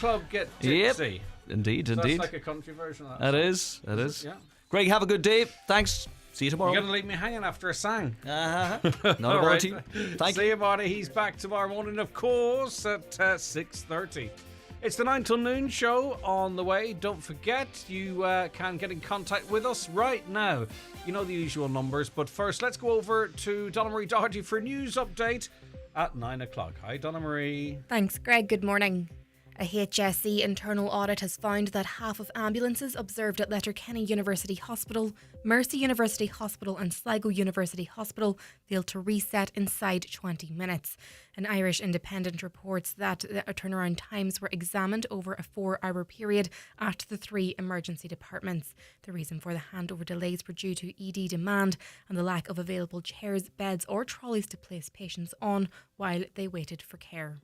club get Yep. tipsy. Indeed. That's like a country version of that. That is. Yeah. Greg, have a good day. Thanks. See you tomorrow. You're going to leave me hanging after a sang. Not a All bother right. to you. Thank See you. you, buddy. He's back tomorrow morning, of course, at 6:30. It's the 9 till noon show on the way. Don't forget, you can get in contact with us right now. You know the usual numbers, but first, let's go over to Donna Marie Doherty for a news update at 9 o'clock. Hi, Donna Marie. Thanks, Greg. Good morning. A HSE internal audit has found that half of ambulances observed at Letterkenny University Hospital, Mercy University Hospital and Sligo University Hospital failed to reset inside 20 minutes. An Irish Independent reports that the turnaround times were examined over a 4-hour period at the 3 emergency departments. The reason for the handover delays were due to ED demand and the lack of available chairs, beds or trolleys to place patients on while they waited for care.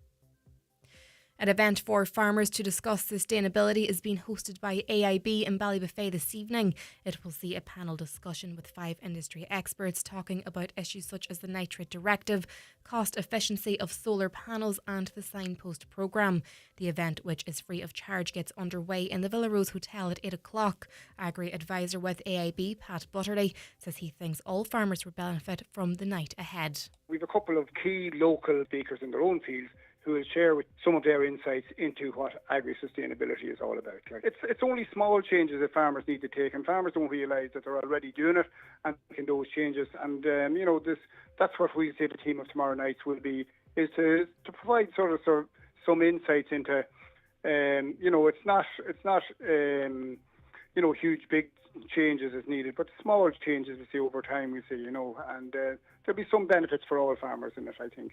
An event for farmers to discuss sustainability is being hosted by AIB in Ballybuffet this evening. It will see a panel discussion with 5 industry experts talking about issues such as the Nitrate Directive, cost efficiency of solar panels and the Signpost programme. The event, which is free of charge, gets underway in the Villa Rose Hotel at 8 o'clock. Agri advisor with AIB, Pat Butterley, says he thinks all farmers will benefit from the night ahead. We have a couple of key local speakers in their own fields who will share with some of their insights into what agri-sustainability is all about. It's only small changes that farmers need to take, and farmers don't realise that they're already doing it and making those changes. And that's what we say the theme of tomorrow night's will be, is to provide sort of some insights into, it's not huge big changes is needed, but small changes we see over time, and there'll be some benefits for all farmers in it, I think.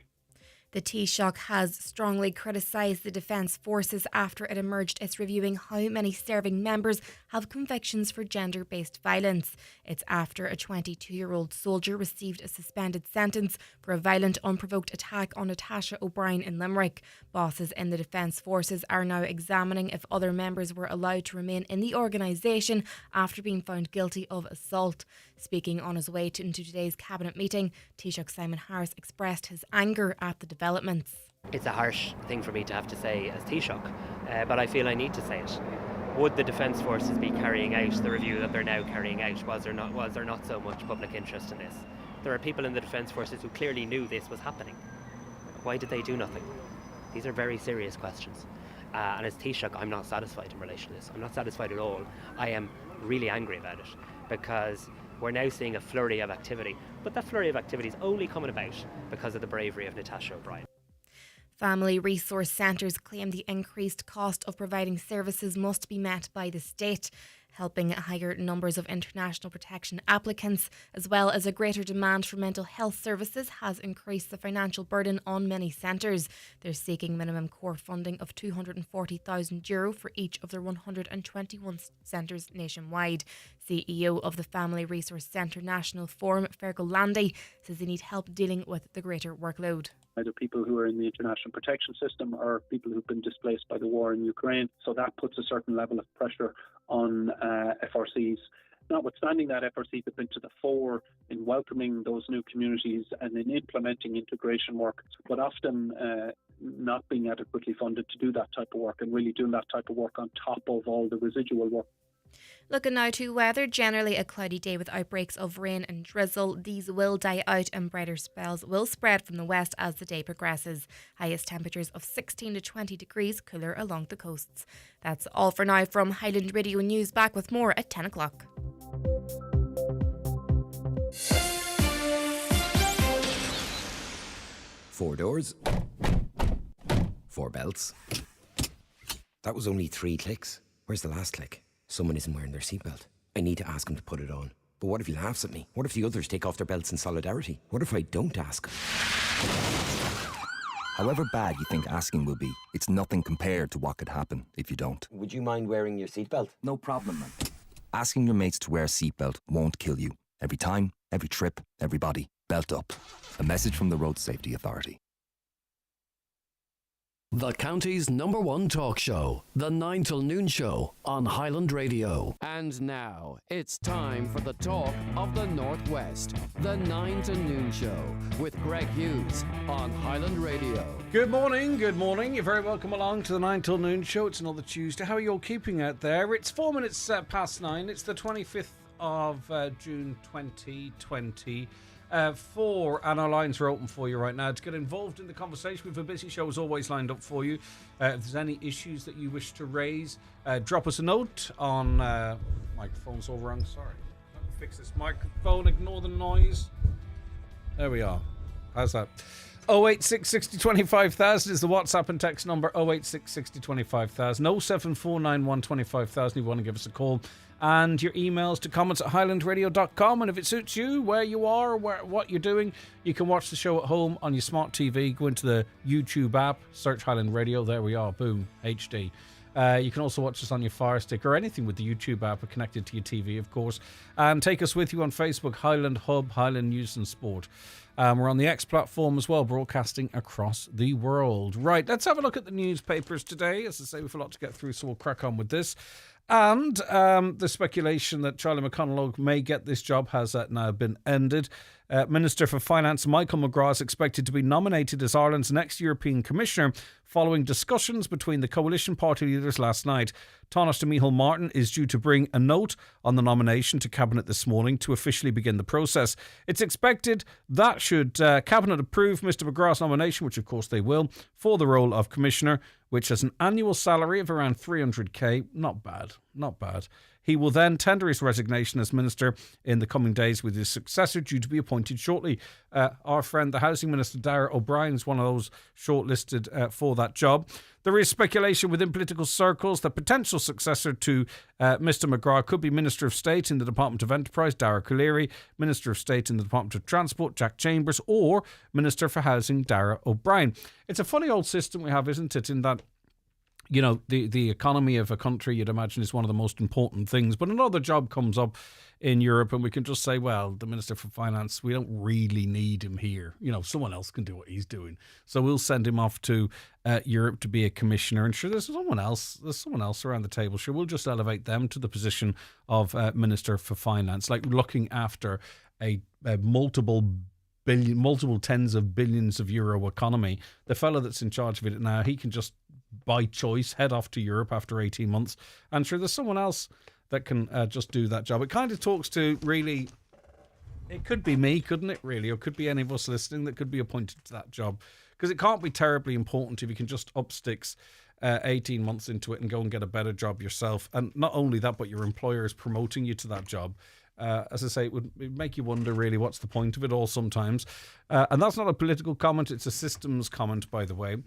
The Taoiseach has strongly criticised the Defence Forces after it emerged it's reviewing how many serving members have convictions for gender-based violence. It's after a 22-year-old soldier received a suspended sentence for a violent, unprovoked attack on Natasha O'Brien in Limerick. Bosses in the Defence Forces are now examining if other members were allowed to remain in the organisation after being found guilty of assault. Speaking on his way into today's cabinet meeting, Taoiseach Simon Harris expressed his anger at the developments. It's a harsh thing for me to have to say as Taoiseach, but I feel I need to say it. Would the Defence Forces be carrying out the review that they're now carrying out? Was there not so much public interest in this? There are people in the Defence Forces who clearly knew this was happening. Why did they do nothing? These are very serious questions. And as Taoiseach, I'm not satisfied in relation to this. I'm not satisfied at all. I am really angry about it because we're now seeing a flurry of activity, but that flurry of activity is only coming about because of the bravery of Natasha O'Brien. Family resource centres claim the increased cost of providing services must be met by the state. Helping higher numbers of international protection applicants, as well as a greater demand for mental health services, has increased the financial burden on many centres. They're seeking minimum core funding of €240,000 for each of their 121 centres nationwide. CEO of the Family Resource Centre National Forum, Fergal Landy, says they need help dealing with the greater workload. Either people who are in the international protection system or people who've been displaced by the war in Ukraine. So that puts a certain level of pressure on FRCs. Notwithstanding that, FRCs have been to the fore in welcoming those new communities and in implementing integration work, but often not being adequately funded to do that type of work and really doing that type of work on top of all the residual work. Looking now to weather, generally a cloudy day with outbreaks of rain and drizzle. These will die out and brighter spells will spread from the west as the day progresses. Highest temperatures of 16 to 20 degrees, cooler along the coasts. That's all for now from Highland Radio News. Back with more at 10 o'clock. Four doors. Four belts. That was only 3 clicks. Where's the last click? Someone isn't wearing their seatbelt. I need to ask him to put it on. But what if he laughs at me? What if the others take off their belts in solidarity? What if I don't ask? However bad you think asking will be, it's nothing compared to what could happen if you don't. Would you mind wearing your seatbelt? No problem, man. Asking your mates to wear a seatbelt won't kill you. Every time, every trip, everybody, belt up. A message from the Road Safety Authority. The county's #1 talk show, The 9 till Noon Show on Highland Radio. And now, it's time for the talk of the Northwest, The 9 till Noon Show with Greg Hughes on Highland Radio. Good morning, good morning. You're very welcome along to the 9 till Noon Show. It's another Tuesday. How are you all keeping out there? It's 4 minutes past 9. It's the 25th of June 2020. And our lines are open for you right now to get involved in the conversation. We have a busy show as always lined up for you. If there's any issues that you wish to raise, drop us a note on microphone's all wrong. Sorry, let me fix this microphone. Ignore the noise. There we are. How's that? 086 60 25,000 is the WhatsApp and text number. 086 60 25,000. 07491 25,000 if you want to give us a call. And your emails to comments@highlandradio.com. And if it suits you, where you are, what you're doing, you can watch the show at home on your smart TV. Go into the YouTube app, search Highland Radio. There we are. Boom. HD. You can also watch us on your Fire Stick or anything with the YouTube app connected to your TV, of course. And take us with you on Facebook, Highland Hub, Highland News and Sport. We're on the X platform as well, broadcasting across the world. Right, let's have a look at the newspapers today. As I say, we've a lot to get through, so we'll crack on with this. And the speculation that Charlie McConalogue may get this job has now been ended. Minister for Finance Michael McGrath is expected to be nominated as Ireland's next European Commissioner following discussions between the coalition party leaders last night. Tánaiste Micheál Martin is due to bring a note on the nomination to Cabinet this morning to officially begin the process. It's expected that should Cabinet approve Mr McGrath's nomination, which of course they will, for the role of Commissioner, which has an annual salary of around 300k. Not bad, not bad. He will then tender his resignation as Minister in the coming days, with his successor due to be appointed shortly. Our friend, the Housing Minister, Darragh O'Brien, is one of those shortlisted for that job. There is speculation within political circles that potential successor to Mr McGrath could be Minister of State in the Department of Enterprise, Dara Calleary, Minister of State in the Department of Transport, Jack Chambers, or Minister for Housing, Darragh O'Brien. It's a funny old system we have, isn't it, in that, you know, the economy of a country, you'd imagine, is one of the most important things. But another job comes up in Europe and we can just say, well, the Minister for Finance, we don't really need him here. You know, someone else can do what he's doing. So we'll send him off to Europe to be a commissioner. And sure, there's someone else around the table. Sure, we'll just elevate them to the position of Minister for Finance, like looking after a multiple tens of billions of euro economy. The fellow that's in charge of it now, he can just by choice head off to Europe after 18 months. And sure, there's someone else that can just do that job. It kind of talks to, really, it could be me, couldn't it, really? Or it could be any of us listening that could be appointed to that job. Because it can't be terribly important if you can just up sticks 18 months into it and go and get a better job yourself. And not only that, but your employer is promoting you to that job. As I say, it would make you wonder, really, what's the point of it all sometimes. And that's not a political comment, it's a systems comment, by the way.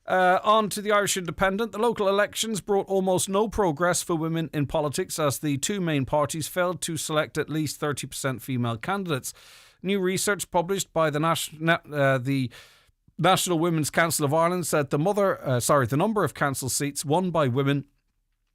On to the Irish Independent. The local elections brought almost no progress for women in politics as the two main parties failed to select at least 30% female candidates. New research published by the National Women's Council of Ireland said the number of council seats won by women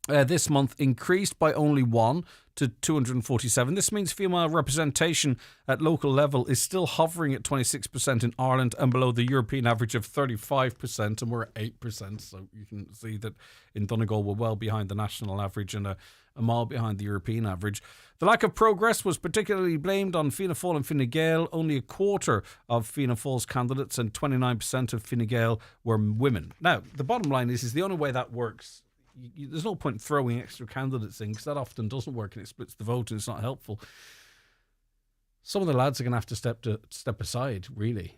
this month increased by only one to 247. This means female representation at local level is still hovering at 26% in Ireland and below the European average of 35%, and we're at 8%. So you can see that in Donegal we're well behind the national average and a mile behind the European average. The lack of progress was particularly blamed on Fianna Fáil and Fine Gael. Only a quarter of Fianna Fáil's candidates and 29% of Fine Gael were women. Now, the bottom line is the only way that works, there's no point throwing extra candidates in, because that often doesn't work and it splits the vote and it's not helpful. Some of the lads are going to have to step aside, really,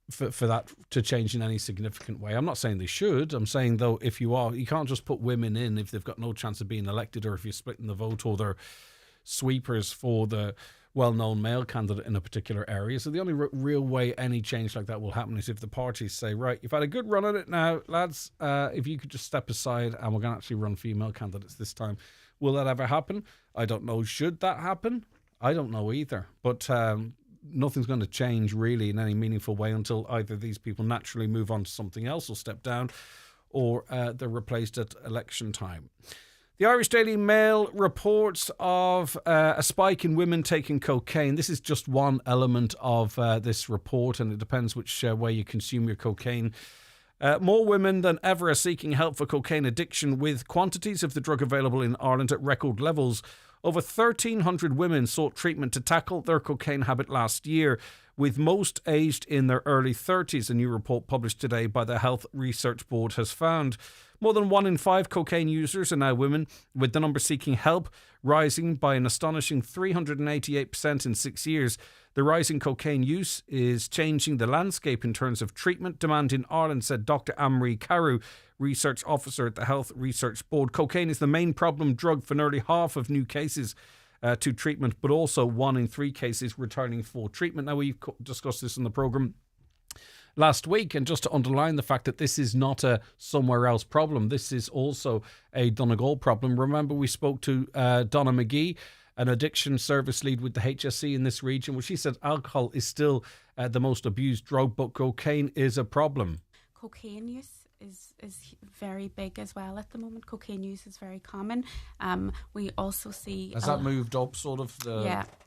for that to change in any significant way. I'm not saying they should. I'm saying, though, you can't just put women in if they've got no chance of being elected, or if you're splitting the vote, or they're sweepers for the well-known male candidate in a particular area. So the only real way any change like that will happen is if the parties say, right, you've had a good run at it now, lads, if you could just step aside and we're going to actually run female candidates this time. Will that ever happen? I don't know. Should that happen? I don't know either. But nothing's going to change really in any meaningful way until either these people naturally move on to something else or step down, or they're replaced at election time. The Irish Daily Mail reports of a spike in women taking cocaine. This is just one element of this report, and it depends which way you consume your cocaine. More women than ever are seeking help for cocaine addiction, with quantities of the drug available in Ireland at record levels. Over 1,300 women sought treatment to tackle their cocaine habit last year, with most aged in their early 30s. A new report published today by the Health Research Board has found. More than 1 in 5 cocaine users are now women, with the number seeking help rising by an astonishing 388% in 6 years. The rise in cocaine use is changing the landscape in terms of treatment demand in Ireland, said Dr. Anne-Marie Carew, research officer at the Health Research Board. Cocaine is the main problem drug for nearly half of new cases to treatment, but also 1 in 3 cases returning for treatment. Now, we've discussed this in the programme last week, and just to underline the fact that this is not a somewhere else problem, this is also a Donegal problem. Remember, we spoke to Donna McGee, an addiction service lead with the HSE in this region, where she said alcohol is still the most abused drug, but cocaine is a problem. Cocaine use is very big as well at the moment. Cocaine use is very common. We also see... Has that moved up sort of?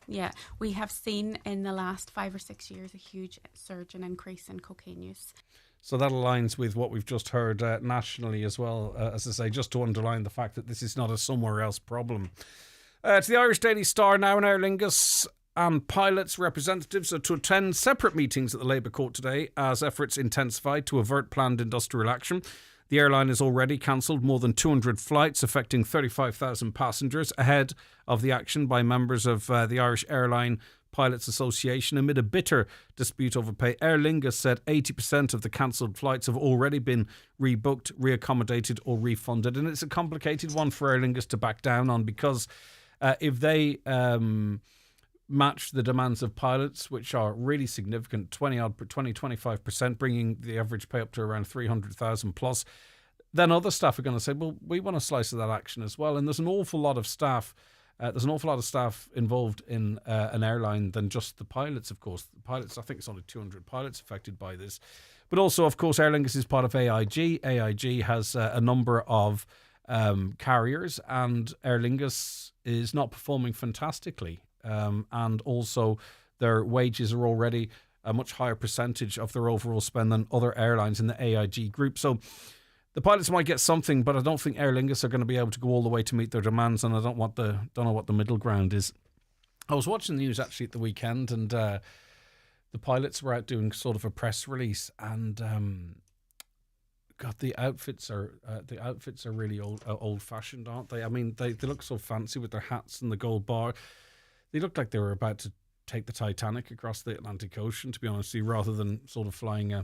Yeah. We have seen in the last 5 or 6 years a huge surge and increase in cocaine use. So that aligns with what we've just heard nationally as well, as I say, just to underline the fact that this is not a somewhere else problem. It's the Irish Daily Star now in Aer Lingus and pilots' representatives are to attend separate meetings at the Labour Court today as efforts intensify to avert planned industrial action. The airline has already cancelled more than 200 flights affecting 35,000 passengers ahead of the action by members of the Irish Airline Pilots Association amid a bitter dispute over pay. Aer Lingus said 80% of the cancelled flights have already been rebooked, reaccommodated or refunded, and it's a complicated one for Aer Lingus to back down on, because if they match the demands of pilots, which are really significant, 25%, bringing the average pay up to around 300,000 plus, then other staff are going to say, well, we want a slice of that action as well. And there's an awful lot of staff. There's an awful lot of staff involved in an airline than just the pilots, of course. The pilots, I think it's only 200 pilots affected by this. But also, of course, Aer Lingus is part of AIG. AIG has a number of carriers, and Aer Lingus is not performing fantastically. And also their wages are already a much higher percentage of their overall spend than other airlines in the AIG group. So the pilots might get something, but I don't think Aer Lingus are going to be able to go all the way to meet their demands, and I don't know what the middle ground is. I was watching the news actually at the weekend, and the pilots were out doing sort of a press release, and God, the outfits are really old fashioned, aren't they? I mean, they look so fancy with their hats and the gold bar. They looked like they were about to take the Titanic across the Atlantic Ocean, to be honest with you, rather than sort of flying a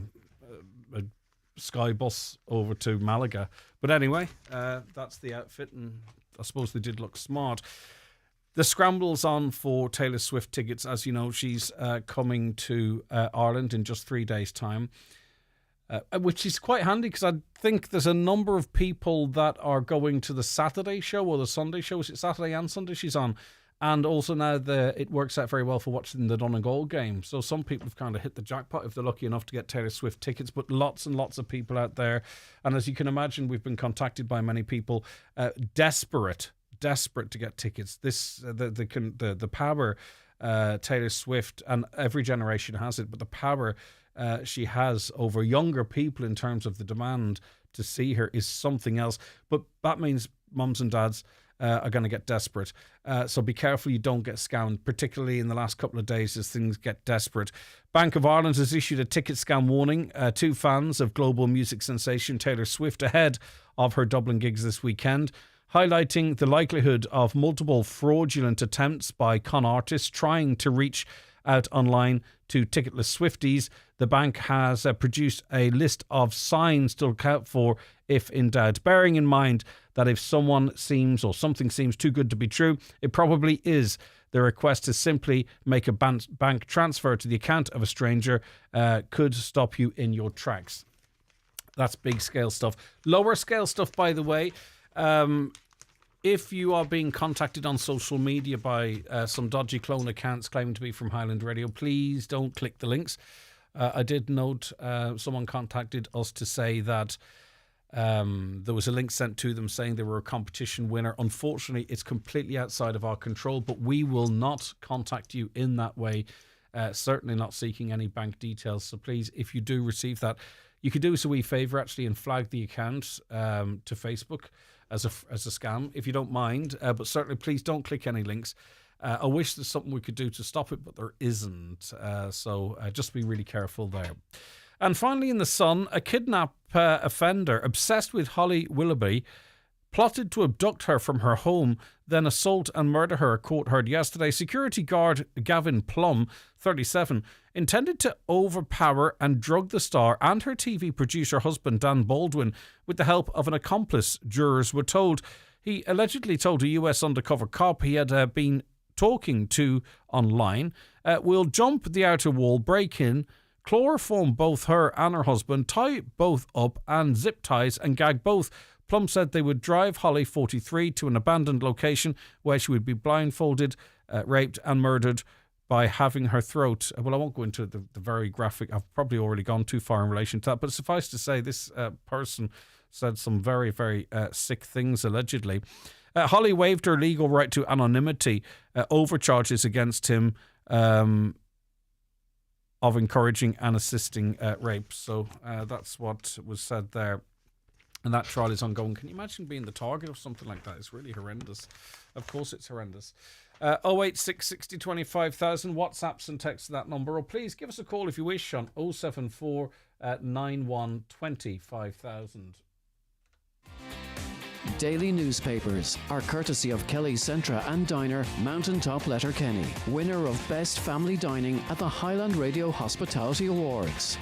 sky bus over to Malaga. But anyway, that's the outfit, and I suppose they did look smart. The scramble's on for Taylor Swift tickets. As you know, she's coming to Ireland in just 3 days' time, which is quite handy, because I think there's a number of people that are going to the Saturday show or the Sunday show. Is it Saturday and Sunday she's on? And also now it works out very well for watching the Donegal game. So some people have kind of hit the jackpot if they're lucky enough to get Taylor Swift tickets, but lots and lots of people out there. And as you can imagine, we've been contacted by many people desperate to get tickets. The power Taylor Swift, and every generation has it, but the power she has over younger people in terms of the demand to see her is something else. But that means mums and dads are going to get desperate. So be careful you don't get scammed, particularly in the last couple of days as things get desperate. Bank of Ireland has issued a ticket scam warning to fans of global music sensation Taylor Swift ahead of her Dublin gigs this weekend, highlighting the likelihood of multiple fraudulent attempts by con artists trying to reach out online to ticketless Swifties. The bank has produced a list of signs to look out for if in doubt, bearing in mind that if someone seems or something seems too good to be true, it probably is. The request to simply make a bank transfer to the account of a stranger could stop you in your tracks. That's big scale stuff. Lower scale stuff, by the way. If you are being contacted on social media by some dodgy clone accounts claiming to be from Highland Radio, please don't click the links. I did note someone contacted us to say that there was a link sent to them saying they were a competition winner. Unfortunately, it's completely outside of our control, but we will not contact you in that way. Certainly not seeking any bank details. So please, if you do receive that, You could do us a wee favour, actually, and flag the account to Facebook as a scam, if you don't mind. But certainly, please don't click any links. I wish there's something we could do to stop it, but there isn't. So just be really careful there. And finally, in The Sun, a kidnap offender obsessed with Holly Willoughby plotted to abduct her from her home, then assault and murder her, a court heard yesterday. Security guard Gavin Plum, 37, intended to overpower and drug the star and her TV producer husband Dan Baldwin with the help of an accomplice, jurors were told. He allegedly told a US undercover cop he had been talking to online, "We'll jump the outer wall, break in, chloroform both her and her husband, tie both up and zip ties and gag both." Plum said they would drive Holly, 43, to an abandoned location where she would be blindfolded, raped and murdered by having her throat. Well, I won't go into the very graphic. I've probably already gone too far in relation to that. But suffice to say, this person said some very, very sick things, allegedly. Holly waived her legal right to anonymity over charges against him of encouraging and assisting rape. So that's what was said there. And that trial is ongoing. Can you imagine being the target of something like that? It's really horrendous. Of course it's horrendous. 086 60 25,000, WhatsApps and texts to that number. Or please give us a call if you wish on 074 91 25,000. Daily newspapers are courtesy of Kelly Centra and Diner, Mountaintop Letterkenny, winner of Best Family Dining at the Highland Radio Hospitality Awards.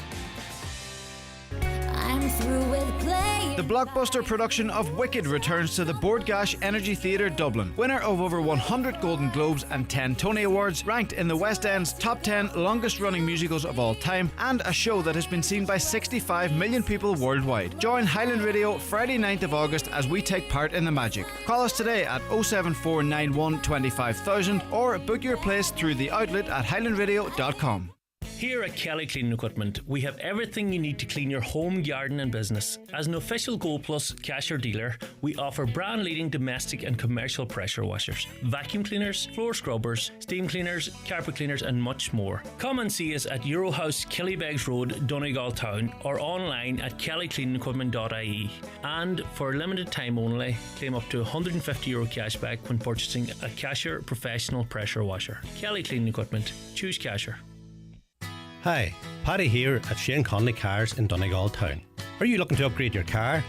I'm through with play. The blockbuster production of Wicked returns to the Bordgash Energy Theatre Dublin. Winner of over 100 Golden Globes and 10 Tony Awards, ranked in the West End's top 10 longest running musicals of all time, and a show that has been seen by 65 million people worldwide. Join Highland Radio Friday 9th of August as we take part in the magic. Call us today at 07491 25,000 or book your place through the outlet at highlandradio.com. Here at Kelly Cleaning Equipment, we have everything you need to clean your home, garden and business. As an official Gold Plus cashier dealer, we offer brand-leading domestic and commercial pressure washers, vacuum cleaners, floor scrubbers, steam cleaners, carpet cleaners and much more. Come and see us at Eurohouse, Killybegs Road, Donegal Town, or online at kellycleaningequipment.ie. And for a limited time only, claim up to €150 cashback when purchasing a Cashier Professional Pressure Washer. Kelly Cleaning Equipment. Choose Cashier. Hi, Paddy here at Shane Conley Cars in Donegal Town. Are you looking to upgrade your car?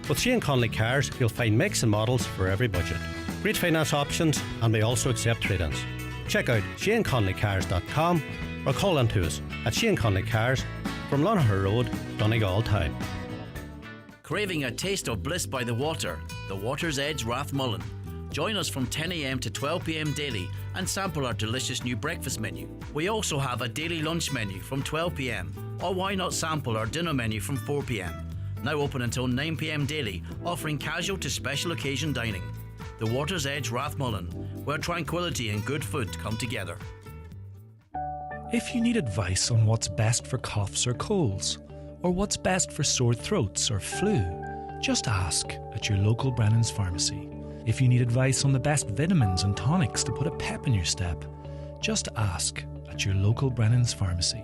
With Shane Conley Cars, you'll find makes and models for every budget. Great finance options, and we also accept trade-ins. Check out ShaneConleyCars.com or call in to us at Shane Conley Cars from Lonaher Road, Donegal Town. Craving a taste of bliss by the water? The Water's Edge Rathmullen. Join us from 10 a.m. to 12 p.m. daily and sample our delicious new breakfast menu. We also have a daily lunch menu from 12 p.m. Or why not sample our dinner menu from 4 p.m. Now open until 9 p.m. daily, offering casual to special occasion dining. The Water's Edge Rathmullen, where tranquility and good food come together. If you need advice on what's best for coughs or colds, or what's best for sore throats or flu, just ask at your local Brennan's Pharmacy. If you need advice on the best vitamins and tonics to put a pep in your step, just ask at your local Brennan's Pharmacy.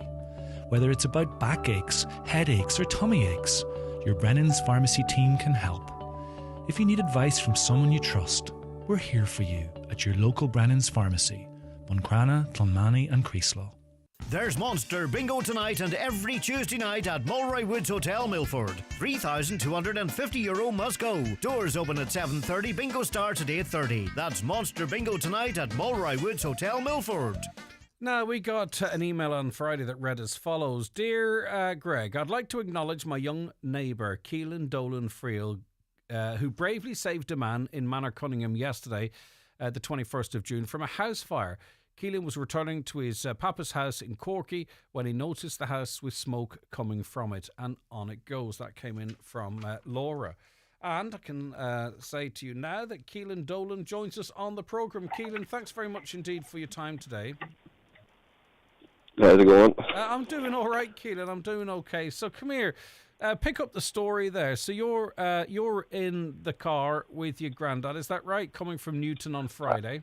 Whether it's about backaches, headaches or tummy aches, your Brennan's Pharmacy team can help. If you need advice from someone you trust, we're here for you at your local Brennan's Pharmacy, Buncrana, Clonmany and Creeslow. There's Monster Bingo tonight and every Tuesday night at Mulroy Woods Hotel, Milford. €3,250 must go. Doors open at 7:30. Bingo starts at 8:30. That's Monster Bingo tonight at Mulroy Woods Hotel, Milford. Now, we got an email on Friday that read as follows. Dear Greg, I'd like to acknowledge my young neighbour, Keelan Dolan Friel, who bravely saved a man in Manor Cunningham yesterday, the 21st of June, from a house fire. Keelan was returning to his papa's house in Corky when he noticed the house with smoke coming from it, and on it goes. That came in from Laura. And I can say to you now that Keelan Dolan joins us on the programme. Keelan, thanks very much indeed for your time today. How's it going? I'm doing all right, Keelan. I'm doing okay. So come here. Pick up the story there. So you're in the car with your granddad, is that right? Coming from Newton on Friday.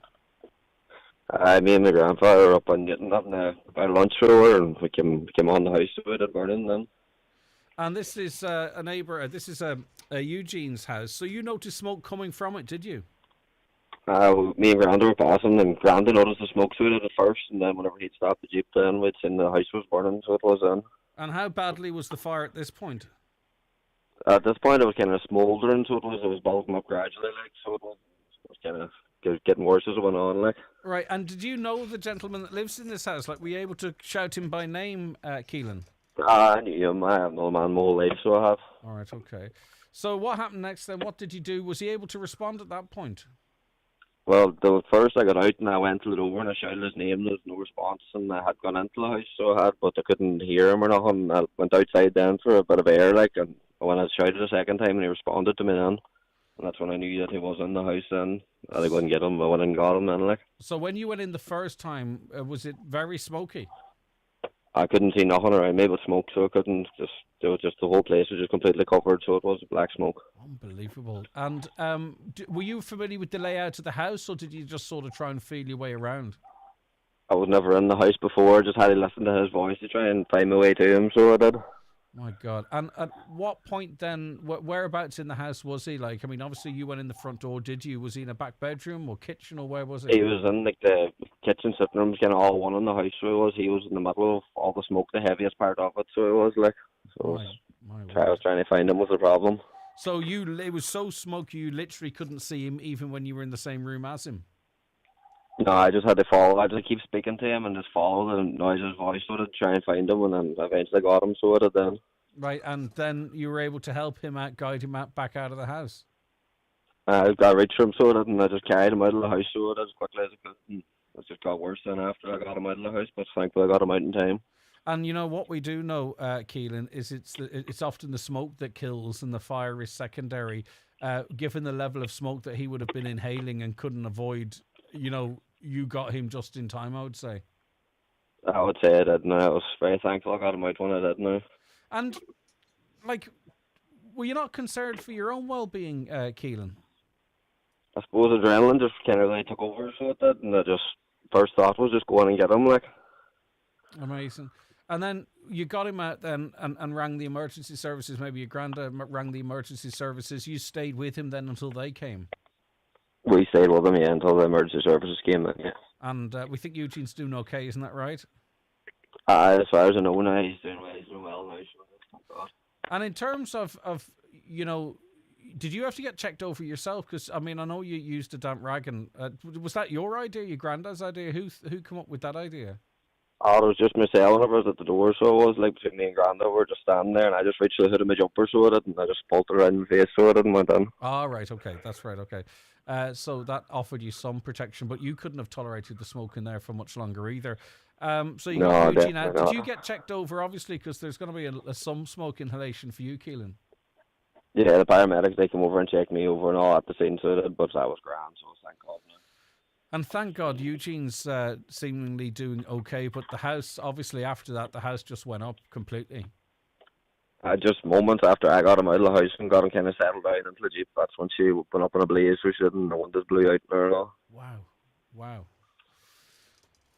Me and my grandfather were up on Newton up in about a lunch hour, and we came on the house with it burning then. And this is a neighbour. This is Eugene's house. So you noticed smoke coming from it, did you? Me and Granda were passing, and Granda noticed the smoke suit at first, and then whenever he'd stopped the Jeep, then we'd seen the house was burning, so it was in. And how badly was the fire at this point? At this point, it was kind of smouldering, so it was bulking up gradually, like, so it was kind of getting worse as it went on, like. Right, and did you know the gentleman that lives in this house? Like, were you able to shout him by name, Keelan? I knew him. I have known him my whole life, so I have. All right, okay. So what happened next then? What did you do? Was he able to respond at that point? Well, the first I got out and I went to the door and I shouted his name, there was no response, and I had gone into the house, so I had, but I couldn't hear him or nothing. I went outside then for a bit of air, like, and when I shouted a second time and he responded to me then, and that's when I knew that he was in the house then. I had to go and get him. I went and got him then, like. So when you went in the first time, was it very smoky? I couldn't see nothing around me but smoke, so I couldn't it was just the whole place was just completely covered, so it was black smoke. Unbelievable. And were you familiar with the layout of the house, or did you just sort of try and feel your way around? I was never in the house before, just had to listen to his voice to try and find my way to him, so I did. My God. And at what point then, whereabouts in the house was he? Like, I mean, obviously you went in the front door, did you? Was he in a back bedroom or kitchen, or where was he? He was in like the kitchen, sitting room, kind of all one in the house, so he was in the middle of all the smoke, the heaviest part of it, so it was like, so I was trying to find him was the problem. So it was so smoky you literally couldn't see him even when you were in the same room as him? No, I just had to follow. I just keep speaking to him and just follow the noise of his voice, so to try and find him, and then eventually got him, so I did then. Right, and then you were able to help him out, guide him out back out of the house? I got reach for him, so I did, and I just carried him out of the house, so I did as quickly as I could, and it just got worse then after I got him out of the house, but thankfully I got him out in time. And you know what we do know, Keelan, is it's often the smoke that kills and the fire is secondary. Given the level of smoke that he would have been inhaling and couldn't avoid, you got him just in time, I would say. I would say I did now. I was very thankful I got him out when I did now. And, like, were you not concerned for your own well-being, Keelan? I suppose adrenaline just kind of really took over, so it did, and first thought was just go in and get him, like. Amazing. And then you got him out then and rang the emergency services. Maybe your granddad rang the emergency services. You stayed with him then until they came? We stayed with him, yeah, until the emergency services came in, yeah. And we think Eugene's doing okay, isn't that right? As far as I know now, he's doing well now. So and in terms of did you have to get checked over yourself? Because, I mean, I know you used a damp rag. And was that your idea, your granddad's idea? Who came up with that idea? Oh, it was just myself whenever I was at the door, so it was like between me and Granda, we were just standing there, and I just reached the hood of my jumper, so I did, and I just pulled it around my face, so I didn't went in. Oh, right, okay, that's right, okay. So that offered you some protection, but you couldn't have tolerated the smoke in there for much longer either. So you got Eugene out. Did you get checked over, obviously, because there's going to be some smoke inhalation for you, Keelan? Yeah, the paramedics, they came over and checked me over and all at the scene, so I did, but I was grand, so thank God. And thank God Eugene's seemingly doing okay, but the house, obviously after that, the house just went up completely. Just moments after I got him out of the house and got him kind of settled down into the Jeep, that's when she went up in a blaze, so she didn't, the windows blew out and all. Wow.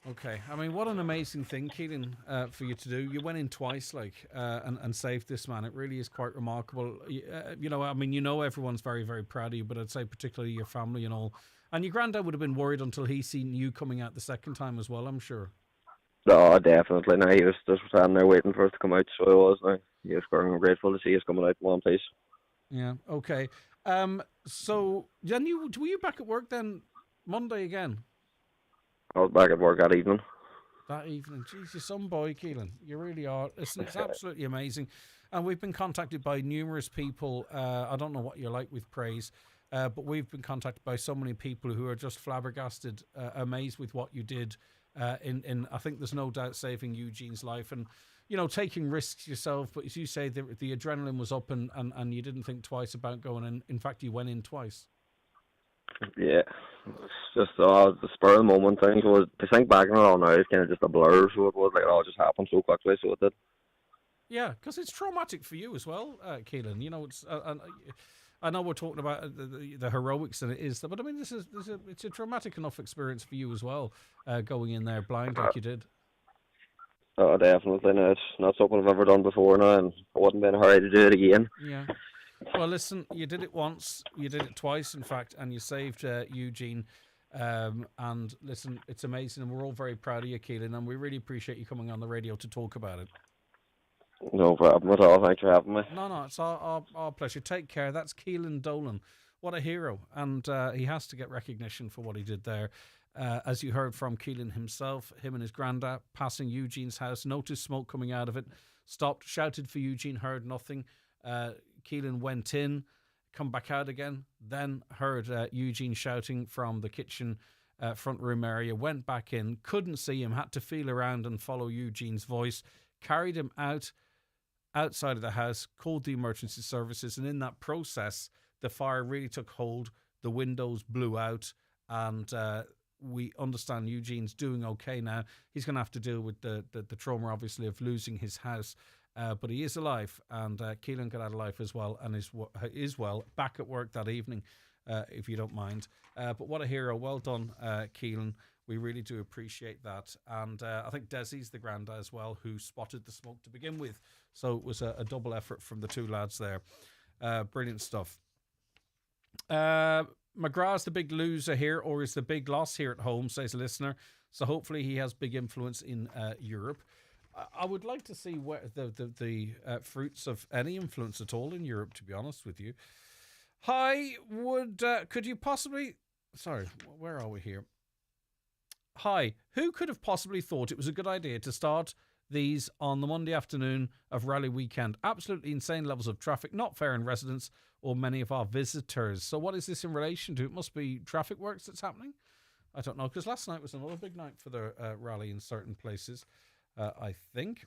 Okay, I mean, what an amazing thing, Keelan, for you to do. You went in twice, and saved this man. It really is quite remarkable. I mean, everyone's very, very proud of you, but I'd say particularly your family and all. And your granddad would have been worried until he seen you coming out the second time as well, I'm sure. Oh, definitely. No, he was just standing there waiting for us to come out, so he was. No. He was grateful to see us coming out in one piece. Yeah, okay. So, then were you back at work then Monday again? I was back at work that evening. That evening. Jeez, you're some boy, Keelan. You really are. It's absolutely amazing. And we've been contacted by numerous people. I don't know what you're like with praise. But we've been contacted by so many people who are just flabbergasted, amazed with what you did. In I think there's no doubt saving Eugene's life and, taking risks yourself. But as you say, the adrenaline was up and you didn't think twice about going in. In fact, you went in twice. Yeah, it's just the spur of the moment thing. So to think back on it all now, it's kind of just a blur. So it was like it all just happened so quickly. So it did. Yeah, because it's traumatic for you as well, Keelan. It's. I know we're talking about the heroics and it is, but I mean, it's a traumatic enough experience for you as well, going in there blind like you did. Oh, definitely. No, it's not something I've ever done before now, and I wouldn't be in a hurry to do it again. Yeah. Well, listen, you did it once, you did it twice, in fact, and you saved Eugene. And listen, it's amazing, and we're all very proud of you, Keelan, and we really appreciate you coming on the radio to talk about it. No problem at all. Thanks for having me. No, it's our pleasure. Take care. That's Keelan Dolan. What a hero, and he has to get recognition for what he did there. As you heard from Keelan himself, him and his granddad passing Eugene's house, noticed smoke coming out of it, stopped, shouted for Eugene, heard nothing. Keelan went in, come back out again, then heard Eugene shouting from the kitchen front room area, went back in, couldn't see him, had to feel around and follow Eugene's voice, carried him outside of the house, called the emergency services, and in that process, the fire really took hold, the windows blew out, and we understand Eugene's doing okay now. He's going to have to deal with the trauma, obviously, of losing his house. But he is alive, and Keelan got out alive as well, and is well back at work that evening, if you don't mind. But what a hero. Well done, Keelan. We really do appreciate that. And I think Desi's the granddad as well, who spotted the smoke to begin with. So it was a double effort from the two lads there. Brilliant stuff. McGrath's the big loser here, or is the big loss here at home, says a listener. So hopefully he has big influence in Europe. I would like to see where the fruits of any influence at all in Europe, to be honest with you. Hi, could you possibly... Sorry, where are we here? Hi, who could have possibly thought it was a good idea to start these on the Monday afternoon of rally weekend? Absolutely insane levels of traffic, not fair in residents or many of our visitors. So what is this in relation to? It must be traffic works that's happening? I don't know, because last night was another big night for the rally in certain places, I think.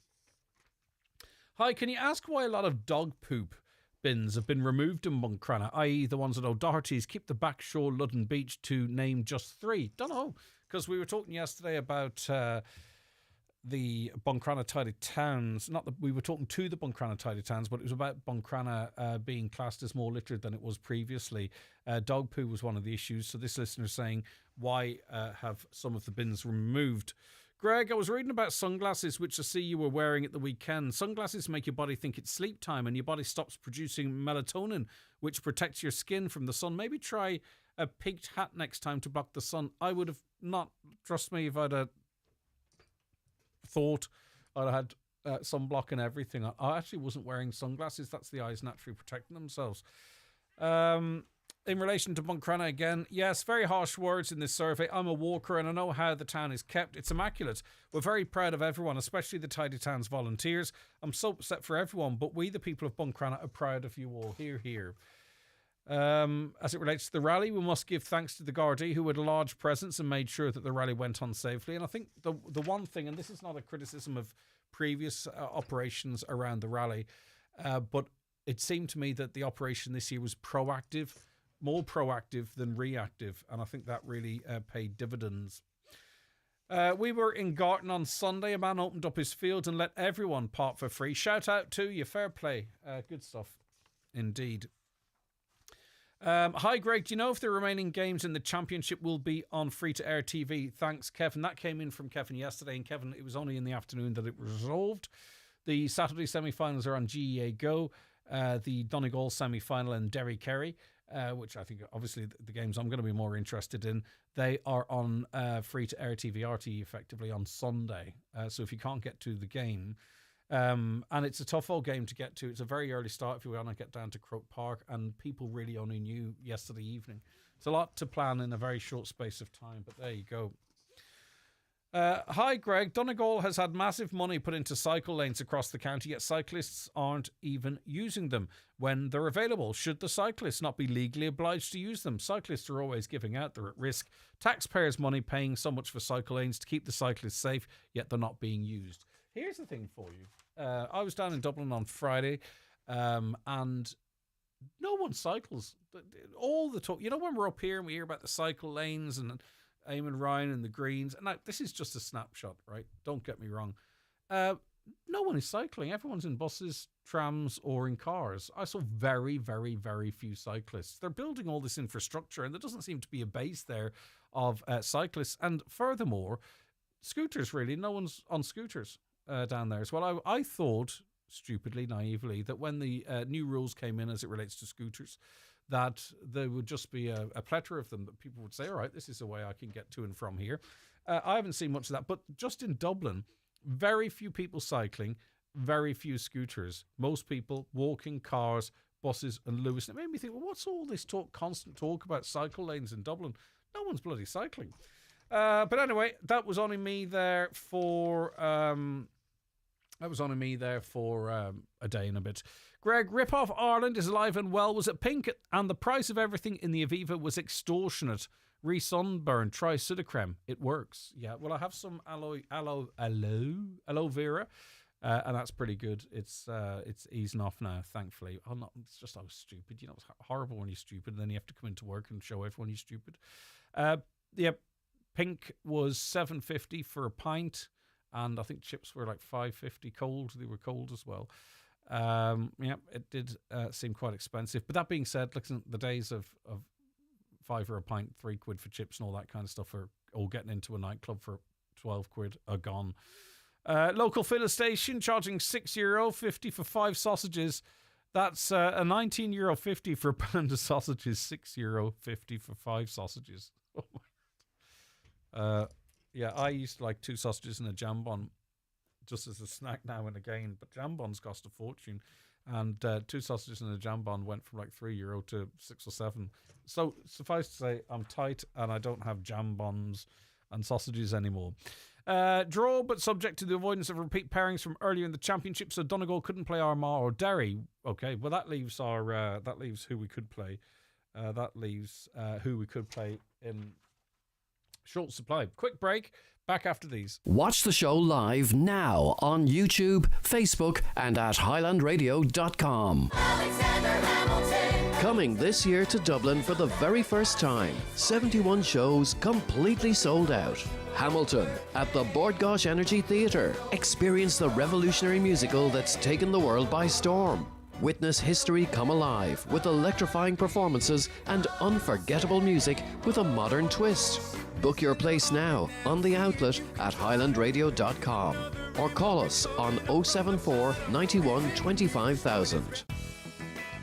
Hi, can you ask why a lot of dog poop bins have been removed in Buncrana, i.e. the ones at O'Doherty's, Keep the Back Shore, Ludden Beach, to name just three? Don't know, because we were talking yesterday about... the Buncrana Tidy Towns, we were talking to the Buncrana Tidy Towns, but it was about Buncrana being classed as more littered than it was previously. Dog poo was one of the issues. So this listener is saying, why have some of the bins removed? Greg, I was reading about sunglasses, which I see you were wearing at the weekend. Sunglasses make your body think it's sleep time, and your body stops producing melatonin, which protects your skin from the sun. Maybe try a peaked hat next time to block the sun. I would have not, trust me, if I'd thought I'd had sunblock and everything. I actually wasn't wearing sunglasses. That's the eyes naturally protecting themselves. In relation to Buncrana again, yes, very harsh words in this survey. I'm a walker and I know how the town is kept. It's immaculate. We're very proud of everyone, especially the Tidy Towns volunteers. I'm so upset for everyone, but we, the people of Buncrana, are proud of you all. Hear, hear. As it relates to the rally, we must give thanks to the Gardaí, who had a large presence and made sure that the rally went on safely. And I think the one thing, and this is not a criticism of previous operations around the rally, but it seemed to me that the operation this year was proactive, more proactive than reactive, and I think that really paid dividends. We were in Garton on Sunday. A man opened up his field and let everyone park for free. Shout out to you. Fair play. Good stuff indeed. Hi, Greg. Do you know if the remaining games in the championship will be on free-to-air TV? Thanks, Kevin. That came in from Kevin yesterday, and Kevin, it was only in the afternoon that it was resolved. The Saturday semi-finals are on GEA Go. The Donegal semi-final and Derry Kerry, which I think obviously the games I'm going to be more interested in, they are on free-to-air TV, RTE, effectively on Sunday. So if you can't get to the game... and it's a tough old game to get to. It's a very early start if you want to get down to Croke Park, and people really only knew yesterday evening. It's a lot to plan in a very short space of time, but there you go. Hi, Greg. Donegal has had massive money put into cycle lanes across the county, yet cyclists aren't even using them when they're available. Should the cyclists not be legally obliged to use them? Cyclists are always giving out. They're at risk. Taxpayers' money paying so much for cycle lanes to keep the cyclists safe, yet they're not being used. Here's the thing for you. I was down in Dublin on Friday, and no one cycles. All the talk, you know, when we're up here and we hear about the cycle lanes and Eamon Ryan and the Greens, and this is just a snapshot, right? Don't get me wrong. No one is cycling. Everyone's in buses, trams, or in cars. I saw very, very, very few cyclists. They're building all this infrastructure, and there doesn't seem to be a base there of cyclists. And furthermore, scooters, really, no one's on scooters. down there as well. I thought, stupidly, naively, that when the new rules came in as it relates to scooters, that there would just be a plethora of them, that people would say, all right, this is a way I can get to and from here. I haven't seen much of that, but just in Dublin, very few people cycling, very few scooters. Most people walking, cars, buses and Lewis. And it made me think, well, what's all this constant talk about cycle lanes in Dublin? No one's bloody cycling. But anyway, that was only me there for a day and a bit. Greg, Rip-Off Ireland is alive and well. Was it pink? And the price of everything in the Aviva was extortionate. Re-sunburn, try Sudocrem. It works. Yeah, well, I have some aloe vera, and that's pretty good. It's easing off now, thankfully. It's just I was stupid. You know, it's horrible when you're stupid, and then you have to come into work and show everyone you're stupid. Pink was $7.50 for a pint, and I think chips were like $5.50 cold. They were cold as well. It did seem quite expensive. But that being said, listen, the days of £5 for a pint, £3 for chips and all that kind of stuff are all getting into a nightclub for £12 are gone. Local filler station charging €6.50 for 5 sausages. That's a €19.50 for a pound of sausages, €6.50 for 5 sausages. Oh my God. I used to like 2 sausages and a jambon just as a snack now and again, but jambons cost a fortune, and 2 sausages and a jambon went from like €3 to 6 or 7. So suffice to say, I'm tight and I don't have jambons and sausages anymore. Draw, but subject to the avoidance of repeat pairings from earlier in the championship. So Donegal couldn't play Armagh or Derry. Okay, well that leaves who we could play. Who we could play in short supply. Quick break. Back after these. Watch the show live now on YouTube, Facebook, and at highlandradio.com. Coming this year to Dublin for the very first time, 71 shows completely sold out. Hamilton at the Bord Gáis Energy Theatre. Experience the revolutionary musical that's taken the world by storm. Witness history come alive with electrifying performances and unforgettable music with a modern twist. Book your place now on the outlet at highlandradio.com or call us on 074 91 25,000.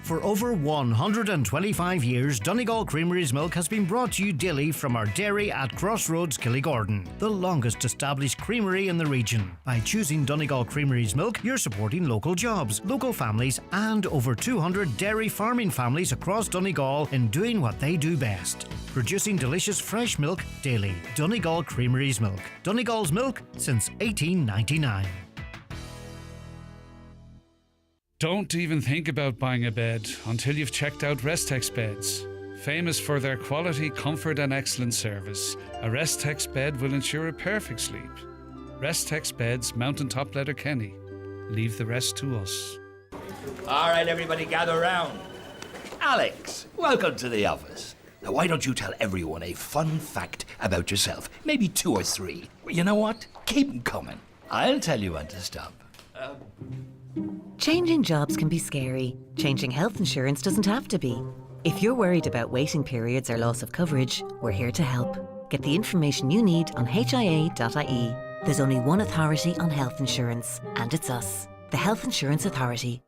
For over 125 years, Donegal Creamery's milk has been brought to you daily from our dairy at Crossroads, Killygordon, the longest established creamery in the region. By choosing Donegal Creamery's milk, you're supporting local jobs, local families, and over 200 dairy farming families across Donegal in doing what they do best. Producing delicious fresh milk daily. Donegal Creamery's milk. Donegal's milk since 1899. Don't even think about buying a bed until you've checked out Restex Beds. Famous for their quality, comfort and excellent service, a Restex bed will ensure a perfect sleep. Restex Beds, Mountaintop Letterkenny. Leave the rest to us. All right, everybody gather round. Alex, welcome to the office. Now, why don't you tell everyone a fun fact about yourself? Maybe 2 or 3. Well, you know what? Keep them coming. I'll tell you when to stop. Changing jobs can be scary. Changing health insurance doesn't have to be. If you're worried about waiting periods or loss of coverage, we're here to help. Get the information you need on hia.ie. There's only one authority on health insurance, and it's us, the Health Insurance Authority.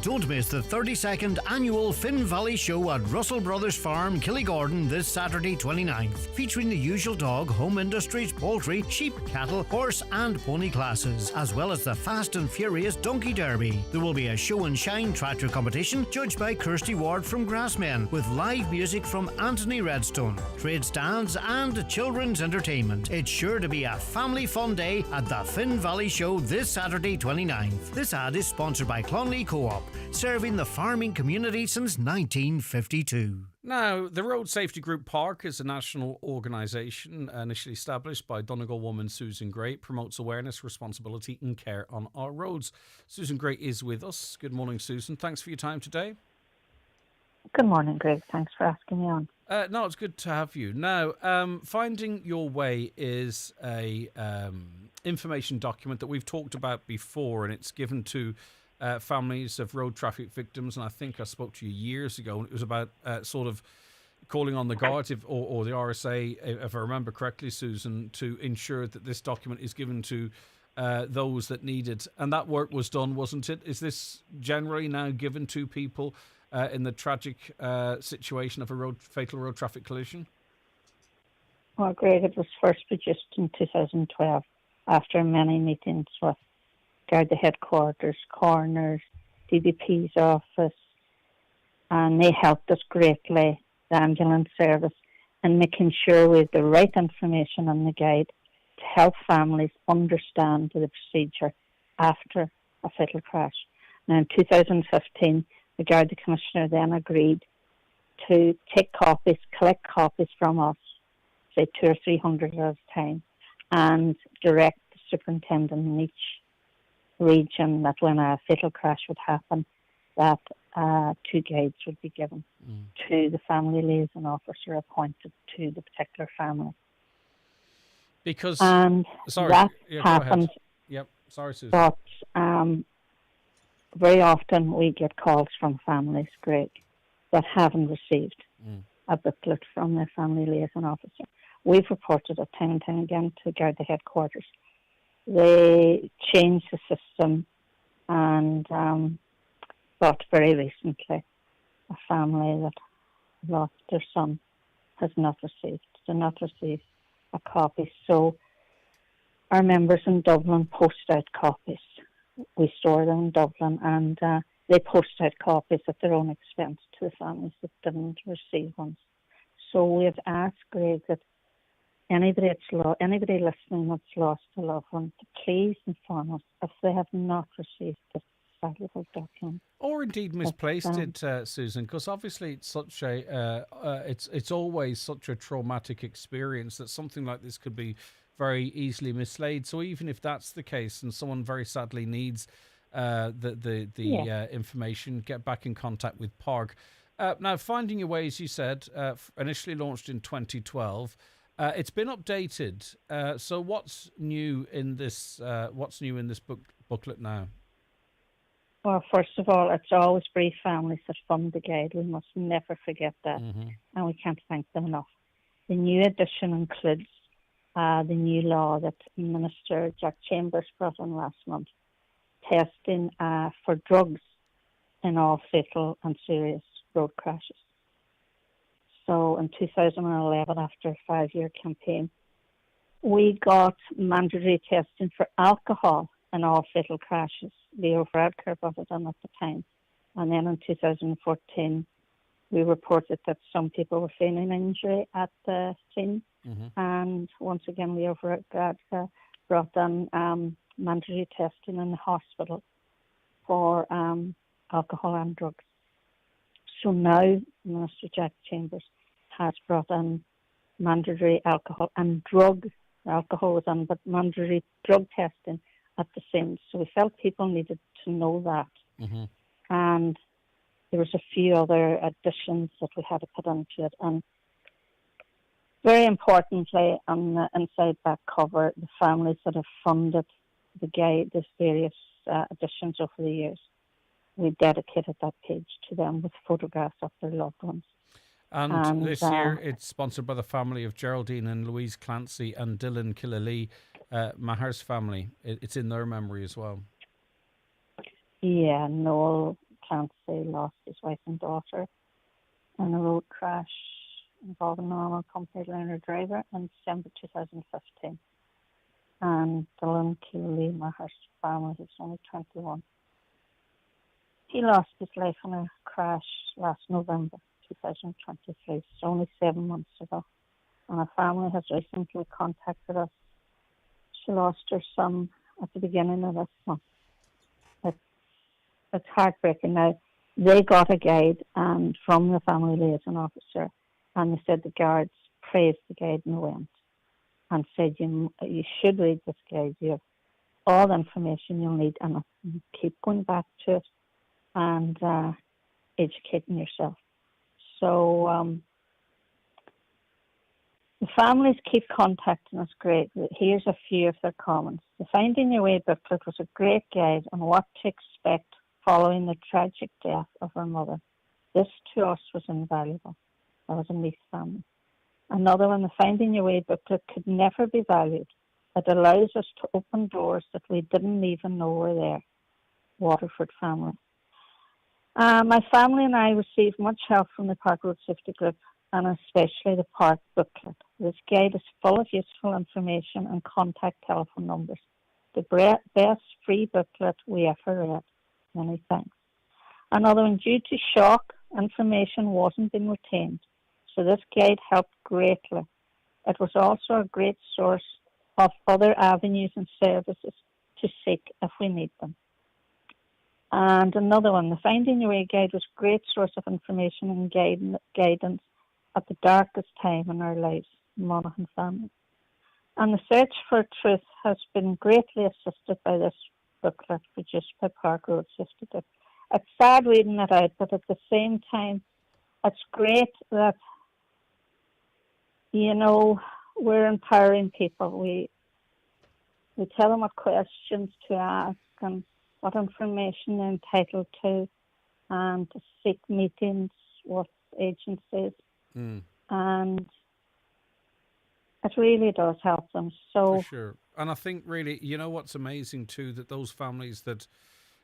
Don't miss the 32nd annual Finn Valley Show at Russell Brothers Farm, Killygordon, this Saturday 29th, featuring the usual dog, home industries, poultry, sheep, cattle, horse and pony classes, as well as the Fast and Furious Donkey Derby. There will be a show and shine tractor competition judged by Kirsty Ward from Grassmen, with live music from Anthony Redstone, trade stands and children's entertainment. It's sure to be a family fun day at the Finn Valley Show this Saturday 29th. This ad is sponsored by Clonley Co-op, serving the farming community since 1952. Now, the Road Safety Group Park is a national organisation initially established by Donegal woman Susan Gray. It promotes awareness, responsibility and care on our roads. Susan Gray is with us. Good morning, Susan. Thanks for your time today. Good morning, Greg. Thanks for asking me on. No, it's good to have you. Now, Finding Your Way is a information document that we've talked about before, and it's given to families of road traffic victims. And I think I spoke to you years ago, and it was about sort of calling on the Guards or the RSA, if I remember correctly, Susan, to ensure that this document is given to those that need it. And that work was done, wasn't it? Is this generally now given to people in the tragic situation of a fatal road traffic collision? Well, Greg, it was first produced in 2012 after many meetings with Garda headquarters, coroners, DBP's office, and they helped us greatly, the ambulance service, in making sure we had the right information on the guide to help families understand the procedure after a fatal crash. Now, in 2015, the Garda Commissioner then agreed to take copies, collect copies from us, say 200 or 300 at a time, and direct the superintendent in each region that when a fatal crash would happen, that 2 guides would be given to the family liaison officer appointed to the particular family. Because that happened. Yep, sorry, Susan. But very often we get calls from families, Greg, that haven't received a booklet from their family liaison officer. We've reported it time and time again to Garda headquarters. They changed the system, and but very recently, a family that lost their son did not receive a copy. So our members in Dublin post out copies. We store them in Dublin, and they post out copies at their own expense to the families that didn't receive ones. So we have asked, Greg, that anybody listening that's lost a loved one, to please inform us if they have not received this valuable document. Or indeed misplaced it, Susan, because obviously it's such a it's always such a traumatic experience that something like this could be very easily mislaid. So even if that's the case, and someone very sadly needs the information, get back in contact with PARG. Now, Finding Your Way, as you said, initially launched in 2012. It's been updated. So what's new in this? Booklet now? Well, first of all, it's always bereaved families that fund the guide. We must never forget that, and we can't thank them enough. The new edition includes the new law that Minister Jack Chambers brought in last month, testing for drugs in all fatal and serious road crashes. So in 2011, after a 5-year campaign, we got mandatory testing for alcohol in all fatal crashes. Leo Varadkar brought it on at the time. And then in 2014, we reported that some people were feigning injury at the scene. And once again, Leo Varadkar brought on mandatory testing in the hospital for alcohol and drugs. So now Minister Jack Chambers has brought in mandatory alcohol and drug. Alcohol was on, but mandatory drug testing at the same. So we felt people needed to know that. And there was a few other additions that we had to put into it. And very importantly, on the inside back cover, the families that have funded the guide, the various additions over the years, we dedicated that page to them with photographs of their loved ones. And this year it's sponsored by the family of Geraldine and Louise Clancy and Dylan Killalea, Maher's family. It's in their memory as well. Yeah, Noel Clancy lost his wife and daughter in a road crash involving a normal company liner driver in December 2015. And Dylan Killalea, Maher's family, who's only 21. He lost his life in a crash last November 2023, so only 7 months ago. And our family has recently contacted us. She lost her son at the beginning of this month. It's heartbreaking. Now, they got a guide and from the family liaison officer, and they said the guards praised the guide and went and said you should read this guide. You have all the information you'll need, and keep going back to it and educating yourself. So the families keep contacting us. Great. Here's a few of their comments. The Finding Your Way booklet was a great guide on what to expect following the tragic death of her mother. This to us was invaluable. That was a Meath family. Another one, the Finding Your Way booklet could never be valued. It allows us to open doors that we didn't even know were there. Waterford family. My family and I received much help from the Park Road Safety Group, and especially the Park booklet. This guide is full of useful information and contact telephone numbers. The best free booklet we ever read. Many thanks. Another one, due to shock, information wasn't being retained, so this guide helped greatly. It was also a great source of other avenues and services to seek if we need them. And another one, the Finding Your Way guide was a great source of information and guidance at the darkest time in our lives, Monaghan family. And the search for truth has been greatly assisted by this booklet produced by Park Road Safety Group. It's sad reading it out, but at the same time, it's great that, you know, we're empowering people. We tell them what questions to ask and what information they're entitled to, and to seek meetings with agencies. And it really does help them. So for sure. And I think really, you know what's amazing too, that those families that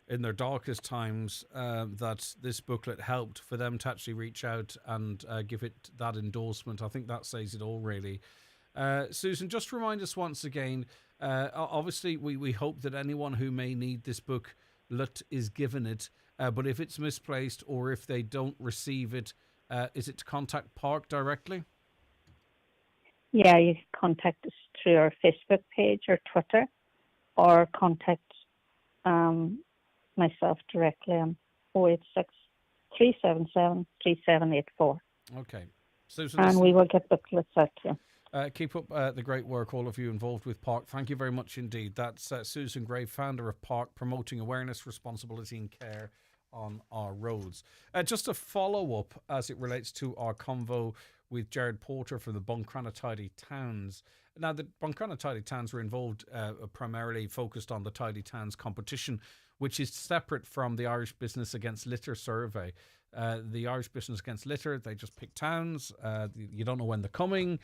in their darkest times, that this booklet helped for them to actually reach out and give it that endorsement. I think that says it all, really. Susan, just remind us once again, obviously we hope that anyone who may need this booklet is given it, but if it's misplaced or if they don't receive it, is it to contact Park directly? Yeah, you can contact us through our Facebook page or Twitter, or contact myself directly on 086 377 3784. Okay. Susan, and we will get booklets out to you. Keep up the great work, all of you involved with Park. Thank you very much indeed. That's Susan Gray, founder of Park, promoting awareness, responsibility and care on our roads. Just a follow-up as it relates to our convo with Jared Porter from the Buncrana Tidy Towns. Now, the Buncrana Tidy Towns were involved, primarily focused on the Tidy Towns competition, which is separate from the Irish Business Against Litter survey. The Irish Business Against Litter, they just pick towns. You don't know when they're coming.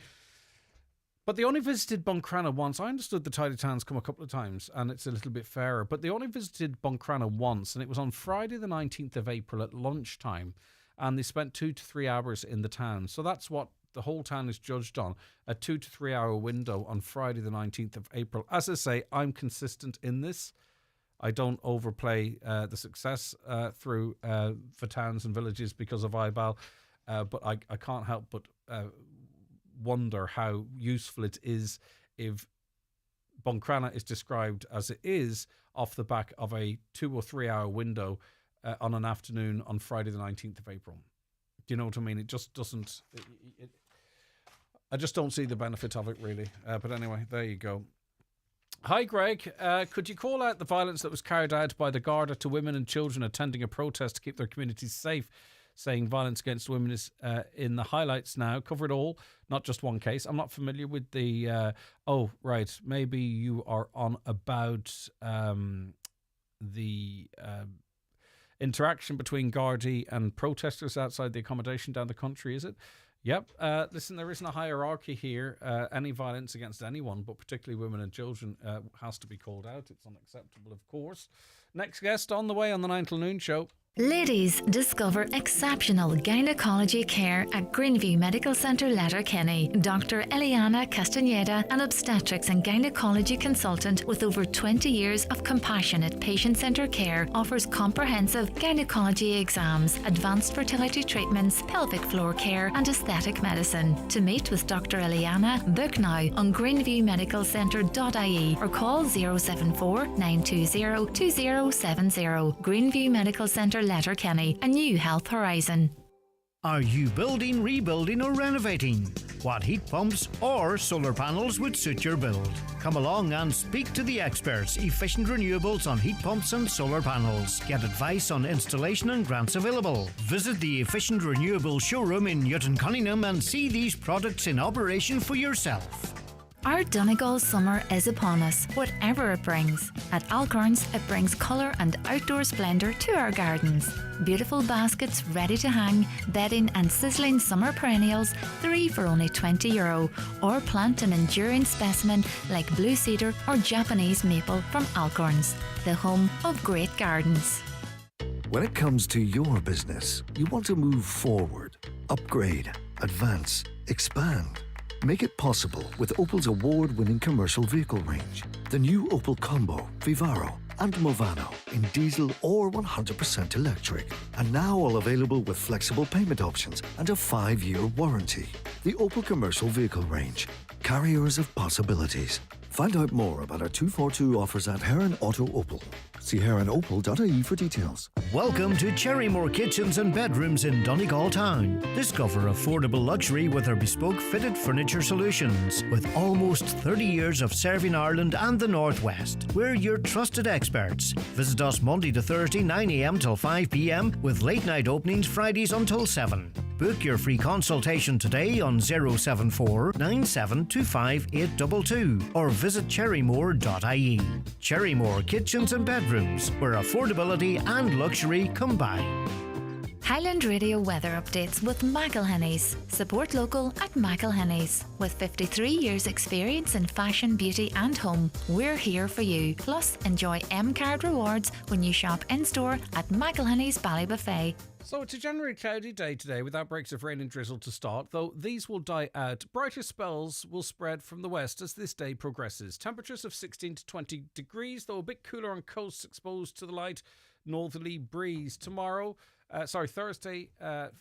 But they only visited Buncrana once. I understood the Tidy Towns come a couple of times, and it's a little bit fairer. But they only visited Buncrana once, and it was on Friday the 19th of April at lunchtime. And they spent 2 to 3 hours in the town. So that's what the whole town is judged on, a 2 to 3 hour window on Friday the 19th of April. As I say, I'm consistent in this. I don't overplay the success through for towns and villages because of IBAL, but I can't help but wonder how useful it is if Buncrana is described as it is off the back of a 2 or 3 hour window on an afternoon on Friday the 19th of April. Do you know what I mean? It just doesn't... I just don't see the benefit of it, really. But anyway, there you go. Hi, Greg. Could you call out the violence that was carried out by the Garda to women and children attending a protest to keep their communities safe? Saying violence against women is in the highlights now. Cover it all, not just one case. I'm not familiar with the... oh, right. Maybe you are on about the interaction between Gardaí and protesters outside the accommodation down the country, is it? Yep. Listen, there isn't a hierarchy here. Any violence against anyone, but particularly women and children, has to be called out. It's unacceptable, of course. Next guest on the way on the 9 till Noon show. Ladies, discover exceptional gynecology care at Greenview Medical Centre, Letterkenny. Dr. Eliana Castaneda, an obstetrics and gynecology consultant with over 20 years of compassionate patient-centred care, offers comprehensive gynecology exams, advanced fertility treatments, pelvic floor care and aesthetic medicine. To meet with Dr. Eliana, book now on greenviewmedicalcentre.ie or call 074 920 2070. Greenview Medical Centre, Letterkenny, a new health horizon. Are you building, rebuilding or renovating? What heat pumps or solar panels would suit your build? Come along and speak to the experts, Efficient Renewables on heat pumps and solar panels. Get advice on installation and grants available. Visit the Efficient Renewables showroom in Newton Cunningham and see these products in operation for yourself. Our Donegal summer is upon us, whatever it brings. At Alcorns, it brings colour and outdoor splendour to our gardens. Beautiful baskets ready to hang, bedding and sizzling summer perennials, 3 for only €20. Or plant an enduring specimen like blue cedar or Japanese maple from Alcorns, the home of great gardens. When it comes to your business, you want to move forward, upgrade, advance, expand. Make it possible with Opel's award-winning commercial vehicle range. The new Opel Combo, Vivaro and Movano in diesel or 100% electric. And now all available with flexible payment options and a 5-year warranty. The Opel commercial vehicle range. Carriers of possibilities. Find out more about our 242 offers at Heron Auto Opel. See heronopel.ie for details. Welcome to Cherrymore Kitchens and Bedrooms in Donegal Town. Discover affordable luxury with our bespoke fitted furniture solutions. With almost 30 years of serving Ireland and the North West, we're your trusted experts. Visit us Monday to Thursday 9 a.m. till 5 p.m. with late night openings Fridays until 7. Book your free consultation today on 074 9725 822 or visit cherrymore.ie. Cherrymore Kitchens and Bedrooms, where affordability and luxury combine. Highland Radio weather updates with McElhinney's. Support local at McElhinney's. With 53 years experience in fashion, beauty and home, we're here for you. Plus, enjoy M-Card rewards when you shop in-store at McElhinney's Ballybuffet. So it's a generally cloudy day today with outbreaks of rain and drizzle to start, though these will die out. Brighter spells will spread from the west as this day progresses. Temperatures of 16 to 20 degrees, though a bit cooler on coasts exposed to the light northerly breeze. Thursday,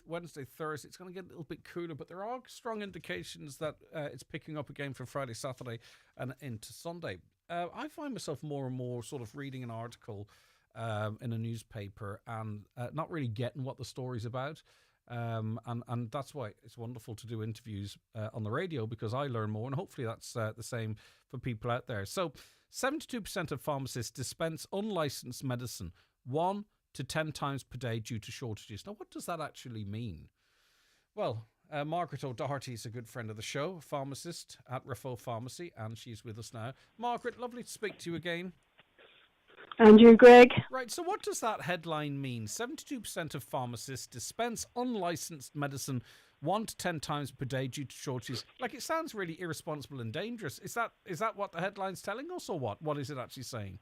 Wednesday, Thursday, it's going to get a little bit cooler, but there are strong indications that it's picking up again for Friday, Saturday and into Sunday. I find myself more and more sort of reading an article in a newspaper and not really getting what the story's about. And that's why it's wonderful to do interviews on the radio, because I learn more, and hopefully that's the same for people out there. So 72% of pharmacists dispense unlicensed medicine 1 to 10 times per day due to shortages. Now, what does that actually mean? Well, Margaret O'Doherty is a good friend of the show, a pharmacist at Rafo Pharmacy, and she's with us now. Margaret, lovely to speak to you again. And you, Greg. Right, so what does that headline mean? 72% of pharmacists dispense unlicensed medicine 1 to 10 times per day due to shortages. Like, it sounds really irresponsible and dangerous. Is that what the headline's telling us, or what? What is it actually saying?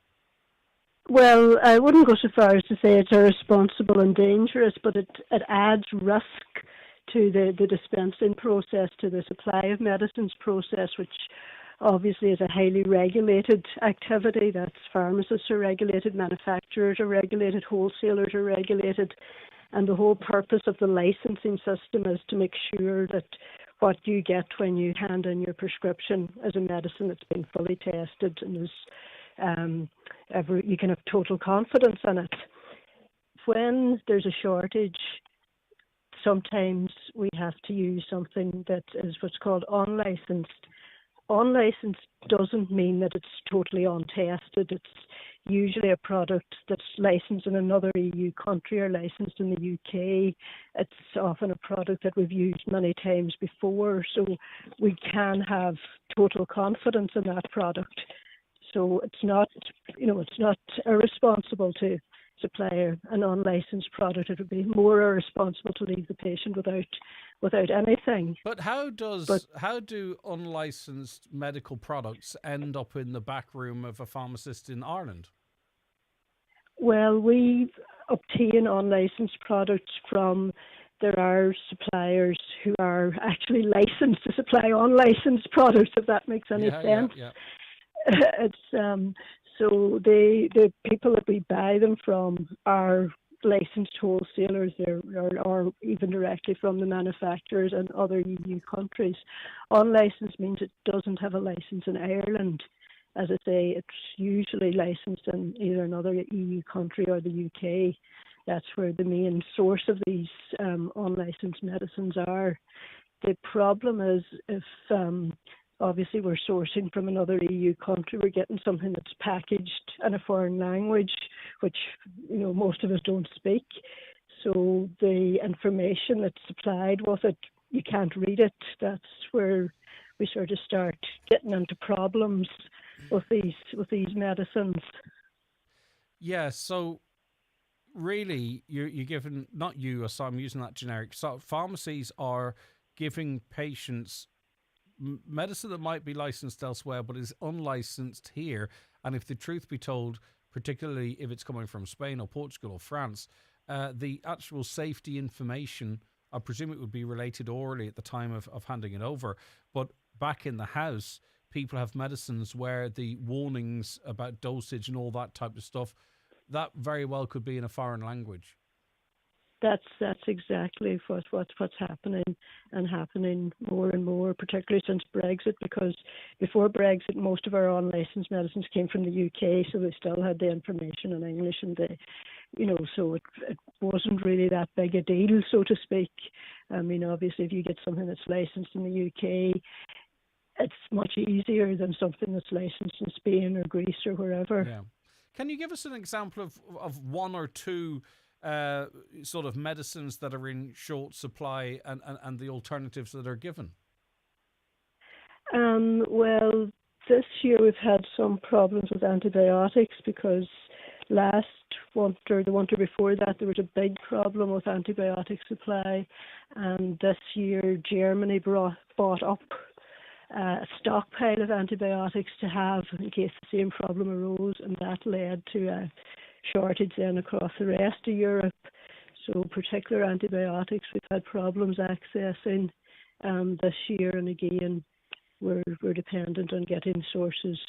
Well, I wouldn't go so far as to say it's irresponsible and dangerous, but it adds risk to the dispensing process, to the supply of medicines process, which obviously is a highly regulated activity. That's pharmacists are regulated, manufacturers are regulated, wholesalers are regulated, and the whole purpose of the licensing system is to make sure that what you get when you hand in your prescription is a medicine that's been fully tested and is you can have total confidence in it. When there's a shortage, sometimes we have to use something that is what's called unlicensed. Unlicensed doesn't mean that it's totally untested. It's usually a product that's licensed in another EU country or licensed in the UK. It's often a product that we've used many times before, so we can have total confidence in that product. So it's not irresponsible to supply an unlicensed product. It would be more irresponsible to leave the patient without anything. But how do unlicensed medical products end up in the back room of a pharmacist in Ireland? Well, we obtain unlicensed products from, there are suppliers who are actually licensed to supply unlicensed products, if that makes any sense. Yeah. It's so the people that we buy them from are licensed wholesalers, or even directly from the manufacturers in other EU countries. Unlicensed means it doesn't have a license in Ireland. As I say, it's usually licensed in either another EU country or the UK. That's where the main source of these unlicensed medicines are. The problem is if obviously we're sourcing from another EU country, we're getting something that's packaged in a foreign language, which most of us don't speak. So the information that's supplied with it, you can't read it. That's where we sort of start getting into problems with these medicines. Yeah, so really, you're giving, not you, so I'm using that generic, so pharmacies are giving patients medicine that might be licensed elsewhere but is unlicensed here. And if the truth be told, particularly if it's coming from Spain or Portugal or France, the actual safety information, I presume it would be related orally at the time of handing it over. But back in the house, people have medicines where the warnings about dosage and all that type of stuff, that very well could be in a foreign language. That's exactly what's happening, and happening more and more, particularly since Brexit, because before Brexit, most of our unlicensed medicines came from the UK, so they still had the information in English, and so it wasn't really that big a deal, so to speak. I mean, obviously, if you get something that's licensed in the UK, it's much easier than something that's licensed in Spain or Greece or wherever. Yeah. Can you give us an example of one or two sort of medicines that are in short supply and the alternatives that are given? Well, this year we've had some problems with antibiotics because last winter, the winter before that, there was a big problem with antibiotic supply, and this year Germany bought up a stockpile of antibiotics to have in case the same problem arose, and that led to a shortage then across the rest of Europe. So particular antibiotics we've had problems accessing this year, and again we're dependent on getting sources.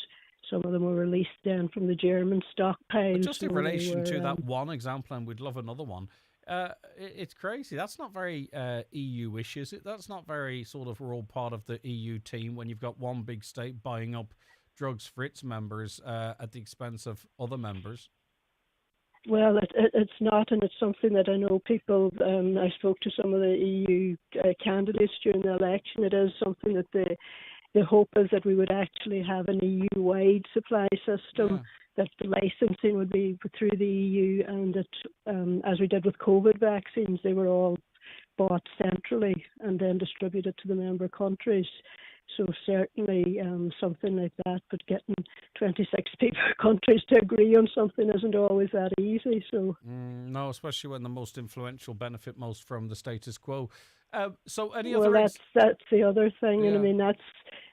Some of them were released then from the German stockpile. Just in relation to that one example, and we'd love another one, it's crazy. That's not very EU-ish, is it? That's not very sort of, we're all part of the EU team when you've got one big state buying up drugs for its members at the expense of other members. Well, it's not, and it's something that I know people, I spoke to some of the EU candidates during the election. It is something that the hope is that we would actually have an EU-wide supply system, that the licensing would be through the EU, and that, as we did with COVID vaccines, they were all bought centrally and then distributed to the member countries. So certainly something like that, but getting 26 countries to agree on something isn't always that easy. So no, especially when the most influential benefit most from the status quo. So any well, other? That's the other thing, Yeah. and I mean that's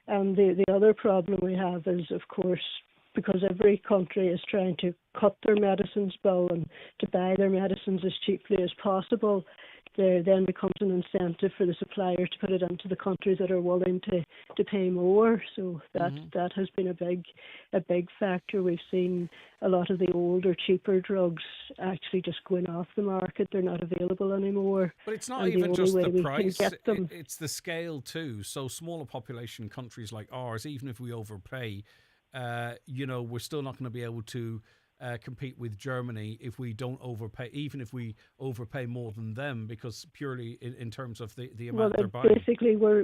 the other problem we have is, of course, because every country is trying to cut their medicines bill and to buy their medicines as cheaply as possible. There then becomes an incentive for the supplier to put it into the countries that are willing to pay more. So that has been a big factor. We've seen a lot of the older, cheaper drugs actually just going off the market. They're not available anymore. But it's not And even the just only way the we price, can get them. it's the scale too. So smaller population countries like ours, even if we overpay, we're still not going to be able to compete with Germany if we don't overpay, even if we overpay more than them, because purely in terms of the amount they're buying. Basically, we're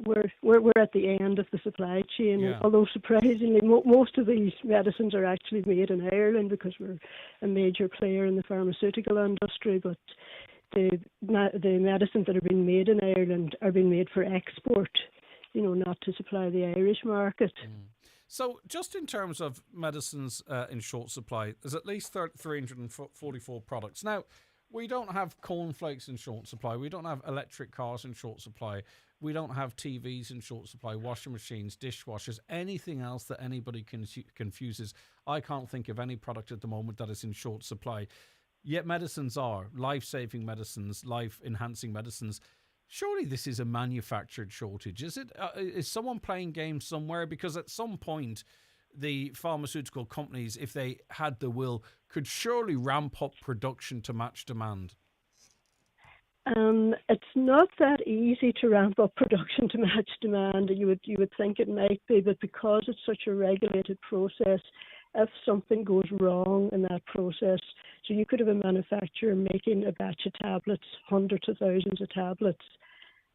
at the end of the supply chain. Yeah. Although surprisingly, most of these medicines are actually made in Ireland because we're a major player in the pharmaceutical industry. But the medicines that are being made in Ireland are being made for export, not to supply the Irish market. So just in terms of medicines in short supply, there's at least 344 products. Now, we don't have cornflakes in short supply. We don't have electric cars in short supply. We don't have TVs in short supply, washing machines, dishwashers, anything else that anybody confuses. I can't think of any product at the moment that is in short supply. Yet medicines are life-saving medicines, life-enhancing medicines. Surely this is a manufactured shortage, is it? Is someone playing games somewhere? Because at some point, the pharmaceutical companies, if they had the will, could surely ramp up production to match demand. It's not that easy to ramp up production to match demand. You would think it might be, but because it's such a regulated process, if something goes wrong in that process, so you could have a manufacturer making a batch of tablets, hundreds of thousands of tablets,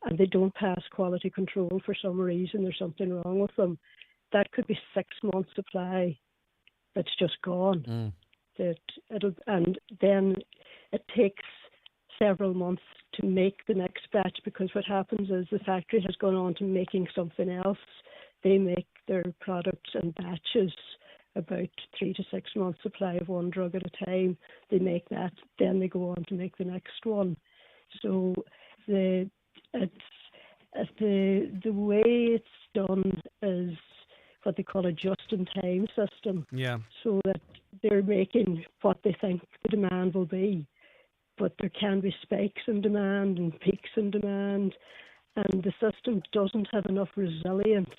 and they don't pass quality control for some reason, there's something wrong with them. That could be 6 months supply that's just gone. And then it takes several months to make the next batch, because what happens is the factory has gone on to making something else. they make their products in batches, about 3 to 6 months supply of one drug at a time. They make that, then they go on to make the next one. So the way it's done is what they call a just-in-time system. Yeah. So that they're making what they think the demand will be. But there can be spikes in demand and peaks in demand, and the system doesn't have enough resilience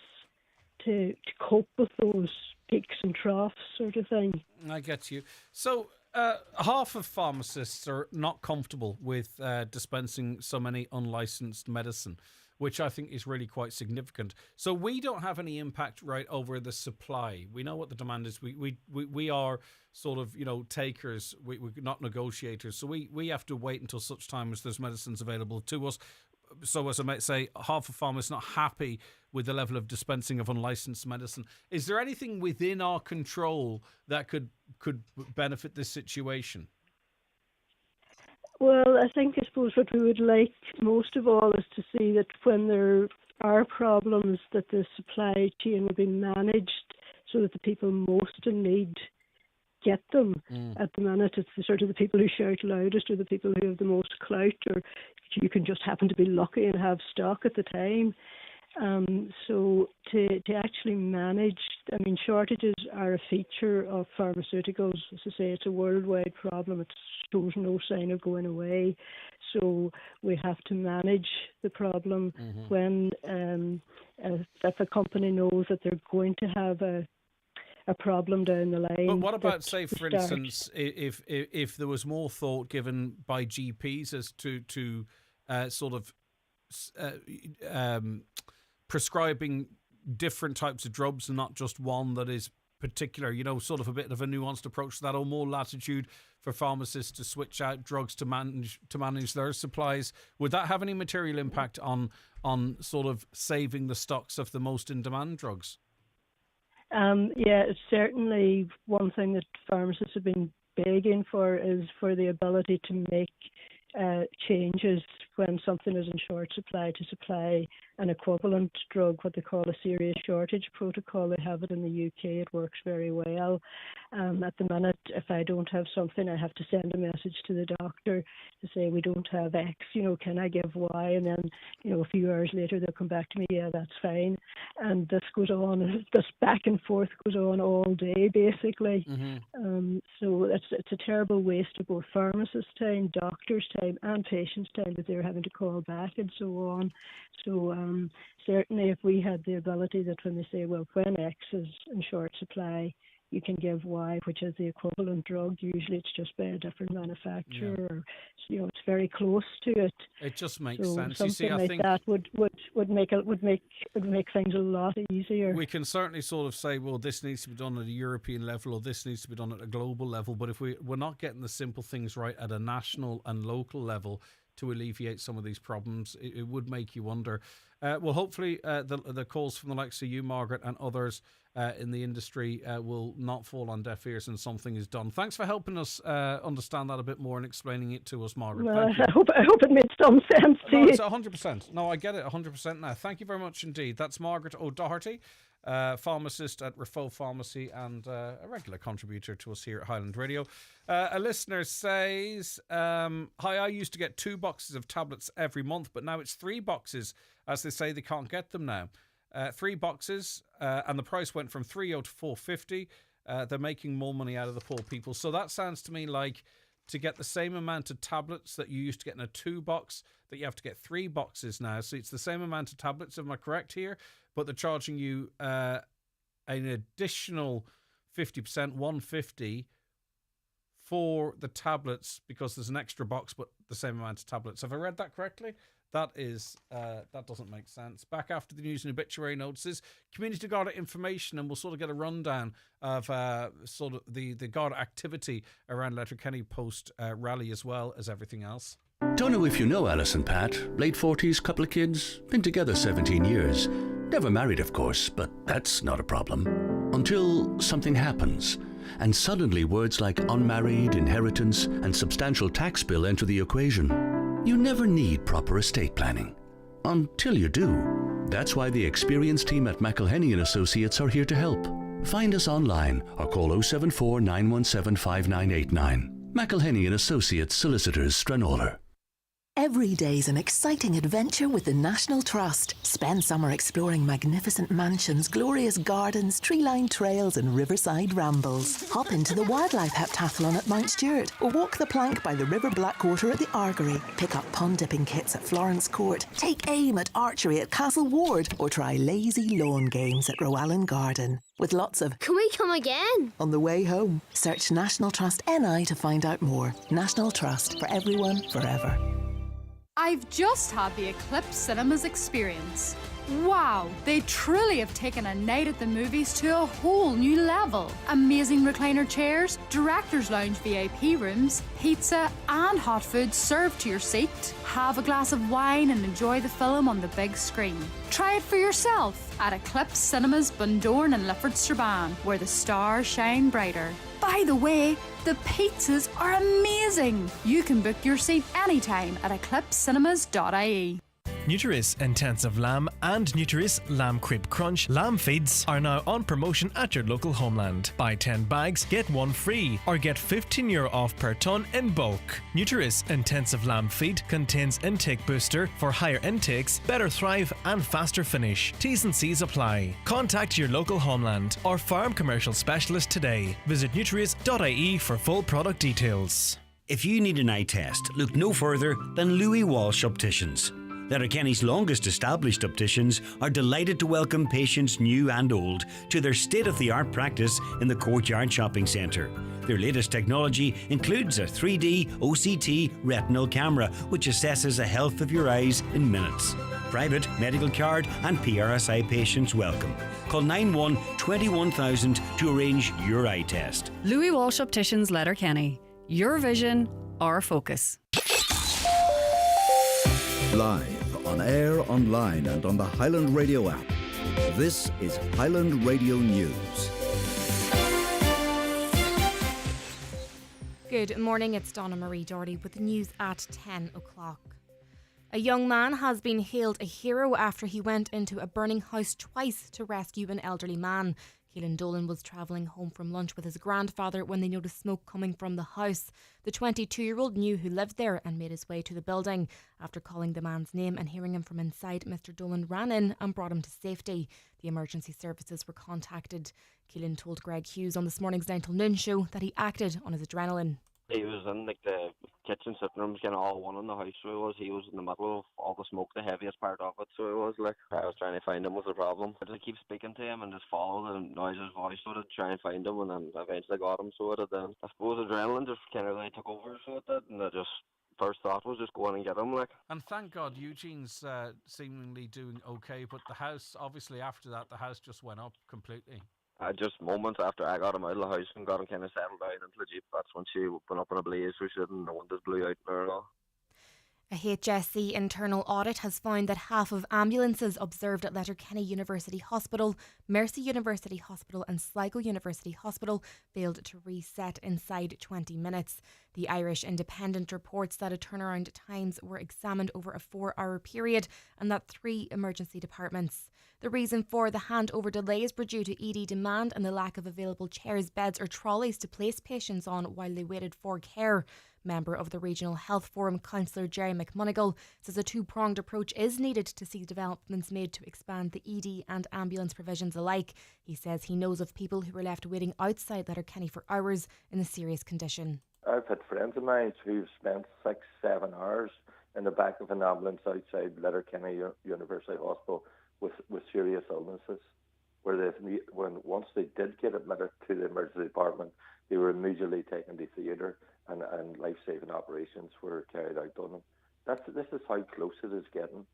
to cope with those peaks and troughs sort of thing. I get you. So half of pharmacists are not comfortable with dispensing so many unlicensed medicine, which I think is really quite significant. So we don't have any impact right over the supply. We know what the demand is. We are sort of, takers. We're not negotiators. So we have to wait until such time as there's medicines available to us. So as I might say, half of pharmacists not happy with the level of dispensing of unlicensed medicine. Is there anything within our control that could benefit this situation? Well, I suppose what we would like most of all is to see that when there are problems, that the supply chain will be managed so that the people most in need get them. At the minute, it's the people who shout loudest or the people who have the most clout, or you can just happen to be lucky and have stock at the time. So to actually manage, shortages are a feature of pharmaceuticals. As I say, it's a worldwide problem. It shows no sign of going away. So we have to manage the problem when if a company knows that they're going to have a problem down the line. But what about, say, for instance, if there was more thought given by GPs as to prescribing different types of drugs and not just one that is particular, sort of a bit of a nuanced approach to that, or more latitude for pharmacists to switch out drugs to manage their supplies? Would that have any material impact on sort of saving the stocks of the most in-demand drugs? It's certainly one thing that pharmacists have been begging for, is for the ability to make changes when something is in short supply, to supply an equivalent drug, what they call a serious shortage protocol. They have it in the UK. It works very well. At the minute, if I don't have something, I have to send a message to the doctor to say we don't have X, can I give Y? And then, a few hours later they'll come back to me, yeah, that's fine. And this goes on, this back and forth goes on all day, basically. So it's a terrible waste of both pharmacists' time, doctors' time, and patients' time that they're having to call back and so on. So certainly if we had the ability that when they say, well, when X is in short supply, you can give Y, which is the equivalent drug. Usually it's just by a different manufacturer, or it's very close to it. It just makes sense. Something I think that would make things a lot easier. We can certainly sort of say, well, this needs to be done at a European level, or this needs to be done at a global level. But if we're not getting the simple things right at a national and local level to alleviate some of these problems, it would make you wonder. Well, hopefully the calls from the likes of you, Margaret, and others in the industry will not fall on deaf ears and something is done. Thanks for helping us understand that a bit more and explaining it to us, Margaret. Well, I hope it made some sense to you. It's 100%. No, I get it 100% now. Thank you very much indeed. That's Margaret O'Doherty, pharmacist at Refoe Pharmacy and a regular contributor to us here at Highland Radio. A listener says, hi, I used to get 2 boxes of tablets every month, but now it's 3 boxes, as they say they can't get them now. 3 boxes, and the price went from $3 to $4.50. They're making more money out of the poor people. So that sounds to me like to get the same amount of tablets that you used to get in a 2 box, that you have to get 3 boxes now. So it's the same amount of tablets, am I correct here? But they're charging you an additional 50%, $150 for the tablets, because there's an extra box, but the same amount of tablets. Have I read that correctly? That doesn't make sense. Back after the news and obituary notices, Community Garda information, and we'll sort of get a rundown of sort of the Garda activity around Letterkenny post rally, as well as everything else. Don't know if you know Alice and Pat. Late 40s, couple of kids, been together 17 years. Never married, of course, but that's not a problem. Until something happens, and suddenly words like unmarried, inheritance, and substantial tax bill enter the equation. You never need proper estate planning. Until you do. That's why the experienced team at McElhenney and Associates are here to help. Find us online or call 074 917 5989. McElhenney and Associates, Solicitors, Stranraer. Every day's an exciting adventure with the National Trust. Spend summer exploring magnificent mansions, glorious gardens, tree-lined trails and riverside rambles. Hop into the Wildlife Heptathlon at Mount Stewart or walk the plank by the River Blackwater at the Argery. Pick up pond dipping kits at Florence Court. Take aim at archery at Castle Ward or try lazy lawn games at Rowan Garden. With lots of "Can we come again?" on the way home. Search National Trust NI to find out more. National Trust, for everyone, forever. I've just had the Eclipse Cinemas experience. Wow, they truly have taken a night at the movies to a whole new level. Amazing recliner chairs, director's lounge VIP rooms, pizza and hot food served to your seat. Have a glass of wine and enjoy the film on the big screen. Try it for yourself at Eclipse Cinemas Bundoran and Lifford Strabane, where the stars shine brighter. By the way, the pizzas are amazing. You can book your seat anytime at eclipsecinemas.ie. Nutrice Intensive Lamb and Nutrice Lamb Crib Crunch lamb feeds are now on promotion at your local Homeland. Buy 10 bags, get 1 free, or get €15 off per tonne in bulk. Nutrice Intensive Lamb Feed contains intake booster for higher intakes, better thrive and faster finish. T's and C's apply. Contact your local Homeland or farm commercial specialist today. Visit nutrice.ie for full product details. If you need an eye test, look no further than Louis Walsh Opticians. Letterkenny's longest established opticians are delighted to welcome patients new and old to their state-of-the-art practice in the Courtyard Shopping Centre. Their latest technology includes a 3D OCT retinal camera which assesses the health of your eyes in minutes. Private, medical card and PRSI patients welcome. Call 91 21000 to arrange your eye test. Louis Walsh Opticians, Letterkenny. Your vision, our focus. Live, on air, online and on the Highland Radio app. This is Highland Radio News. Good morning, it's Donna Marie Doherty with the news at 10 o'clock. A young man has been hailed a hero after he went into a burning house twice to rescue an elderly man. Keelan Dolan was travelling home from lunch with his grandfather when they noticed smoke coming from the house. The 22-year-old knew who lived there and made his way to the building. After calling the man's name and hearing him from inside, Mr. Dolan ran in and brought him to safety. The emergency services were contacted. Keelan told Greg Hughes on this morning's 9 till noon show that he acted on his adrenaline. He was in the kitchen sitting room, kind of all one in the house. So he was in the middle of all the smoke, the heaviest part of it. So I was trying to find him was the problem. I just keep speaking to him and just follow the noise of his voice, so to try and find him, and then eventually got him. So it then I suppose adrenaline just kind of really took over, so it did, and I just first thought was just go in and get him. And thank God Eugene's seemingly doing okay, but the house, obviously after that, the house just went up completely. Just moments after I got him out of the house and got him kind of settled down into the Jeep, that's when she went up in a blaze, so she didn't, the windows blew out there and all. A HSE internal audit has found that half of ambulances observed at Letterkenny University Hospital, Mercy University Hospital and Sligo University Hospital failed to reset inside 20 minutes. The Irish Independent reports that turnaround times were examined over a 4-hour period and that 3 emergency departments. The reason for the handover delays were due to ED demand and the lack of available chairs, beds or trolleys to place patients on while they waited for care. Member of the Regional Health Forum, Councillor Jerry McMonigal, says a 2-pronged approach is needed to see developments made to expand the ED and ambulance provisions alike. He says he knows of people who were left waiting outside Letterkenny for hours in a serious condition. I've had friends of mine who've spent 6-7 hours in the back of an ambulance outside Letterkenny University Hospital with serious illnesses, where once they did get admitted to the emergency department, they were immediately taken to theatre and life-saving operations were carried out on them. This is how close it is getting,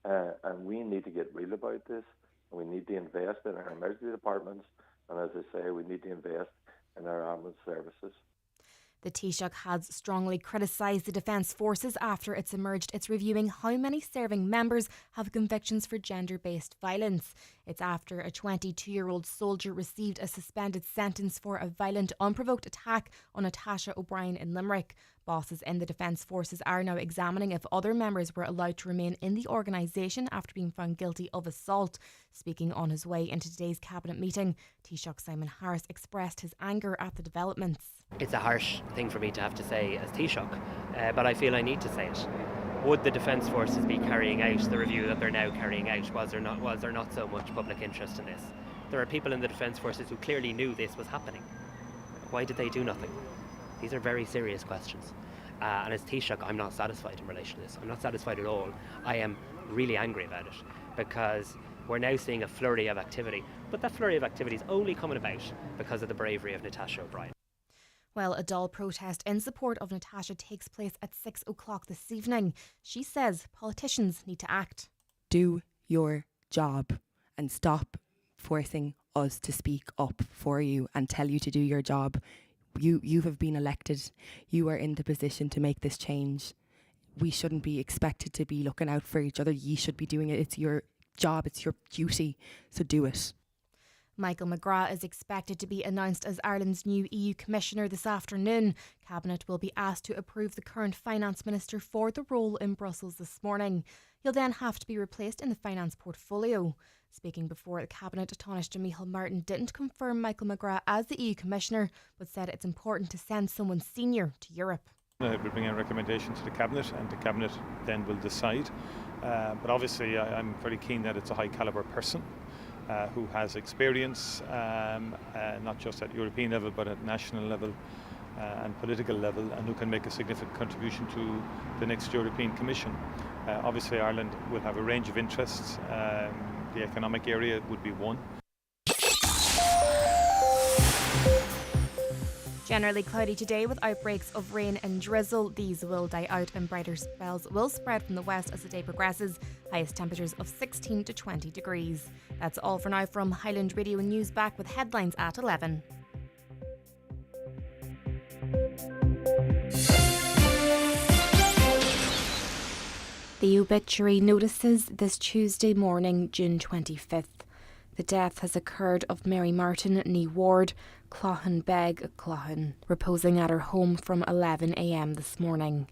and we need to get real about this, and we need to invest in our emergency departments, and as I say, we need to invest in our ambulance services. The Taoiseach has strongly criticised the Defence Forces after it's emerged it's reviewing how many serving members have convictions for gender-based violence. It's after a 22-year-old soldier received a suspended sentence for a violent, unprovoked attack on Natasha O'Brien in Limerick. Bosses in the Defence Forces are now examining if other members were allowed to remain in the organisation after being found guilty of assault. Speaking on his way into today's Cabinet meeting, Taoiseach Simon Harris expressed his anger at the developments. It's a harsh thing for me to have to say as Taoiseach, but I feel I need to say it. Would the Defence Forces be carrying out the review that they're now carrying out? Was there not so much public interest in this? There are people in the Defence Forces who clearly knew this was happening. Why did they do nothing? These are very serious questions. And as Taoiseach, I'm not satisfied in relation to this. I'm not satisfied at all. I am really angry about it because we're now seeing a flurry of activity. But that flurry of activity is only coming about because of the bravery of Natasha O'Brien. Well, a Dáil protest in support of Natasha takes place at 6 o'clock this evening. She says politicians need to act. Do your job and stop forcing us to speak up for you and tell you to do your job. You have been elected. You are in the position to make this change. We shouldn't be expected to be looking out for each other. You should be doing it. It's your job. It's your duty. So do it. Michael McGrath is expected to be announced as Ireland's new EU Commissioner this afternoon. Cabinet will be asked to approve the current Finance Minister for the role in Brussels this morning. He'll then have to be replaced in the finance portfolio. Speaking before the Cabinet, Taoiseach Micheál Martin didn't confirm Michael McGrath as the EU Commissioner, but said it's important to send someone senior to Europe. We'll bring a recommendation to the Cabinet and the Cabinet then will decide. But obviously I'm very keen that it's a high calibre person who has experience, not just at European level but at national level and political level, and who can make a significant contribution to the next European Commission. Obviously Ireland will have a range of interests. The economic area would be one. Generally cloudy today with outbreaks of rain and drizzle. These will die out and brighter spells will spread from the west as the day progresses. Highest temperatures of 16 to 20 degrees. That's all for now from Highland Radio News. Back with headlines at 11. The obituary notices this Tuesday morning, June 25th. The death has occurred of Mary Martin Nee Ward, Clohan Beg Clohan, reposing at her home from 11 a.m. this morning.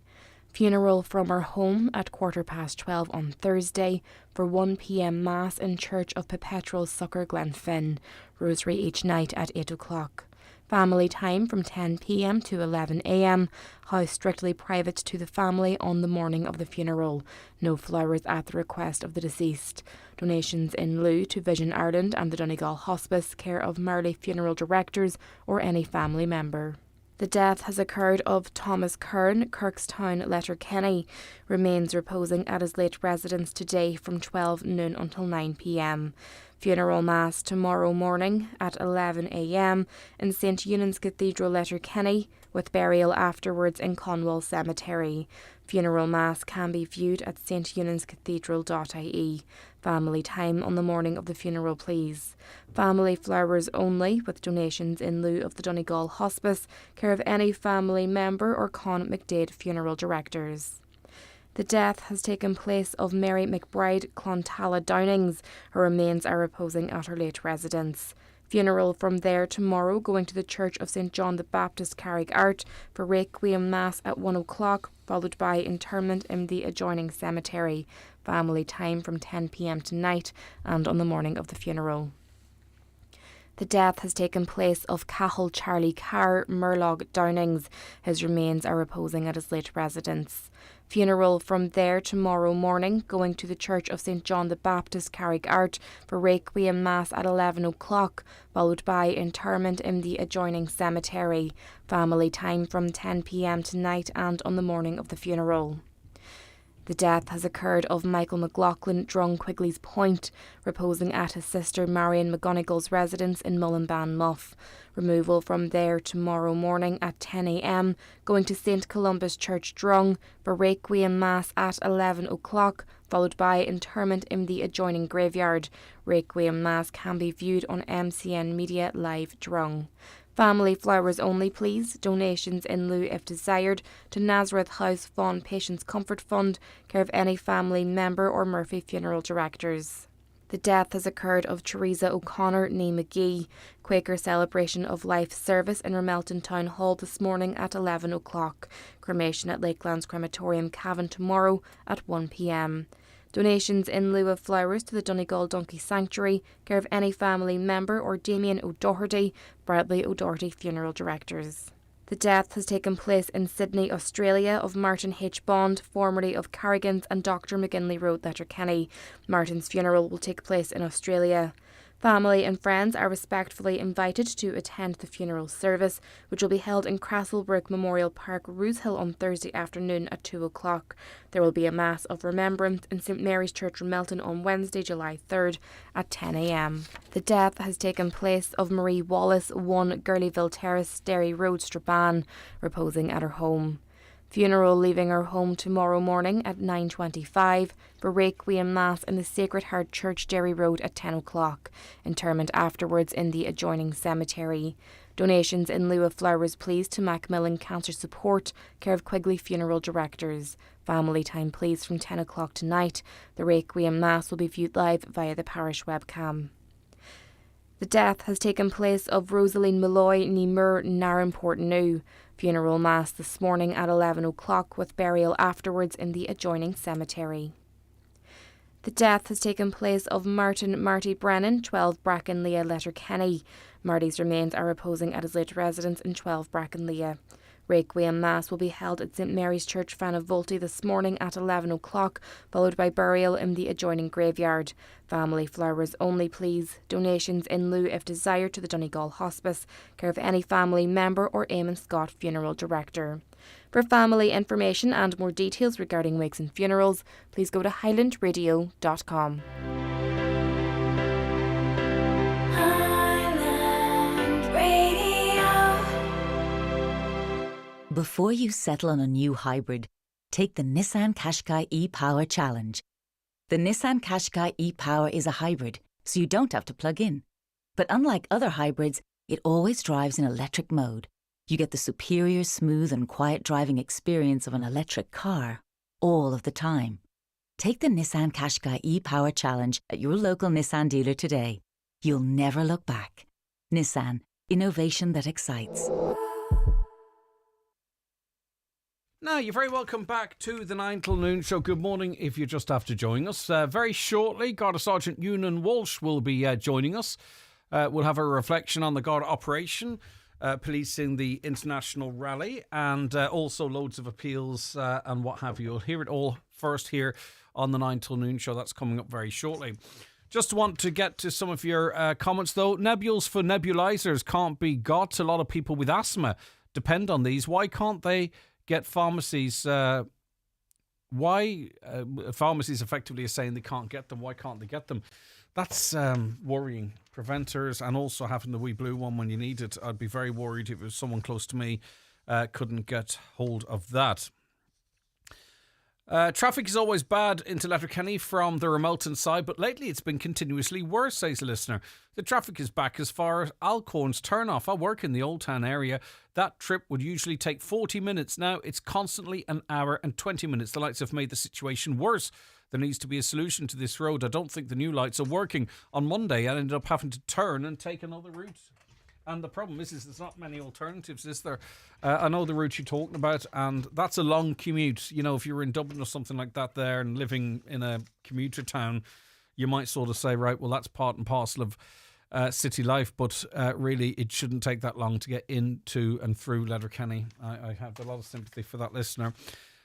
Funeral from her home at 12:15 on Thursday for 1 p.m. Mass in Church of Perpetual Succor Glenfin, Rosary each night at 8 o'clock. Family time from 10 p.m. to 11 a.m. House strictly private to the family on the morning of the funeral. No flowers at the request of the deceased. Donations in lieu to Vision Ireland and the Donegal Hospice, care of Marley Funeral Directors or any family member. The death has occurred of Thomas Kern, Kirkstown, Letterkenny. Remains reposing at his late residence today from 12 noon until 9 p.m. Funeral Mass tomorrow morning at 11 a.m. in St Eunan's Cathedral, Letterkenny, with burial afterwards in Conwell Cemetery. Funeral Mass can be viewed at steunan'scathedral.ie. Family time on the morning of the funeral, please. Family flowers only, with donations in lieu of the Donegal Hospice, care of any family member or Con McDade Funeral Directors. The death has taken place of Mary McBride Clontala Downings. Her remains are reposing at her late residence. Funeral from there tomorrow, going to the Church of St John the Baptist, Carrickart, for Requiem Mass at 1 o'clock, followed by interment in the adjoining cemetery. Family time from 10 p.m. tonight and on the morning of the funeral. The death has taken place of Cahill Charlie Carr Murlog Downings. His remains are reposing at his late residence. Funeral from there tomorrow morning, going to the Church of St John the Baptist, Carrickart, for Requiem Mass at 11 o'clock, followed by interment in the adjoining cemetery. Family time from 10 p.m. tonight and on the morning of the funeral. The death has occurred of Michael McLaughlin Drung Quigley's Point, reposing at his sister Marion McGonagall's residence in Mullinban Muff. Removal from there tomorrow morning at 10 a.m, going to St Columba's Church Drung for Requiem Mass at 11 o'clock, followed by interment in the adjoining graveyard. Requiem Mass can be viewed on MCN Media Live Drung. Family flowers only, please. Donations in lieu if desired to Nazareth House Vaughan Patients Comfort Fund, care of any family member or Murphy Funeral Directors. The death has occurred of Teresa O'Connor née McGee. Quaker celebration of life service in Ramelton Town Hall this morning at 11 o'clock. Cremation at Lakelands Crematorium Cavan tomorrow at 1 p.m. Donations in lieu of flowers to the Donegal Donkey Sanctuary, care of any family member or Damien O'Doherty, Bradley O'Doherty Funeral Directors. The death has taken place in Sydney, Australia, of Martin H. Bond, formerly of Carrigan's and Dr. McGinley Road, Letterkenny. Martin's funeral will take place in Australia. Family and friends are respectfully invited to attend the funeral service, which will be held in Castlebrook Memorial Park, Rosehill on Thursday afternoon at 2 o'clock. There will be a Mass of Remembrance in St Mary's Church, Ramelton on Wednesday, July 3rd at 10 a.m. The death has taken place of Marie Wallace, 1 Gurleyville Terrace, Derry Road, Strabane, reposing at her home. Funeral leaving her home tomorrow morning at 9:25 for Requiem Mass in the Sacred Heart Church, Derry Road at 10 o'clock. Interment afterwards in the adjoining cemetery. Donations in lieu of flowers please to Macmillan Cancer Support, care of Quigley Funeral Directors. Family time please from 10 o'clock tonight. The Requiem Mass will be viewed live via the parish webcam. The death has taken place of Rosaleen Malloy née Mur Naran Portnew. Funeral Mass this morning at 11 o'clock with burial afterwards in the adjoining cemetery. The death has taken place of Marty Brennan, 12 Brackenleah, Letterkenny. Marty's remains are reposing at his late residence in 12 Brackenleah. Requiem Mass will be held at St Mary's Church, Fanavolti this morning at 11 o'clock, followed by burial in the adjoining graveyard. Family flowers only please. Donations in lieu if desired to the Donegal Hospice, care of any family member or Eamon Scott Funeral Director. For family information and more details regarding wakes and funerals, please go to highlandradio.com. Before you settle on a new hybrid, take the Nissan Qashqai e-Power Challenge. The Nissan Qashqai e-Power is a hybrid, so you don't have to plug in. But unlike other hybrids, it always drives in electric mode. You get the superior smooth and quiet driving experience of an electric car, all of the time. Take the Nissan Qashqai e-Power Challenge at your local Nissan dealer today. You'll never look back. Nissan, innovation that excites. Now, you're very welcome back to the 9 till noon show. Good morning if you're just after joining us. Very shortly, Garda Sergeant Ewan Walsh will be joining us. We'll have a reflection on the Garda operation, policing the international rally, and also loads of appeals and what have you. You'll hear it all first here on the 9 till noon show. That's coming up very shortly. Just want to get to some of your comments, though. Nebules for nebulizers can't be got. A lot of people with asthma depend on these. Why can't they get pharmacies? Pharmacies effectively are saying they can't get them. Why can't they get them? That's worrying. Preventers and also having the wee blue one when you need it. I'd be very worried if it was someone close to me couldn't get hold of that. Traffic is always bad into Letterkenny from the Ramelton side, but lately it's been continuously worse, says a listener. The traffic is back as far as Alcorn's turn-off. I work in the Old Town area. That trip would usually take 40 minutes. Now it's constantly an hour and 20 minutes. The lights have made the situation worse. There needs to be a solution to this road. I don't think the new lights are working. On Monday, I ended up having to turn and take another route. And the problem is there's not many alternatives, is there? I know the route you're talking about, and that's a long commute. You know, if you were in Dublin or something like that there and living in a commuter town, you might sort of say, right, well, that's part and parcel of city life, but really it shouldn't take that long to get into and through Letterkenny. I have a lot of sympathy for that listener.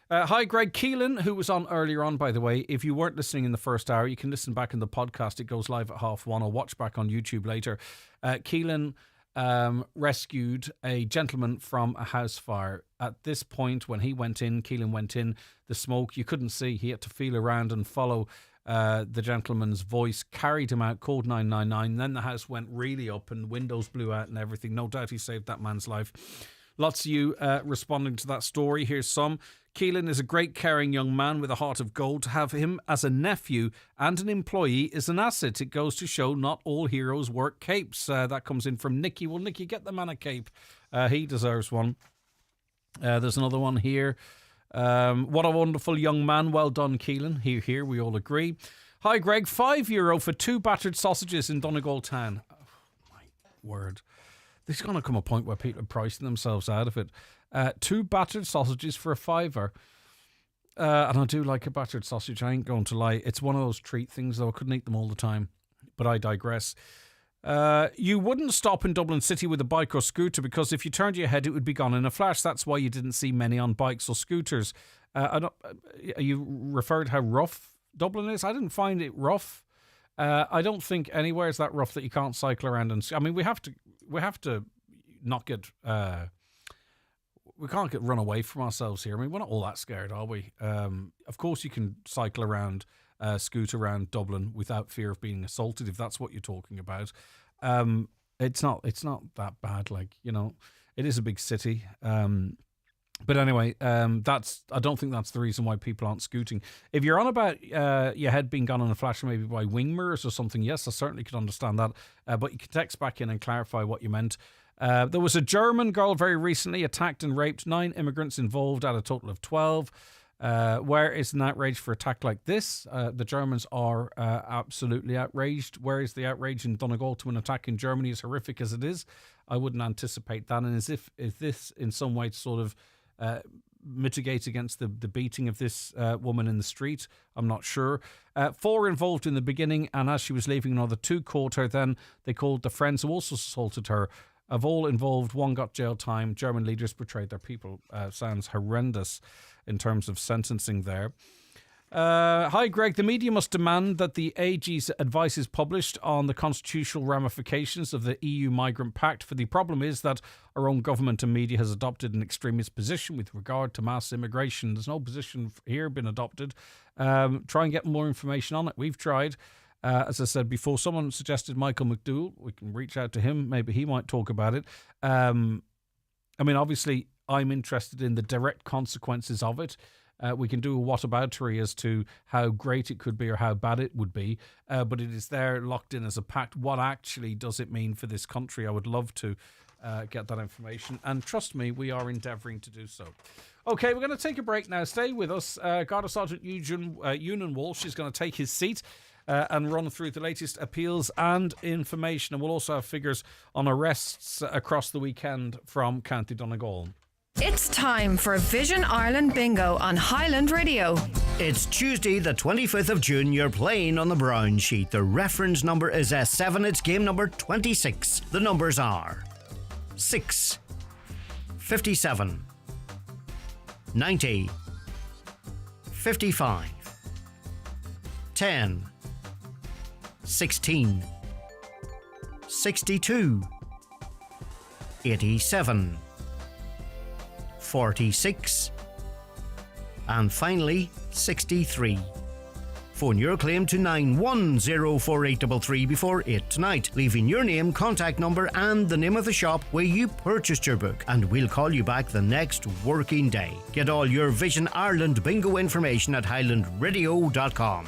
Hi, Greg Keelan, who was on earlier on, by the way. If you weren't listening in the first hour, you can listen back in the podcast. It goes live at 1:30 or watch back on YouTube later. Keelan rescued a gentleman from a house fire. At this point, when he went in, Keelan went in, the smoke, you couldn't see. He had to feel around and follow the gentleman's voice, carried him out, called 999. Then the house went really up and windows blew out and everything. No doubt he saved that man's life. Lots of you responding to that story. Here's some. Keelan is a great, caring young man with a heart of gold. To have him as a nephew and an employee is an asset. It goes to show not all heroes work capes. That comes in from Nicky. Well, Nicky, get the man a cape. He deserves one. There's another one here. What a wonderful young man. Well done, Keelan. Here, we all agree. Hi, Greg. €5 for 2 battered sausages in Donegal town. Oh, my word. There's going to come a point where people are pricing themselves out of it. 2 battered sausages for €5. And I do like a battered sausage, I ain't going to lie. It's one of those treat things, though. I couldn't eat them all the time. But I digress. You wouldn't stop in Dublin City with a bike or scooter because if you turned your head, it would be gone in a flash. That's why you didn't see many on bikes or scooters. You referred how rough Dublin is? I didn't find it rough. I don't think anywhere is that rough that you can't cycle around. And I mean, we have to not get... we can't get run away from ourselves here. I mean, we're not all that scared, are we? Of course you can cycle around, scoot around Dublin without fear of being assaulted, if that's what you're talking about. It's not that bad. Like, you know, it is a big city. But anyway, I don't think that's the reason why people aren't scooting. If you're on about your head being gone in a flash, maybe by wing mirrors or something, yes, I certainly could understand that. But you can text back in and clarify what you meant. There was a German girl very recently attacked and raped. 9 immigrants involved at a total of 12. Where is an outrage for attack like this? The Germans are absolutely outraged. Where is the outrage in Donegal to an attack in Germany, as horrific as it is? I wouldn't anticipate that. And is this in some way sort of mitigate against the beating of this woman in the street? I'm not sure. 4 involved in the beginning, and as she was leaving, another 2 caught her. Then they called the friends who also assaulted her. Of all involved, 1 got jail time. German leaders betrayed their people. Sounds horrendous in terms of sentencing there. Hi, Greg. The media must demand that the AG's advice is published on the constitutional ramifications of the EU Migrant Pact. For the problem is that our own government and media has adopted an extremist position with regard to mass immigration. There's no position here been adopted. Try and get more information on it. We've tried. As I said before, someone suggested Michael McDowell. We can reach out to him. Maybe he might talk about it. I mean, obviously, I'm interested in the direct consequences of it. We can do a whataboutery as to how great it could be or how bad it would be. But it is there locked in as a pact. What actually does it mean for this country? I would love to get that information. And trust me, we are endeavouring to do so. Okay, we're going to take a break now. Stay with us. Garda Sergeant Ewan Walsh is going to take his seat and run through the latest appeals and information. And we'll also have figures on arrests across the weekend from County Donegal. It's time for Vision Ireland Bingo on Highland Radio. It's Tuesday the 25th of June. You're playing on the brown sheet. The reference number is S7. It's game number 26. The numbers are 6, 57, 90, 55, 10, 16, 62, 87, 46, and finally 63. Phone your claim to 9104833 before 8 tonight, leaving your name, contact number and the name of the shop where you purchased your book, and we'll call you back the next working day. Get all your Vision Ireland bingo information at highlandradio.com.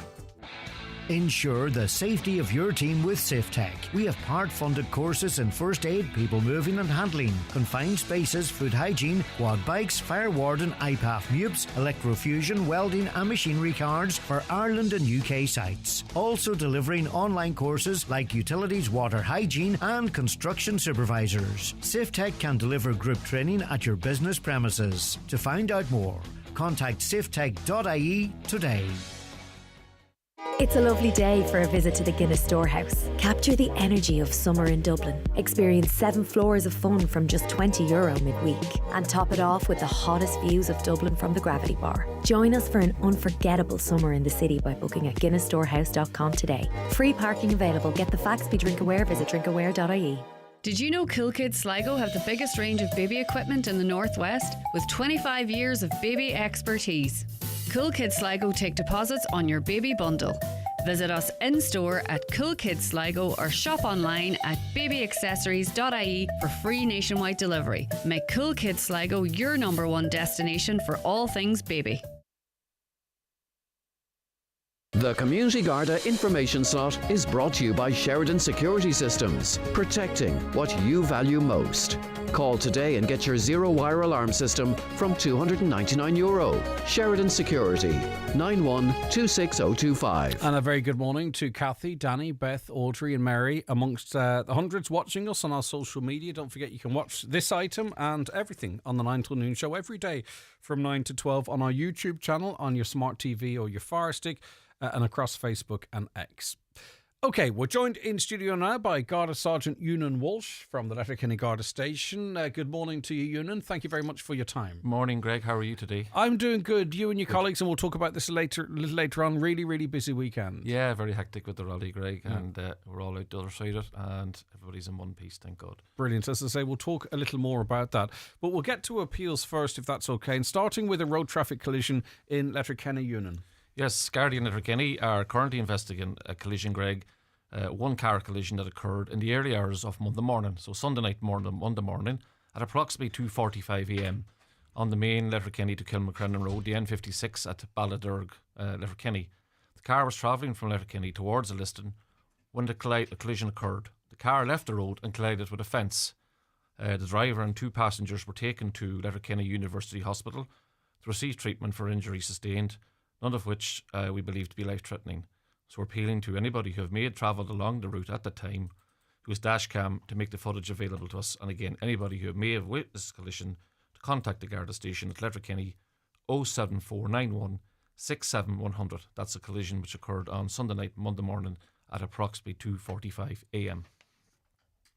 Ensure the safety of your team with SafeTech. We have part-funded courses in first aid, people moving and handling, confined spaces, food hygiene, quad bikes, fire warden, IPAF MUPS, electrofusion, welding and machinery cards for Ireland and UK sites. Also delivering online courses like utilities, water hygiene and construction supervisors. SafeTech can deliver group training at your business premises. To find out more, contact safetech.ie today. It's a lovely day for a visit to the Guinness Storehouse. Capture the energy of summer in Dublin. Experience 7 floors of fun from just €20 midweek. And top it off with the hottest views of Dublin from the Gravity Bar. Join us for an unforgettable summer in the city by booking at guinnessstorehouse.com today. Free parking available. Get the facts, be drink aware. Visit drinkaware.ie. Did you know Cool Kids Sligo have the biggest range of baby equipment in the Northwest with 25 years of baby expertise? Cool Kids Sligo take deposits on your baby bundle. Visit us in-store at Cool Kids Sligo or shop online at babyaccessories.ie for free nationwide delivery. Make Cool Kids Sligo your #1 destination for all things baby. The Community Garda information slot is brought to you by Sheridan Security Systems, protecting what you value most. Call today and get your zero-wire alarm system from €299. Sheridan Security, 91-26025. And a very good morning to Kathy, Danny, Beth, Audrey and Mary amongst the hundreds watching us on our social media. Don't forget you can watch this item and everything on the 9 till noon show every day from 9 to 12 on our YouTube channel, on your smart TV or your Fire Stick, and across Facebook and X. Okay, we're joined in studio now by Garda Sergeant Ewan Walsh from the Letterkenny Garda Station. Good morning to you, Ewan. Thank you very much for your time. Morning, Greg. How are you today? I'm doing good. You and your colleagues, and we'll talk about this a little later on. Really, really busy weekend. Yeah, very hectic with the rally, Greg, and we're all out the other side of it, and everybody's in one piece, thank God. Brilliant. As I say, we'll talk a little more about that. But we'll get to appeals first, if that's okay. And starting with a road traffic collision in Letterkenny, Ewan. Yes, Gardaí in Letterkenny are currently investigating a collision, Greg. One car collision that occurred in the early hours of Monday morning, so Sunday night morning, Monday morning, at approximately 2:45 a.m. on the main Letterkenny to Kilmacrennan Road, the N56 at Balladurg, Letterkenny. The car was travelling from Letterkenny towards Liston when the collision occurred. The car left the road and collided with a fence. The driver and 2 passengers were taken to Letterkenny University Hospital to receive treatment for injuries sustained, none of which we believe to be life-threatening. So we're appealing to anybody who have made travel along the route at the time, who is dash cam, to make the footage available to us. And again, anybody who may have witnessed this collision, to contact the Garda station at Letterkenny 07491 67100. That's a collision which occurred on Sunday night, Monday morning at approximately 2:45 a.m.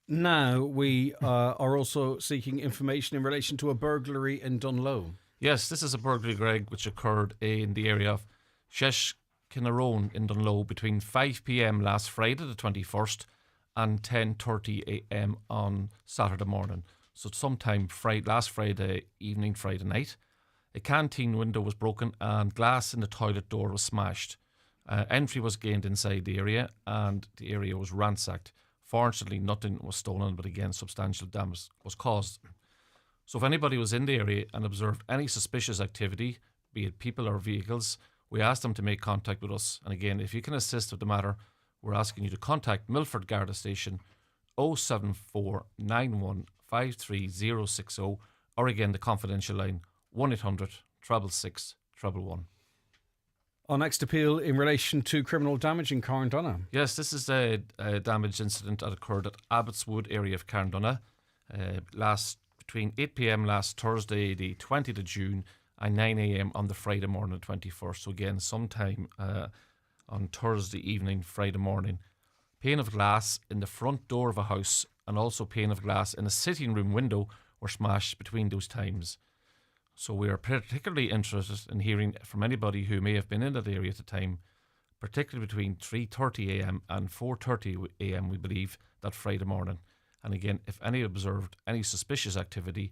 Now we are also seeking information in relation to a burglary in Dunlow. Yes, this is a burglary, Greg, which occurred in the area of Sheshkinarone in Dunlow between 5 p.m. last Friday the 21st and 10:30 a.m. on Saturday morning. So sometime last Friday evening, Friday night, a canteen window was broken and glass in the toilet door was smashed. Entry was gained inside the area and the area was ransacked. Fortunately, nothing was stolen, but again, substantial damage was caused. So if anybody was in the area and observed any suspicious activity, be it people or vehicles, we asked them to make contact with us. And again, if you can assist with the matter, we're asking you to contact Milford Garda Station 07491 53060, or again the confidential line 1800 666 111. Our next appeal in relation to criminal damage in Carndonagh. Yes, this is a damage incident that occurred at Abbotswood area of Carndonagh between 8 p.m. last Thursday the 20th of June and 9 a.m. on the Friday morning, 21st. So again, sometime on Thursday evening, Friday morning. Pane of glass in the front door of a house and also pane of glass in a sitting room window were smashed between those times. So we are particularly interested in hearing from anybody who may have been in that area at the time, particularly between 3:30 a.m. and 4:30 a.m. we believe, that Friday morning. And again, if any observed any suspicious activity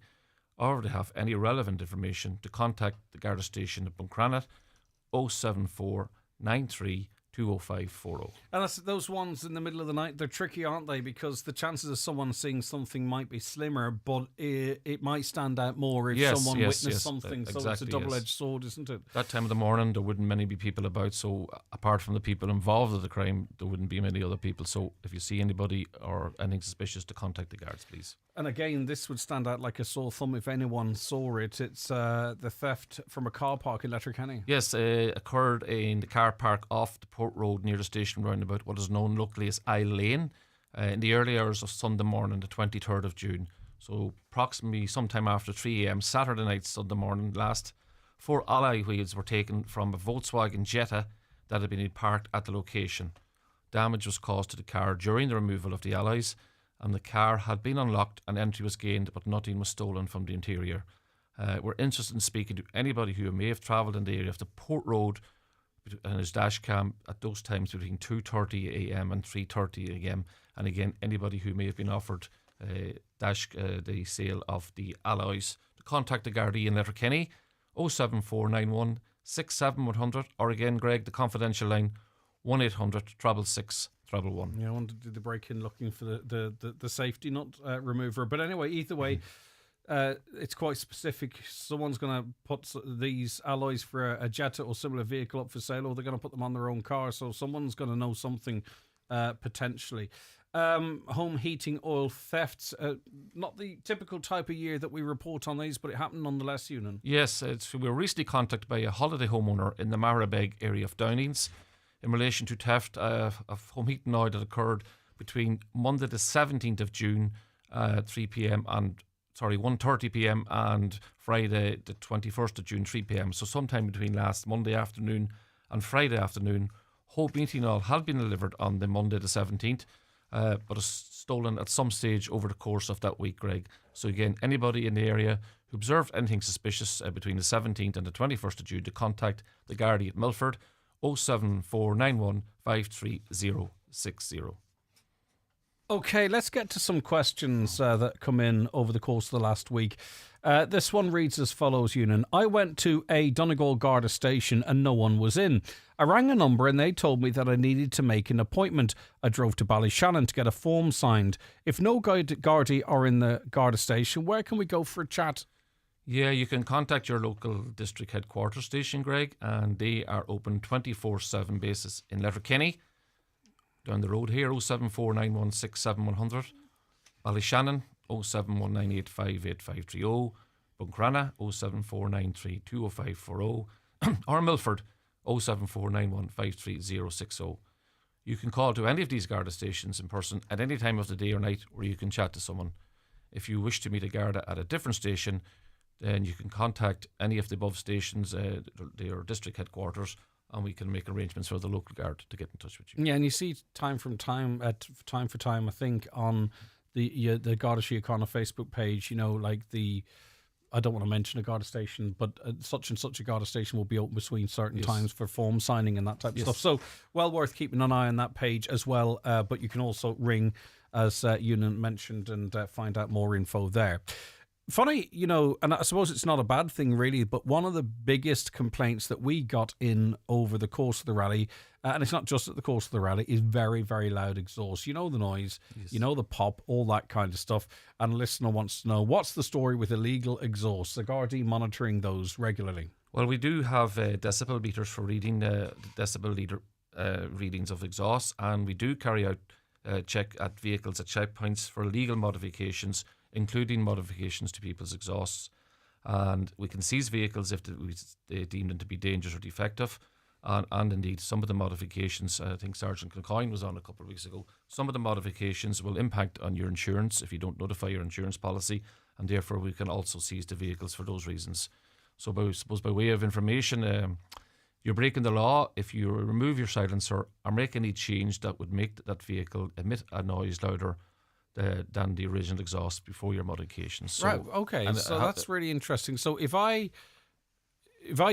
or they have any relevant information, to contact the Garda station at Buncrana 07493 20540. And that's those ones in the middle of the night. They're tricky, aren't they? Because the chances of someone seeing something might be slimmer, but it might stand out more if someone witnessed something. Exactly, so it's a double-edged sword, isn't it? That time of the morning, there wouldn't many be people about. So apart from the people involved in the crime, there wouldn't be many other people. So if you see anybody or anything suspicious, to contact the guards, please. And again, this would stand out like a sore thumb if anyone saw it. It's the theft from a car park in Letterkenny. Yes, occurred in the car park off the Port Road near the station roundabout, what is known locally as Isle Lane, in the early hours of Sunday morning, the 23rd of June. So approximately sometime after 3 a.m. Saturday night, Sunday morning last, 4 alloy wheels were taken from a Volkswagen Jetta that had been parked at the location. Damage was caused to the car during the removal of the alloys, and the car had been unlocked and entry was gained, but nothing was stolen from the interior. We're interested in speaking to anybody who may have travelled in the area of the Port Road and his dash cam at those times between 2:30 a.m. and 3:30 a.m. And again, anybody who may have been offered the sale of the alloys, to contact the Gardaí in Letterkenny 07491 67100, or again, Greg, the confidential line 1800 666 111. Yeah, I wanted to do the break-in looking for the safety nut remover. But anyway, either way, it's quite specific. Someone's going to put these alloys for a Jetta or similar vehicle up for sale, or they're going to put them on their own car. So someone's going to know something potentially. Home heating oil thefts, not the typical type of year that we report on these, but it happened nonetheless, Ewan. Yes, we were recently contacted by a holiday homeowner in the Marabeg area of Downings in relation to theft of home heating oil that occurred between Monday the 17th of June, 3 p.m. and 1:30 p.m. and Friday the 21st of June, 3 p.m. So sometime between last Monday afternoon and Friday afternoon, home heating oil had been delivered on the Monday the 17th. But is stolen at some stage over the course of that week, Greg. So again, anybody in the area who observed anything suspicious between the 17th and the 21st of June to contact the Gardaí at Milford, 07491 53060. Okay, let's get to some questions that come in over the course of the last week. This one reads as follows, Ewan. I went to a Donegal Garda station and no one was in. I rang a number and they told me that I needed to make an appointment. I drove to Ballyshannon to get a form signed. If no Gardaí are in the Garda station, where can we go for a chat? Yeah, you can contact your local district headquarters station, Greg, and they are open 24/7 basis in Letterkenny. Down the road here, 0749167 Ballyshannon, 07198588530. Buncrana, 07493200540. Or Milford, 07491536060. You can call to any of these Garda stations in person at any time of the day or night, where you can chat to someone. If you wish to meet a Garda at a different station, then you can contact any of the above stations, their district headquarters, and we can make arrangements for the local guard to get in touch with you. Yeah, and you see time for time, I think, on the Garda Síochána Facebook page, like I don't want to mention a Garda station, but such and such a Garda station will be open between certain times for form signing and that type of stuff. So well worth keeping an eye on that page as well. But you can also ring, as Ewan mentioned, and find out more info there. Funny, and I suppose it's not a bad thing really, but one of the biggest complaints that we got in over the course of the rally, and it's not just at the course of the rally, is very, very loud exhaust. The noise, the pop, all that kind of stuff. And a listener wants to know, what's the story with illegal exhaust? The Gardaí monitoring those regularly? Well, we do have decibel meters for reading decibel readings of exhaust, and we do carry out check at vehicles at checkpoints for legal modifications, including modifications to people's exhausts. And we can seize vehicles if they deem them to be dangerous or defective. And indeed, some of the modifications, I think Sergeant Kilcoyne was on a couple of weeks ago, some of the modifications will impact on your insurance if you don't notify your insurance policy, and therefore we can also seize the vehicles for those reasons. So I suppose by way of information, you're breaking the law if you remove your silencer or make any change that would make that vehicle emit a noise louder than the original exhaust before your modifications. So, right, okay, so that's really interesting. So if I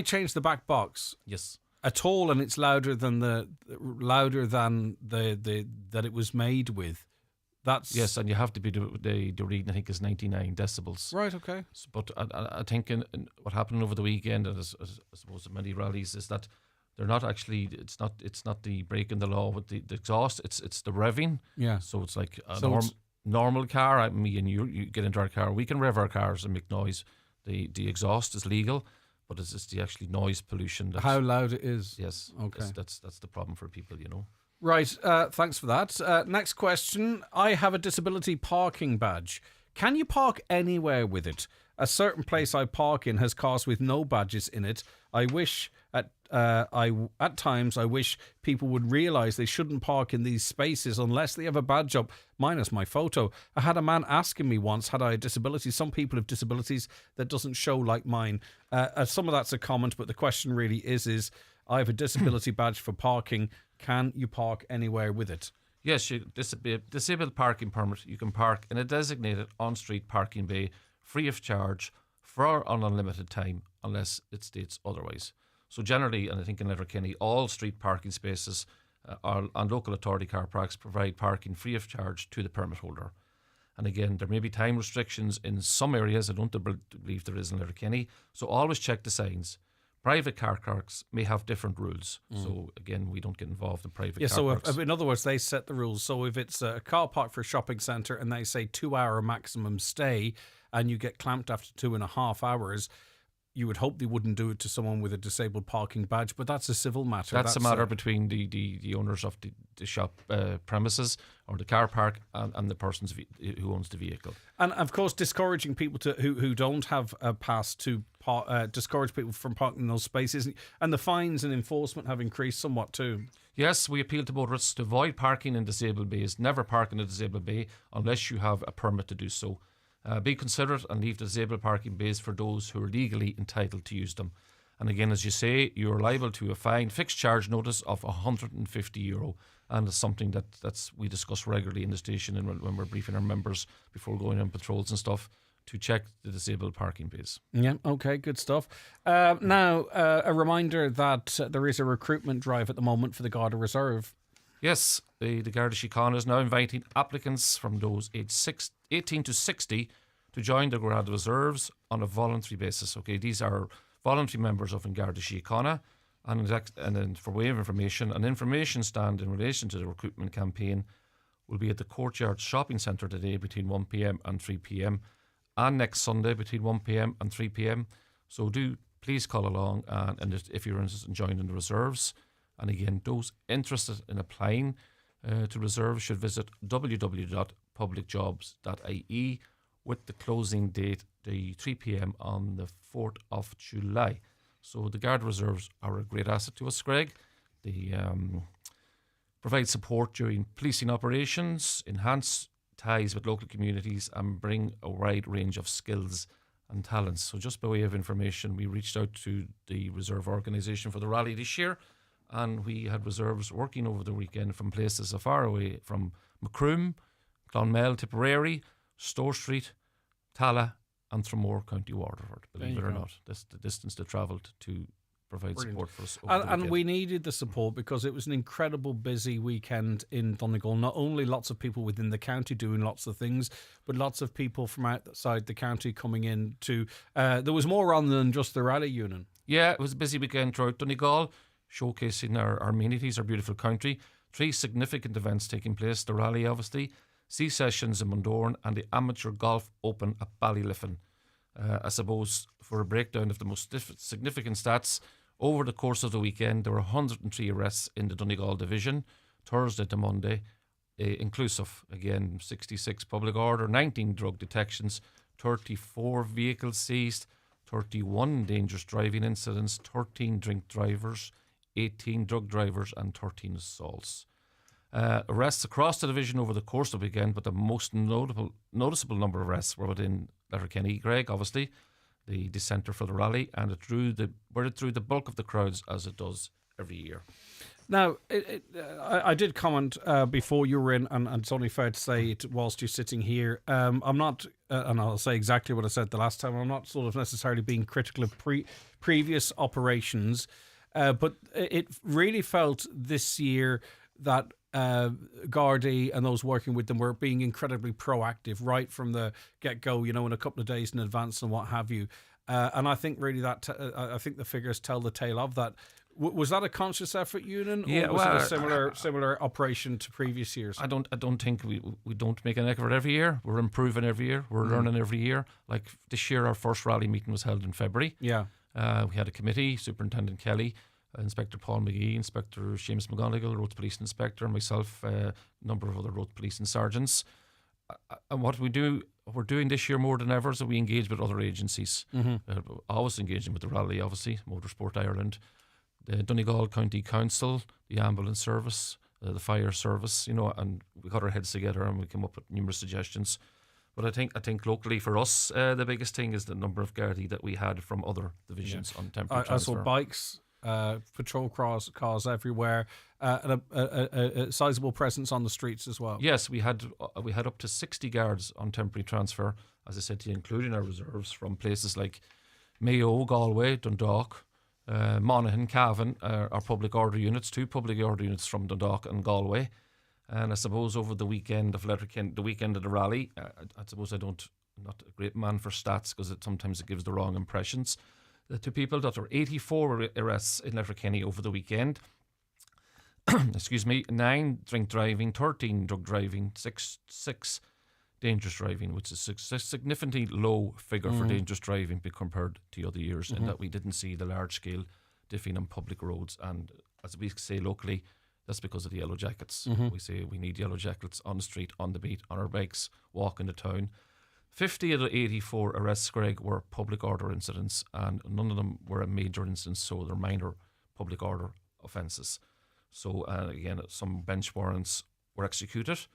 change the back box at all and it's louder than that it was made with, that's... Yes, and you have to be the reading, I think, is 99 decibels. Right, okay. So, but I think in what happened over the weekend, and I suppose in many rallies, is that they're not actually, it's not the breaking the law with the exhaust, it's the revving. Yeah. So it's like a normal car, me and you get into our car, we can rev our cars and make noise. The exhaust is legal, but it's the actually noise pollution. How loud it is. Yes. Okay. That's the problem for people, Right, thanks for that. Next question. I have a disability parking badge. Can you park anywhere with it? A certain place I park in has cars with no badges in it. I wish at times I wish people would realise they shouldn't park in these spaces unless they have a badge up, minus my photo. I had a man asking me once, had I a disability? Some people have disabilities that doesn't show like mine. Some of that's a comment, but the question really is I have a disability badge for parking. Can you park anywhere with it? Yes, disabled parking permit. You can park in a designated on-street parking bay free of charge for an unlimited time unless it states otherwise. So generally, and I think in Letterkenny, all street parking spaces and local authority car parks provide parking free of charge to the permit holder. And again, there may be time restrictions in some areas. I don't believe there is in Letterkenny. So always check the signs. Private car parks may have different rules. So again, we don't get involved in private Yeah, car so parks. in other words, they set the rules. So if it's a car park for a shopping centre and they say 2-hour maximum stay and you get clamped after 2.5 hours, you would hope they wouldn't do it to someone with a disabled parking badge, but that's a civil matter. That's a matter between the owners of the shop premises or the car park and the person who owns the vehicle. And of course, discouraging people who don't have a pass to discourage people from parking in those spaces. And the fines and enforcement have increased somewhat too. Yes, we appeal to motorists to avoid parking in disabled bays. Never park in a disabled bay unless you have a permit to do so. Be considerate and leave the disabled parking bays for those who are legally entitled to use them. And again, as you say, you are liable to a fine, fixed charge notice of €150. And it's something that's we discuss regularly in the station and when we're briefing our members before going on patrols and stuff, to check the disabled parking bays. Yeah, okay, good stuff. Now, a reminder that there is a recruitment drive at the moment for the Garda Reserve. Yes, the Garda Síochána is now inviting applicants from those aged 18 to 60 to join the Garda Reserves on a voluntary basis. Okay, these are voluntary members of Garda Síochána, and then for way of information, an information stand in relation to the recruitment campaign will be at the Courtyard Shopping Centre today between 1 p.m. and 3 p.m. and next Sunday between 1 p.m. and 3 p.m. So do please call along, and if you're interested in joining the reserves. And again, those interested in applying to reserves should visit www.publicjobs.ie with the closing date, the 3 p.m. on the 4th of July. So the Garda Reserves are a great asset to us, Greg. They provide support during policing operations, enhance ties with local communities, and bring a wide range of skills and talents. So just by way of information, we reached out to the reserve organisation for the rally this year, and we had reserves working over the weekend from places so far away from Macroom, Clonmel, Tipperary, Store Street, Tala and Tramore, County Waterford. Believe it or not, that's the distance they travelled to provide Brilliant. support for us. And we needed the support because it was an incredible busy weekend in Donegal. Not only lots of people within the county doing lots of things, but lots of people from outside the county coming in to... there was more on than just the rally union. Yeah, it was a busy weekend throughout Donegal, showcasing our amenities, our beautiful country. 3 significant events taking place: the rally, obviously, sea sessions in Mundorn, and the Amateur Golf Open at Ballyliffin. I suppose for a breakdown of the most significant stats, over the course of the weekend there were 103 arrests in the Donegal division, Thursday to Monday, inclusive, again, 66 public order, 19 drug detections, 34 vehicles seized, 31 dangerous driving incidents, 13 drink drivers, 18 drug drivers and 13 assaults. Arrests across the division over the course of the weekend, but the most noticeable number of arrests were within Letterkenny, Greg, obviously, the centre for the rally, and it drew the bulk of the crowds, as it does every year. Now, I did comment before you were in, and it's only fair to say it whilst you're sitting here. I'm not, and I'll say exactly what I said the last time, I'm not sort of necessarily being critical of previous operations, but it really felt this year that Gardaí and those working with them were being incredibly proactive right from the get-go, in a couple of days in advance and what have you. And I think really that I think the figures tell the tale of that. Was that a conscious effort, Ewan, or was it a similar operation to previous years? I don't think we don't make an effort every year. We're improving every year. We're learning every year. Like this year, our first rally meeting was held in February. Yeah, we had a committee: Superintendent Kelly, Inspector Paul McGee, Inspector Seamus McGonigal, Roads Police Inspector, myself, a number of other road police and sergeants. And what we're doing this year more than ever is that we engage with other agencies. Always engaging with the rally, obviously, Motorsport Ireland, the Donegal County Council, the ambulance service, the fire service, and we got our heads together and we came up with numerous suggestions. But I think locally for us, the biggest thing is the number of Gardaí that we had from other divisions on temporary transfer. I saw bikes, patrol cars everywhere, and a sizable presence on the streets as well. Yes, we had up to 60 guards on temporary transfer, as I said to you, including our reserves from places like Mayo, Galway, Dundalk, Monaghan, Cavan, our public order units, 2 public order units from Dundalk and Galway. And I suppose over the weekend of Letterkenny, the weekend of the rally, I suppose I'm not a great man for stats because sometimes it gives the wrong impressions. The two people, that were 84 arrests in Letterkenny over the weekend. Excuse me, 9 drink driving, 13 drug driving, 6 dangerous driving, which is a significantly low figure for dangerous driving compared to other years, in that we didn't see the large scale diffing on public roads. And as we say locally, that's because of the yellow jackets. We say we need yellow jackets on the street, on the beat, on our bikes, walking the town. 50 of the 84 arrests, Greg, were public order incidents, and none of them were a major incident, so they're minor public order offences. So again, some bench warrants were executed.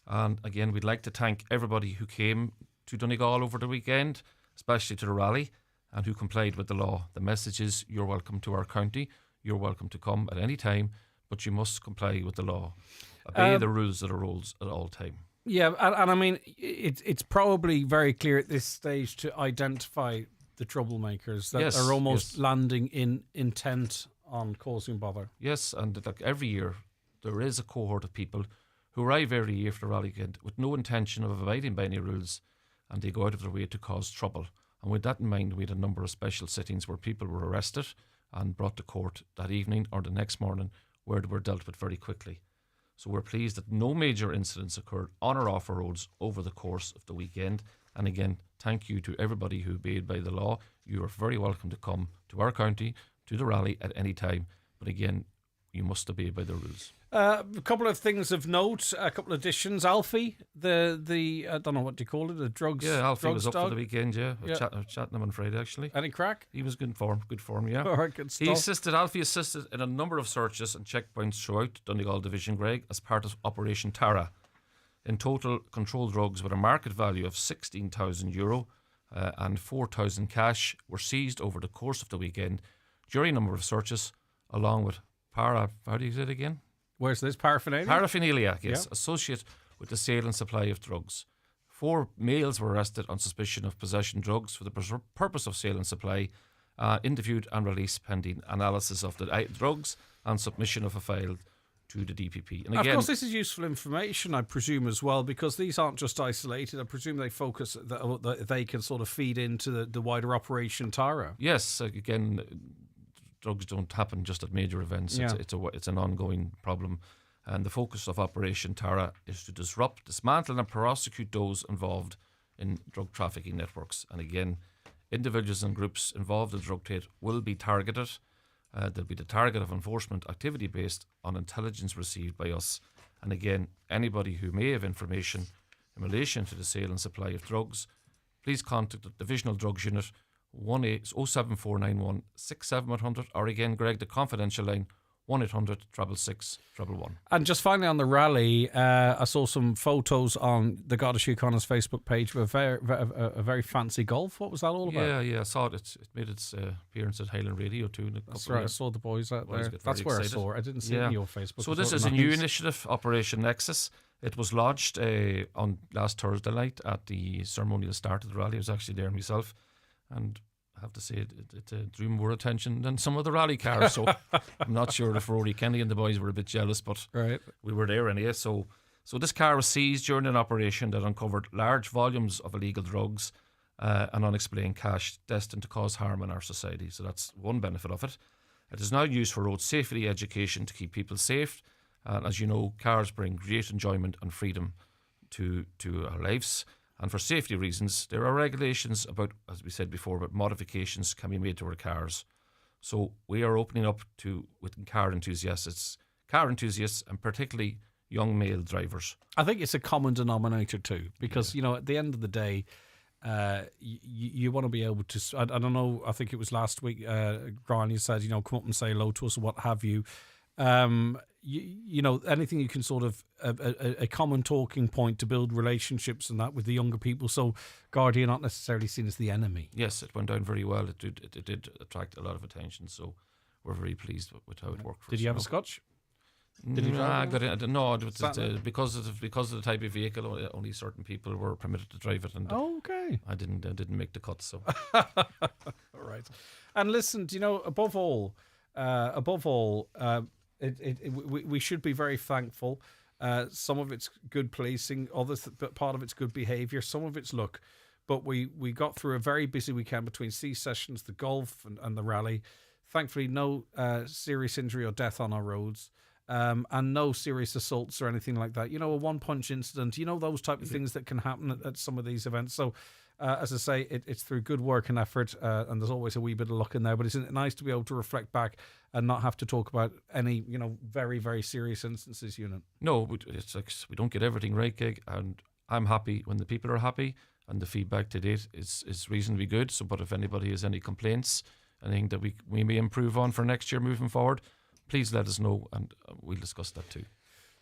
And again, we'd like to thank everybody who came to Donegal over the weekend, especially to the rally, and who complied with the law. The message is, you're welcome to our county, you're welcome to come at any time, but you must comply with the law. Obey the rules that are rules at all time. Yeah, and I mean, it's probably very clear at this stage to identify the troublemakers that are almost landing in intent on causing bother. Yes, and like every year, there is a cohort of people who arrive every year for the rally weekend with no intention of abiding by any rules, and they go out of their way to cause trouble. And with that in mind, we had a number of special sittings where people were arrested and brought to court that evening or the next morning, where they were dealt with very quickly. So we're pleased that no major incidents occurred on or off our roads over the course of the weekend. And again, thank you to everybody who obeyed by the law. You are very welcome to come to our county, to the rally at any time. But again, you must obey by the rules. A couple of things of note, a couple of additions. Alfie, the I don't know what do you call it, the drugs. Yeah, Alfie drugs was up dog. for the weekend. I was chatting to him on Friday actually. Any crack? He was good form. Yeah. All right, good stuff. Alfie assisted in a number of searches and checkpoints throughout Donegal Division, Greg, as part of Operation Tara. In total, controlled drugs with a market value of €16,000 and 4,000 cash were seized over the course of the weekend during a number of searches, along with how do you say it again? Where's this? Paraphernalia? Paraphernalia, yes, associate with the sale and supply of drugs. 4 males were arrested on suspicion of possession of drugs for the purpose of sale and supply, interviewed and released pending analysis of the drugs and submission of a file to the DPP. And again, of course, this is useful information, I presume, as well, because these aren't just isolated. I presume they focus that they can sort of feed into the wider Operation Tara. Yes, again, drugs don't happen just at major events. Yeah. It's an ongoing problem. And the focus of Operation Tara is to disrupt, dismantle and prosecute those involved in drug trafficking networks. And again, individuals and groups involved in drug trade will be targeted. They'll be the target of enforcement activity based on intelligence received by us. And again, anybody who may have information in relation to the sale and supply of drugs, please contact the Divisional Drugs Unit 07491 67100, or again, Greg, the confidential line 1-800-666-111. And just finally on the rally, I saw some photos on the Garda Síochána's Facebook page of a very fancy golf. What was that all about? Yeah, I saw it. It made its appearance at Highland Radio too. That's right, I saw the boys out there. That's where excited. I saw it. I didn't see it on your Facebook. So this is a new initiative, Operation Nexus. It was launched on last Thursday night at the ceremonial start of the rally. I was actually there myself, and I have to say it drew more attention than some of the rally cars. So I'm not sure if Rory Kenny and the boys were a bit jealous, but we were there anyway. So this car was seized during an operation that uncovered large volumes of illegal drugs and unexplained cash destined to cause harm in our society. So that's one benefit of it. It is now used for road safety education to keep people safe. And as you know, cars bring great enjoyment and freedom to our lives. And for safety reasons, there are regulations about, as we said before, about modifications can be made to our cars. So we are opening up with car enthusiasts and particularly young male drivers. I think it's a common denominator too, because, at the end of the day, you want to be able to, I don't know, I think it was last week, Grania said, come up and say hello to us or what have you. Anything you can sort of a common talking point to build relationships and that with the younger people. So Guardian not necessarily seen as the enemy. Yes, it went down very well. It did attract a lot of attention. So we're very pleased with how it worked. Did you have a scotch? Did you? No, because of the type of vehicle, only certain people were permitted to drive it. And okay, I didn't make the cut. So all right. And listen, above all. We should be very thankful. Some of it's good policing, but part of it's good behaviour. Some of it's, look, but we got through a very busy weekend between C sessions, the golf, and the rally. Thankfully, no serious injury or death on our roads. And no serious assaults or anything like that. A one-punch incident, those type of things that can happen at some of these events. So, as I say, it's through good work and effort, and there's always a wee bit of luck in there. But isn't it nice to be able to reflect back and not have to talk about any, very, very serious instances, Ewan? No, it's like we don't get everything right, Gig, and I'm happy when the people are happy, and the feedback to date is reasonably good. So, but if anybody has any complaints, anything that we may improve on for next year moving forward, please let us know, and we'll discuss that too.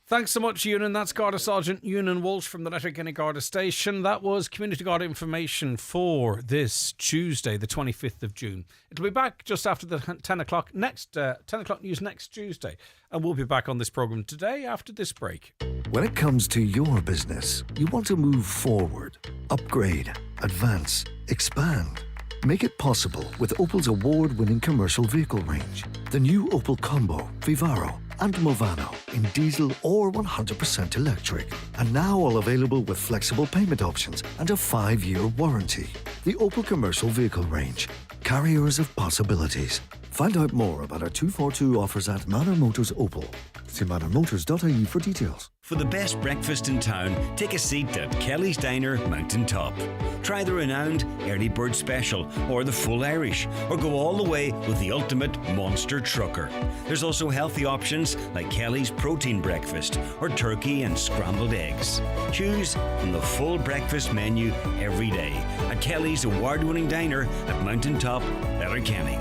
Thanks so much, Ewan. That's Garda Sergeant Ewan Walsh from the Letterkenny Garda Station. That was Community Garda information for this Tuesday, the 25th of June. It'll be back just after the 10 o'clock news next Tuesday. And we'll be back on this programme today after this break. When it comes to your business, you want to move forward, upgrade, advance, expand. Make it possible with Opel's award-winning commercial vehicle range. The new Opel Combo, Vivaro and Movano in diesel or 100% electric. And now all available with flexible payment options and a 5-year warranty. The Opel commercial vehicle range. Carriers of possibilities. Find out more about our 242 offers at Manor Motors Opel. See manormotors.ie for details. For the best breakfast in town, take a seat at Kelly's Diner, Mountain Top. Try the renowned Early Bird Special or the Full Irish, or go all the way with the ultimate Monster Trucker. There's also healthy options like Kelly's Protein Breakfast or turkey and scrambled eggs. Choose from the full breakfast menu every day at Kelly's award-winning diner at Mountain Top, Letterkenny.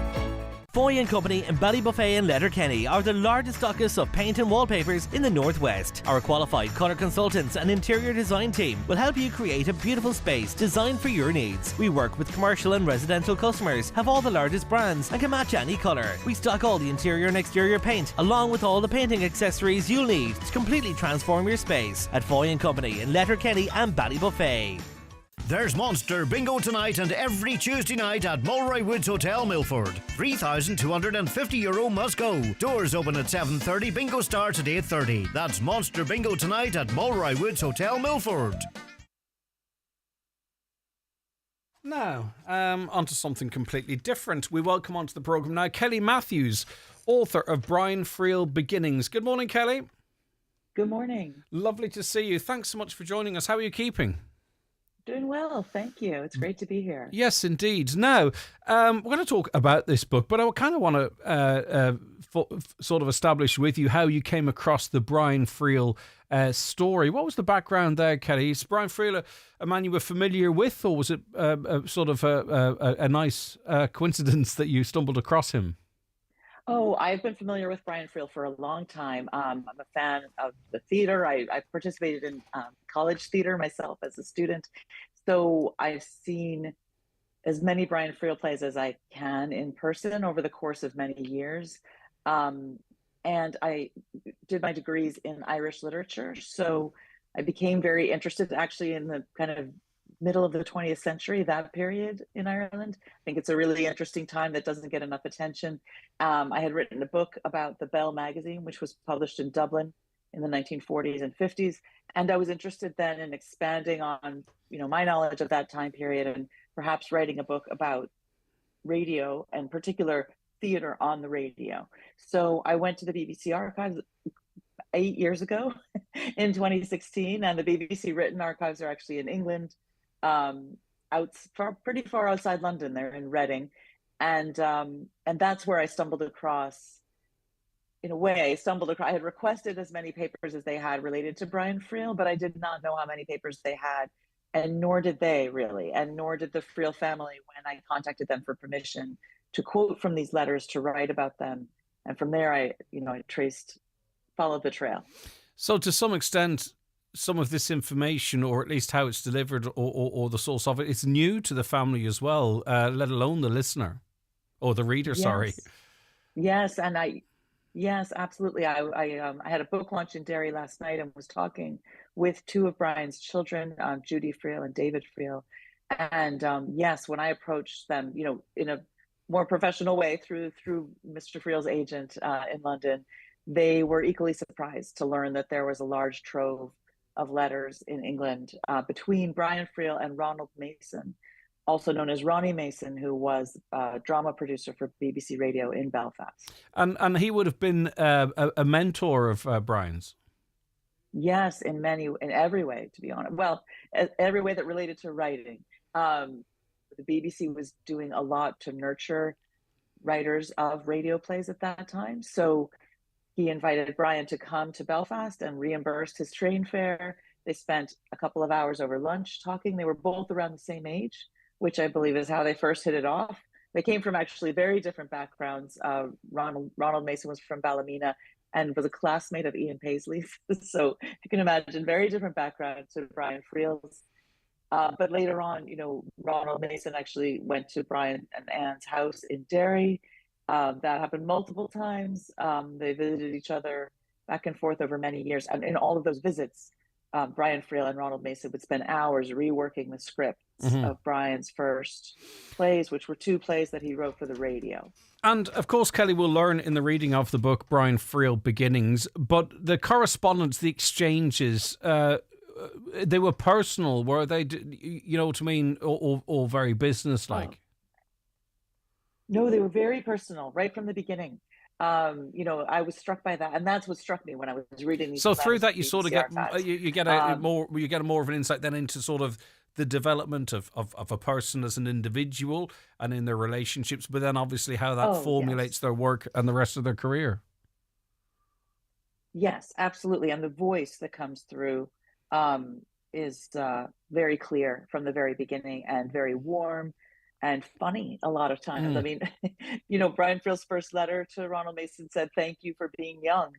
Foy & Company in Ballybuffet and Letterkenny are the largest stockists of paint and wallpapers in the Northwest. Our qualified colour consultants and interior design team will help you create a beautiful space designed for your needs. We work with commercial and residential customers, have all the largest brands and can match any colour. We stock all the interior and exterior paint along with all the painting accessories you'll need to completely transform your space at Foy & Company in Letterkenny and Ballybuffet. There's Monster Bingo tonight and every Tuesday night at Mulroy Woods Hotel, Milford. €3,250 must go. Doors open at 7:30. Bingo starts at 8:30. That's Monster Bingo tonight at Mulroy Woods Hotel, Milford. Now, on to something completely different. We welcome onto the programme now Kelly Matthews, author of Brian Friel Beginnings. Good morning, Kelly. Good morning. Lovely to see you. Thanks so much for joining us. How are you keeping? Doing well, thank you. It's great to be here. Yes, indeed. Now, we're going to talk about this book, but I kind of want to sort of establish with you how you came across the Brian Friel story. What was the background there, Kelly? Is Brian Friel a man you were familiar with, or was it sort of a nice coincidence that you stumbled across him? Oh, I've been familiar with Brian Friel for a long time. I'm a fan of the theater. I participated in college theater myself as a student. So I've seen as many Brian Friel plays as I can in person over the course of many years. And I did my degrees in Irish literature. So I became very interested actually in the kind of middle of the 20th century, that period in Ireland. I think it's a really interesting time that doesn't get enough attention. I had written a book about the Bell magazine, which was published in Dublin in the 1940s and 50s. And I was interested then in expanding on, my knowledge of that time period and perhaps writing a book about radio and particular theater on the radio. So I went to the BBC archives 8 years ago in 2016, and the BBC written archives are actually in England, pretty far outside London. They're in Reading, and that's where I stumbled across. In a way, I had requested as many papers as they had related to Brian Friel, but I did not know how many papers they had, and nor did they really, and nor did the Friel family when I contacted them for permission to quote from these letters to write about them. And from there, I followed the trail. So to some extent, some of this information, or at least how it's delivered or the source of it, is new to the family as well, let alone the listener or the reader, yes. Sorry. Yes, absolutely. I had a book launch in Derry last night and was talking with two of Brian's children, Judy Friel and David Friel. And yes, when I approached them, in a more professional way through Mr. Friel's agent in London, they were equally surprised to learn that there was a large trove of letters in England between Brian Friel and Ronald Mason, also known as Ronnie Mason, who was a drama producer for BBC Radio in Belfast. And he would have been a mentor of Brian's. Yes, in every way, to be honest. Well, every way that related to writing. The BBC was doing a lot to nurture writers of radio plays at that time. So he invited Brian to come to Belfast and reimbursed his train fare. They spent a couple of hours over lunch talking. They were both around the same age, which I believe is how they first hit it off. They came from actually very different backgrounds. Ronald Mason was from Ballymena and was a classmate of Ian Paisley's. So you can imagine very different background to Brian Friel's. But later on, Ronald Mason actually went to Brian and Anne's house in Derry. That happened multiple times. They visited each other back and forth over many years. And in all of those visits, Brian Friel and Ronald Mason would spend hours reworking the scripts of Brian's first plays, which were 2 plays that he wrote for the radio. And of course, Kelly will learn in the reading of the book Brian Friel Beginnings, but the correspondence, the exchanges, they were personal, were they? You know what I mean? Or very businesslike? No, they were very personal right from the beginning. I was struck by that, and that's what struck me when I was reading these. So through that, you sort of get archives. you get a more of an insight then into sort of the development of a person as an individual and in their relationships, but then obviously how that formulates their work and the rest of their career. Yes, absolutely, and the voice that comes through is very clear from the very beginning and very warm and funny a lot of times. I mean, Brian Friel's first letter to Ronald Mason said, "Thank you for being young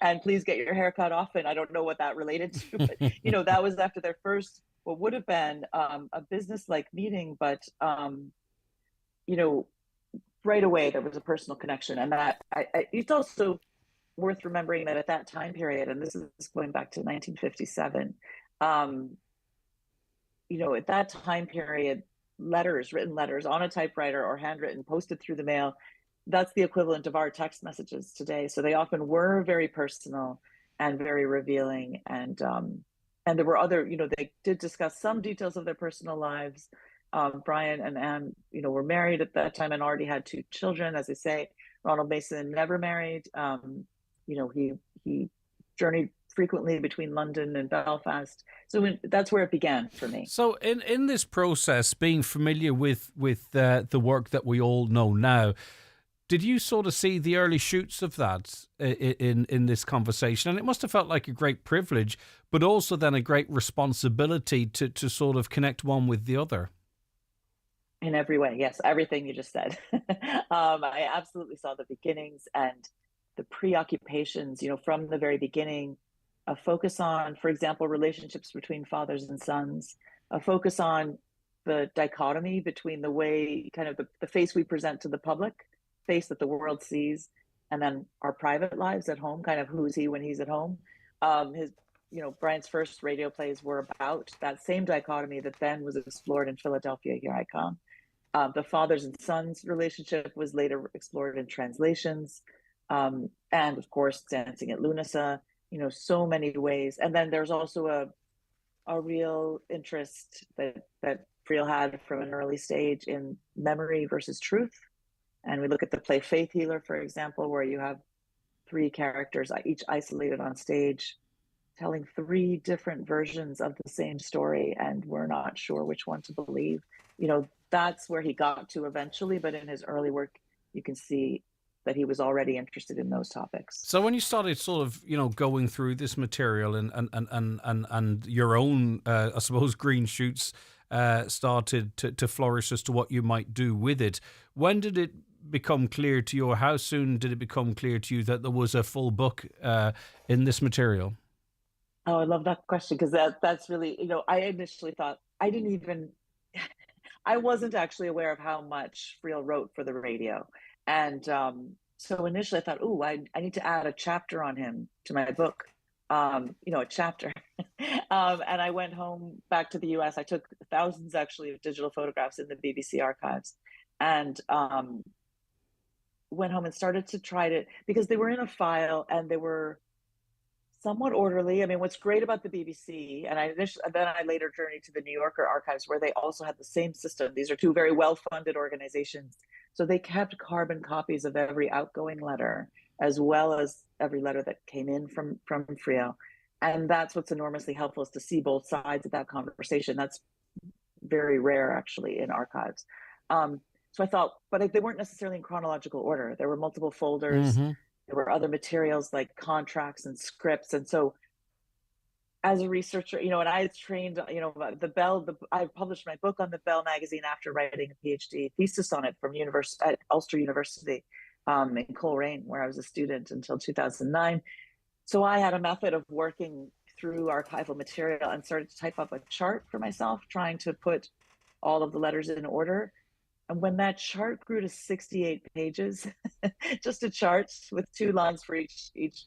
and please get your hair cut often." I don't know what that related to, but, that was after their first, what would have been a business-like meeting. But, right away there was a personal connection. And that it's also worth remembering that at that time period, and this is going back to 1957, at that time period, written letters on a typewriter or handwritten, posted through the mail, that's the equivalent of our text messages today. So they often were very personal and very revealing. And there were other, they did discuss some details of their personal lives. Brian and Anne, were married at that time and already had 2 children. As I say, Ronald Mason never married. He journeyed frequently between London and Belfast. So that's where it began for me. So in this process, being familiar with the work that we all know now, did you sort of see the early shoots of that in this conversation? And it must have felt like a great privilege, but also then a great responsibility to sort of connect one with the other. In every way, yes, everything you just said. I absolutely saw the beginnings and the preoccupations, from the very beginning, a focus on, for example, relationships between fathers and sons, a focus on the dichotomy between the way, kind of the face we present to the public, face that the world sees, and then our private lives at home, kind of who's he when he's at home. Brian's first radio plays were about that same dichotomy that then was explored in Philadelphia, Here I Come. The fathers and sons relationship was later explored in translations. And of course, Dancing at Lunasa, so many ways. And then there's also a real interest that Friel had from an early stage in memory versus truth. And we look at the play Faith Healer, for example, where you have 3 characters, each isolated on stage, telling 3 different versions of the same story, and we're not sure which one to believe. That's where he got to eventually, but in his early work, you can see that he was already interested in those topics. So when you started sort of, going through this material and your own, I suppose, green shoots started to flourish as to what you might do with it, when did it become clear to you, or how soon did it become clear to you that there was a full book in this material? Oh, I love that question, because that's really, I initially thought, I wasn't actually aware of how much Friel wrote for the radio. And so initially I thought, I need to add a chapter on him to my book, a chapter. And I went home back to the US. I took thousands actually of digital photographs in the BBC archives, and went home and started to try to, because they were in a file and they were somewhat orderly. I mean, what's great about the BBC, and then I later journeyed to the New Yorker archives, where they also had the same system. These are two very well-funded organizations, so they kept carbon copies of every outgoing letter, as well as every letter that came in from Friel. And that's what's enormously helpful, is to see both sides of that conversation. That's very rare, actually, in archives. So I thought, but they weren't necessarily in chronological order. There were multiple folders. Mm-hmm. There were other materials like contracts and scripts. And so as a researcher, and I trained, I published my book on the Bell magazine after writing a PhD thesis on it at Ulster University in Coleraine, where I was a student until 2009. So I had a method of working through archival material and started to type up a chart for myself, trying to put all of the letters in order. And when that chart grew to 68 pages, just a chart with 2 lines for each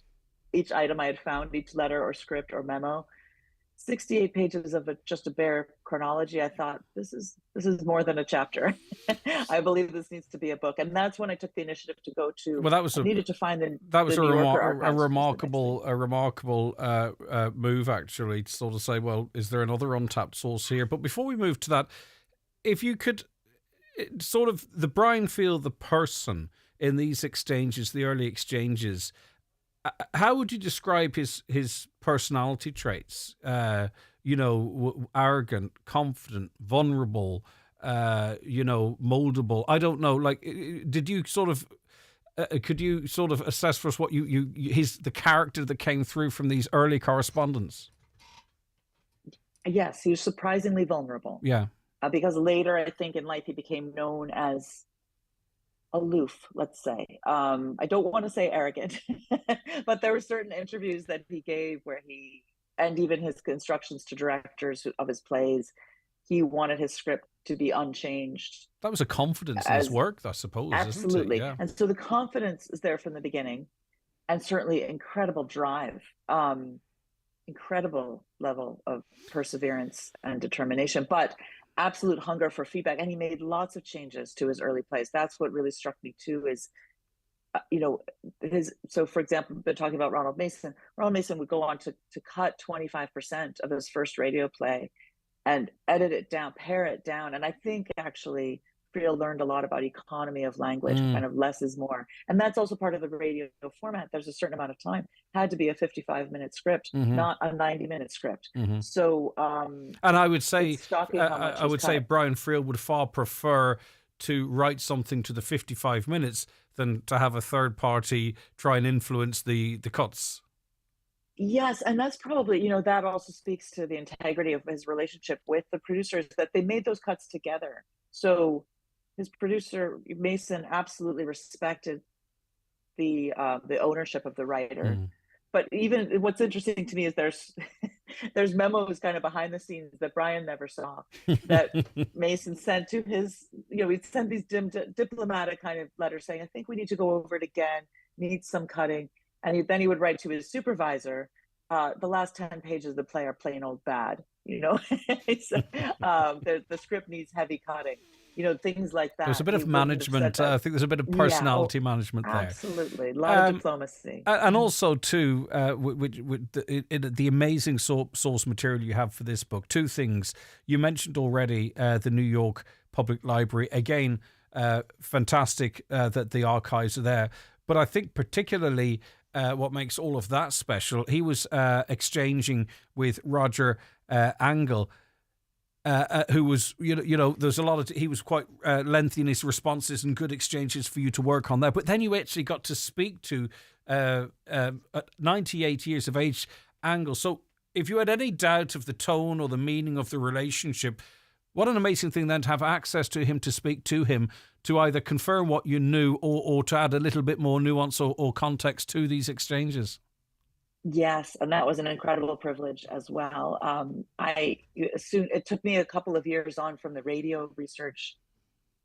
item I had found, each letter or script or memo, 68 pages of just a bare chronology, I thought, this is more than a chapter. I believe this needs to be a book. And that's when I took the initiative to go to. Well, that was needed to find the a remarkable move, actually, to sort of say, well, is there another untapped source here? But before we move to that, if you could sort of the Brian Friel, the person in these exchanges, the early exchanges, how would you describe his personality traits? Arrogant, confident, vulnerable, moldable. I don't know. Like, did you sort of? Could you sort of assess for us what the character that came through from these early correspondence? Yes, he was surprisingly vulnerable. Yeah. Because later, I think in life, he became known as aloof, let's say. I don't want to say arrogant, but there were certain interviews that he gave where and even his instructions to directors of his plays, he wanted his script to be unchanged. That was a confidence in his work, I suppose, absolutely. Isn't it? Yeah. And so the confidence is there from the beginning, and certainly incredible drive, incredible level of perseverance and determination, but absolute hunger for feedback. And he made lots of changes to his early plays. That's what really struck me too, is, so for example, we've been talking about Ronald Mason. Ronald Mason would go on to cut 25% of his first radio play and edit it down, pare it down. And I think actually Friel learned a lot about economy of language, kind of less is more. And that's also part of the radio format. There's a certain amount of time. Had to be a 55-minute script, not a 90-minute script. So, and I would say, Brian Friel would far prefer to write something to the 55 minutes than to have a third party try and influence the cuts. Yes, and that's probably, that also speaks to the integrity of his relationship with the producers, that they made those cuts together. So his producer, Mason, absolutely respected the ownership of the writer. But even what's interesting to me is there's memos kind of behind the scenes that Brian never saw, that Mason sent to his, he'd send these diplomatic kind of letters saying, I think we need to go over it again, need some cutting. And then he would write to his supervisor, the last 10 pages of the play are plain old bad, the script needs heavy cutting. Things like that. There's a bit of management. I think there's a bit of personality management there. Absolutely. A lot of diplomacy. And also, too, with the amazing source material you have for this book, 2 things. You mentioned already the New York Public Library. Again, fantastic that the archives are there. But I think particularly what makes all of that special, he was exchanging with Roger Angell, who was, there's a lot of, he was quite lengthy in his responses and good exchanges for you to work on there. But then you actually got to speak to, at 98 years of age, Angell. So if you had any doubt of the tone or the meaning of the relationship, what an amazing thing then to have access to him, to speak to him, to either confirm what you knew or to add a little bit more nuance or context to these exchanges. Yes, and that was an incredible privilege as well. It took me a couple of years on from the radio research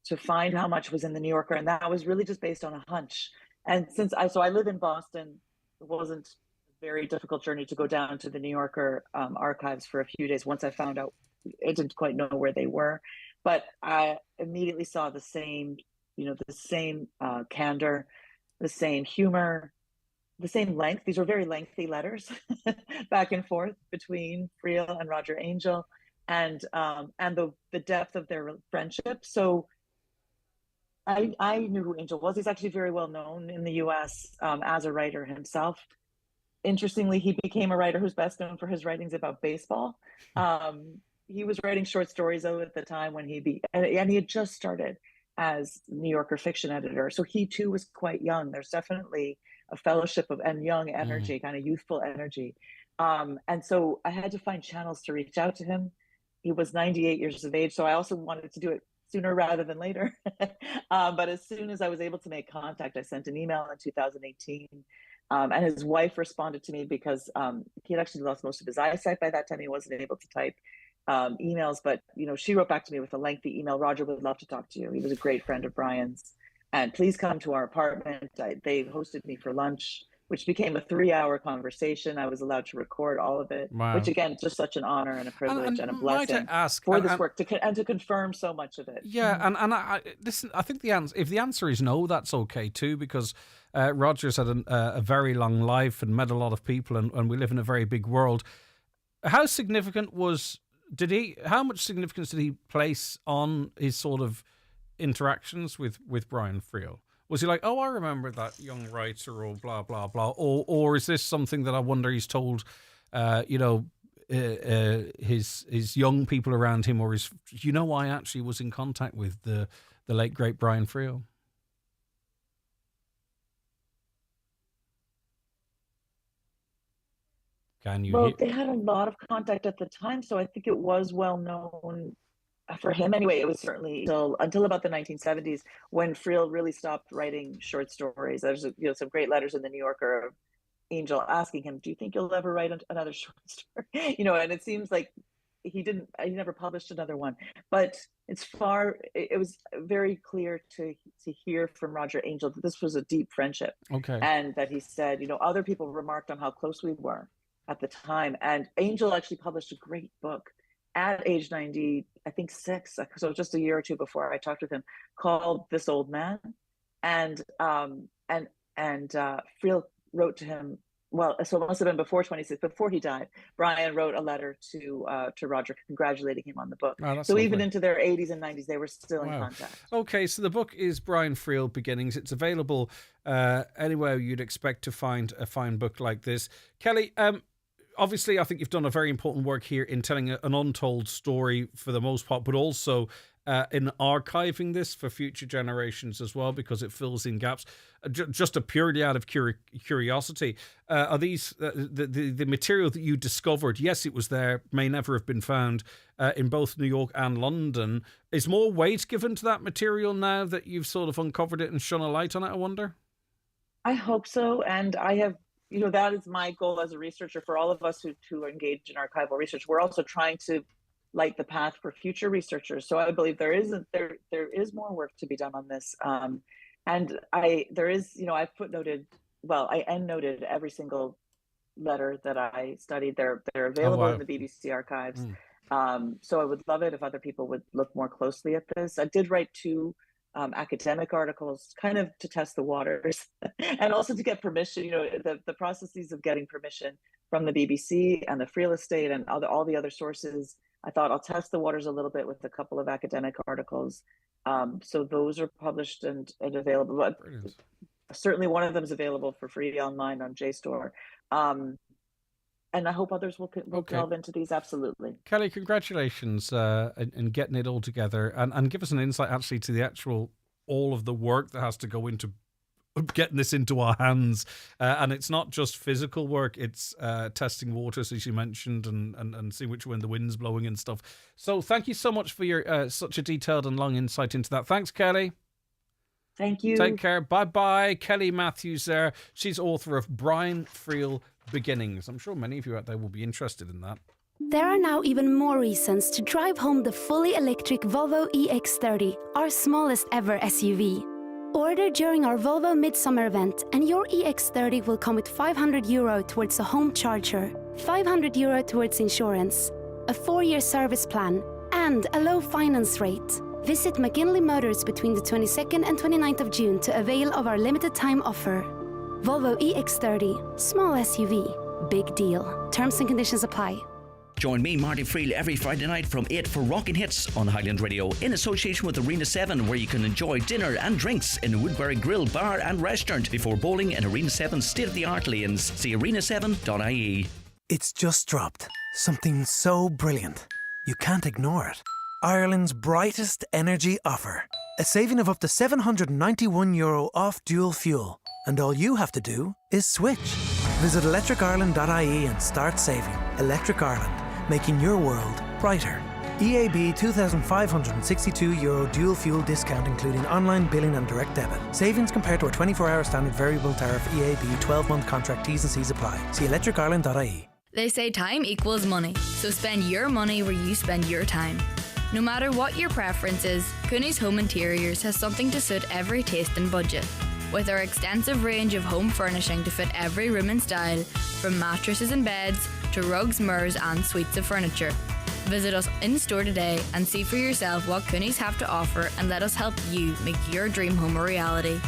to find how much was in the New Yorker, and that was really just based on a hunch. And since I live in Boston, it wasn't a very difficult journey to go down to the New Yorker archives for a few days. Once I found out, I didn't quite know where they were, but I immediately saw the same, candor, the same humor, the same length. These were very lengthy letters back and forth between Friel and Roger Angell, and the depth of their friendship. So I knew who Angell was. He's actually very well known in the U.S. As a writer himself. Interestingly, he became a writer who's best known for his writings about baseball. He was writing short stories though at the time when and he had just started as New Yorker fiction editor. So he too was quite young. There's definitely a fellowship and young energy, kind of youthful energy. And so I had to find channels to reach out to him. He was 98 years of age. So I also wanted to do it sooner rather than later. But as soon as I was able to make contact, I sent an email in 2018. And his wife responded to me because he had actually lost most of his eyesight by that time. He wasn't able to type emails, but she wrote back to me with a lengthy email. Roger would love to talk to you. He was a great friend of Brian's, and please come to our apartment. They hosted me for lunch, which became a 3-hour conversation. I was allowed to record all of it, which again, just such an honor and a privilege and a blessing for this work to confirm so much of it. Yeah, and I listen. I think if the answer is no, that's okay too, because Roger's had a very long life and met a lot of people, and we live in a very big world. How significant how much significance did he place on his sort of interactions with Brian Friel? Was he like, oh, I remember that young writer, or blah, blah, blah? Or is this something that I wonder he's told, his young people around him, or I actually was in contact with the late, great Brian Friel? They had a lot of contact at the time, so I think it was well known for him anyway. It was certainly until about the 1970s when Friel really stopped writing short stories. There's some great letters in the New Yorker of Angell asking him, "Do you think you'll ever write another short story?" And it seems like he never published another one. But it was very clear to hear from Roger Angell that this was a deep friendship. Okay. And that he said, other people remarked on how close we were at the time. And Angell actually published a great book at age 90, I think 6, so just a year or two before I talked with him, called This Old Man. And Friel wrote to him, so it must have been before 26, before he died. Brian wrote a letter to Roger congratulating him on the book. Oh, so even into their 80s and 90s, they were still in contact. Okay, so the book is Brian Friel Beginnings. It's available anywhere you'd expect to find a fine book like this. Kelly, obviously, I think you've done a very important work here in telling an untold story for the most part, but also in archiving this for future generations as well, because it fills in gaps. Just purely out of curiosity, are these the material that you discovered? Yes, it was there, may never have been found in both New York and London. Is more weight given to that material now that you've sort of uncovered it and shone a light on it, I wonder? I hope so, and I have. That is my goal as a researcher. For all of us who engage in archival research, we're also trying to light the path for future researchers. So I believe there is more work to be done on this. And I footnoted, I endnoted every single letter that I studied. They're available in the BBC archives. So I would love it if other people would look more closely at this. I did write 2 academic articles, kind of to test the waters, and also to get permission. The processes of getting permission from the BBC and the Friel estate and all the other sources. I thought I'll test the waters a little bit with a couple of academic articles. So those are published and available. But certainly one of them is available for free online on JSTOR. And I hope others will delve into these, absolutely. Kelly, congratulations in getting it all together, and give us an insight actually to all of the work that has to go into getting this into our hands. And it's not just physical work, it's testing waters, as you mentioned, and seeing which way the wind's blowing and stuff. So thank you so much for your such a detailed and long insight into that. Thanks, Kelly. Thank you. Take care. Bye-bye. Kelly Matthews there. She's author of Brian Friel Beginnings. I'm sure many of you out there will be interested in that. There are now even more reasons to drive home the fully electric Volvo EX30, our smallest ever SUV. Order during our Volvo Midsummer event and your EX30 will come with €500 towards a home charger, €500 towards insurance, a 4-year service plan, and a low finance rate. Visit McKinley Motors between the 22nd and 29th of June to avail of our limited time offer. Volvo EX30, small SUV, big deal. Terms and conditions apply. Join me, Marty Friel, every Friday night from 8 for Rockin' Hits on Highland Radio in association with Arena 7, where you can enjoy dinner and drinks in a Woodbury Grill, Bar and Restaurant before bowling in Arena 7's state-of-the-art lanes. See arena7.ie. It's just dropped. Something so brilliant. You can't ignore it. Ireland's brightest energy offer. A saving of up to €791 off dual fuel. And all you have to do is switch. Visit electricireland.ie and start saving. Electric Ireland, making your world brighter. EAB €2,562 dual fuel discount including online billing and direct debit. Savings compared to a 24-hour standard variable tariff EAB 12-month contract. T's and C's apply. See electricireland.ie. They say time equals money, so spend your money where you spend your time. No matter what your preference is, Cooney's Home Interiors has something to suit every taste and budget. With our extensive range of home furnishing to fit every room and style, from mattresses and beds to rugs, mirrors and suites of furniture. Visit us in store today and see for yourself what Cooney's have to offer, and let us help you make your dream home a reality.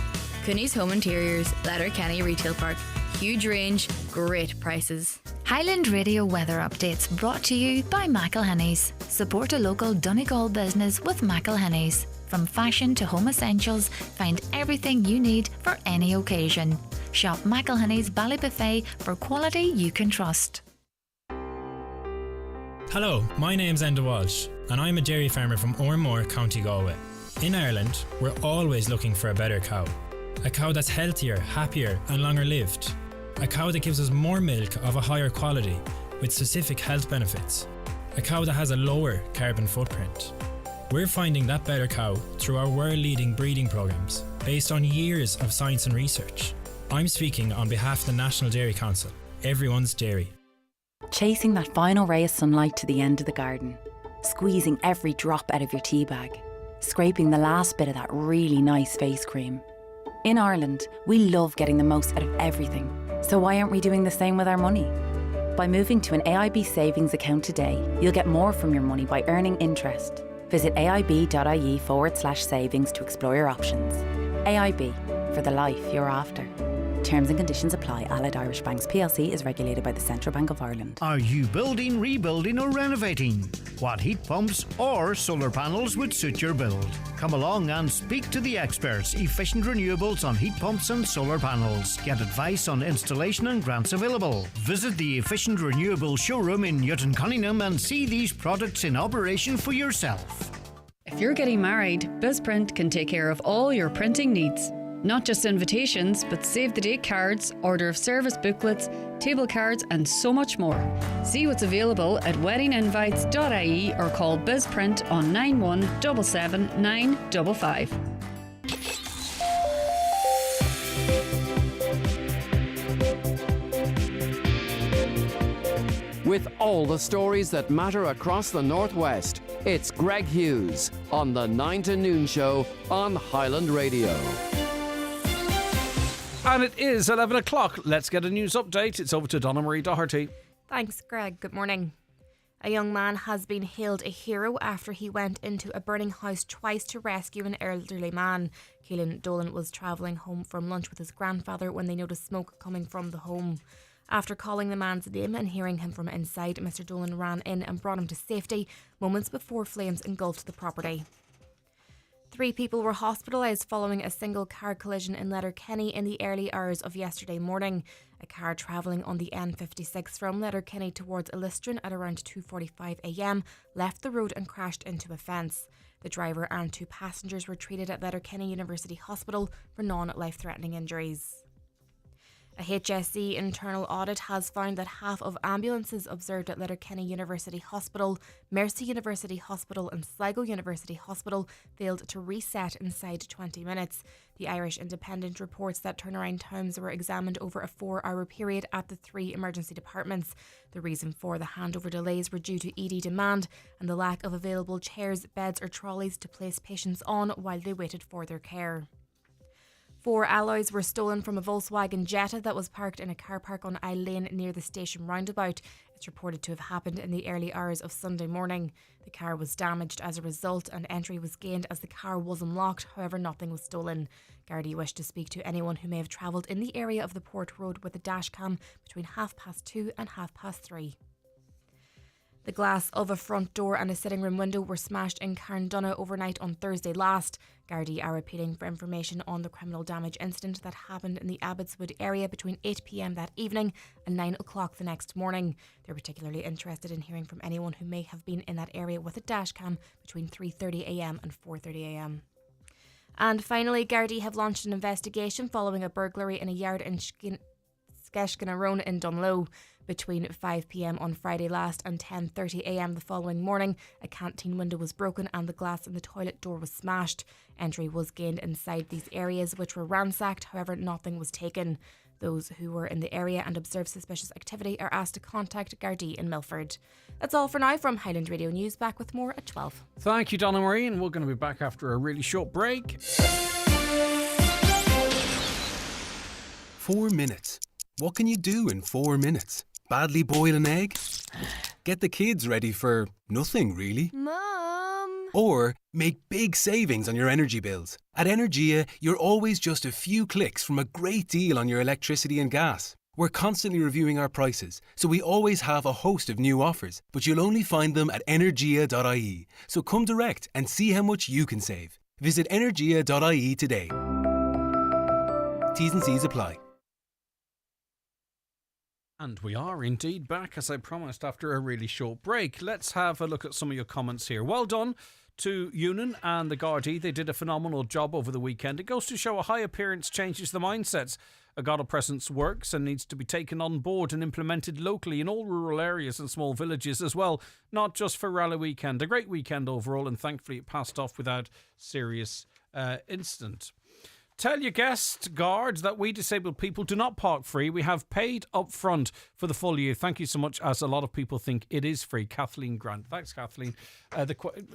Cooney's Home Interiors, Letterkenny Retail Park. Huge range, great prices. Highland Radio weather updates brought to you by McElhenney's. Support a local Donegal business with McElhenney's. From fashion to home essentials, find everything you need for any occasion. Shop McElhenney's Ballybuffet for quality you can trust. Hello, my name's Enda Walsh, and I'm a dairy farmer from Ormore, County Galway. In Ireland, we're always looking for a better cow. A cow that's healthier, happier and longer lived. A cow that gives us more milk of a higher quality with specific health benefits. A cow that has a lower carbon footprint. We're finding that better cow through our world-leading breeding programs based on years of science and research. I'm speaking on behalf of the National Dairy Council, everyone's dairy. Chasing that final ray of sunlight to the end of the garden, squeezing every drop out of your tea bag, scraping the last bit of that really nice face cream. In Ireland, we love getting the most out of everything, so why aren't we doing the same with our money? By moving to an AIB savings account today, you'll get more from your money by earning interest. Visit aib.ie/savings to explore your options. AIB, for the life you're after. Terms and conditions apply. Allied Irish Banks plc is regulated by the Central Bank of Ireland. Are you building, rebuilding or renovating? What heat pumps or solar panels would suit your build? Come along and speak to the experts, Efficient Renewables, on heat pumps and solar panels. Get advice on installation and grants available. Visit the Efficient Renewables showroom in Newton Cunningham and see these products in operation for yourself. If you're getting married, BizPrint can take care of all your printing needs. Not just invitations, but save-the-date cards, order of service booklets, table cards and so much more. See what's available at weddinginvites.ie or call BizPrint on 9177 955. With all the stories that matter across the Northwest, it's Greg Hughes on the 9 to Noon Show on Highland Radio. And it is 11 o'clock. Let's get a news update. It's over to Donna Marie Doherty. Thanks, Greg. Good morning. A young man has been hailed a hero after he went into a burning house twice to rescue an elderly man. Keelan Dolan was travelling home from lunch with his grandfather when they noticed smoke coming from the home. After calling the man's name and hearing him from inside, Mr. Dolan ran in and brought him to safety moments before flames engulfed the property. 3 people were hospitalised following a single car collision in Letterkenny in the early hours of yesterday morning. A car travelling on the N56 from Letterkenny towards Illistrin at around 2:45 a.m. left the road and crashed into a fence. The driver and 2 passengers were treated at Letterkenny University Hospital for non-life-threatening injuries. A HSE internal audit has found that half of ambulances observed at Letterkenny University Hospital, Mercy University Hospital and Sligo University Hospital failed to reset inside 20 minutes. The Irish Independent reports that turnaround times were examined over a 4-hour period at the 3 emergency departments. The reason for the handover delays were due to ED demand and the lack of available chairs, beds or trolleys to place patients on while they waited for their care. 4 alloys were stolen from a Volkswagen Jetta that was parked in a car park on Isle Lane near the station roundabout. It's reported to have happened in the early hours of Sunday morning. The car was damaged as a result and entry was gained as the car was unlocked. However, nothing was stolen. Gardaí wish to speak to anyone who may have travelled in the area of the Port Road with a dash cam between 2:30 and 3:30. The glass of a front door and a sitting room window were smashed in Carndonagh overnight on Thursday last. Gardaí are appealing for information on the criminal damage incident that happened in the Abbotswood area between 8 p.m. that evening and 9 o'clock the next morning. They're particularly interested in hearing from anyone who may have been in that area with a dash cam between 3:30 a.m. and 4:30 a.m. And finally, Gardaí have launched an investigation following a burglary in a yard in Skeshkinarone in Dunloe. Between 5 p.m. on Friday last and 10:30 a.m. the following morning, a canteen window was broken and the glass in the toilet door was smashed. Entry was gained inside these areas, which were ransacked. However, nothing was taken. Those who were in the area and observed suspicious activity are asked to contact Gardaí in Milford. That's all for now from Highland Radio News. Back with more at 12. Thank you, Donna Marie, and we're going to be back after a really short break. 4 minutes. What can you do in 4 minutes? Badly boil an egg? Get the kids ready for nothing, really. Mom! Or make big savings on your energy bills. At Energia, you're always just a few clicks from a great deal on your electricity and gas. We're constantly reviewing our prices, so we always have a host of new offers, but you'll only find them at energia.ie. So come direct and see how much you can save. Visit energia.ie today. T's and C's apply. And we are indeed back, as I promised, after a really short break. Let's have a look at some of your comments here. Well done to Union and the Gardaí. They did a phenomenal job over the weekend. It goes to show a high appearance changes the mindsets. A Garda presence works and needs to be taken on board and implemented locally in all rural areas and small villages as well, not just for Rally Weekend. A great weekend overall, and thankfully it passed off without serious incident. Tell your guest guard that we disabled people do not park free. We have paid up front for the full year. Thank you so much, as a lot of people think it is free. Kathleen Grant. Thanks, Kathleen.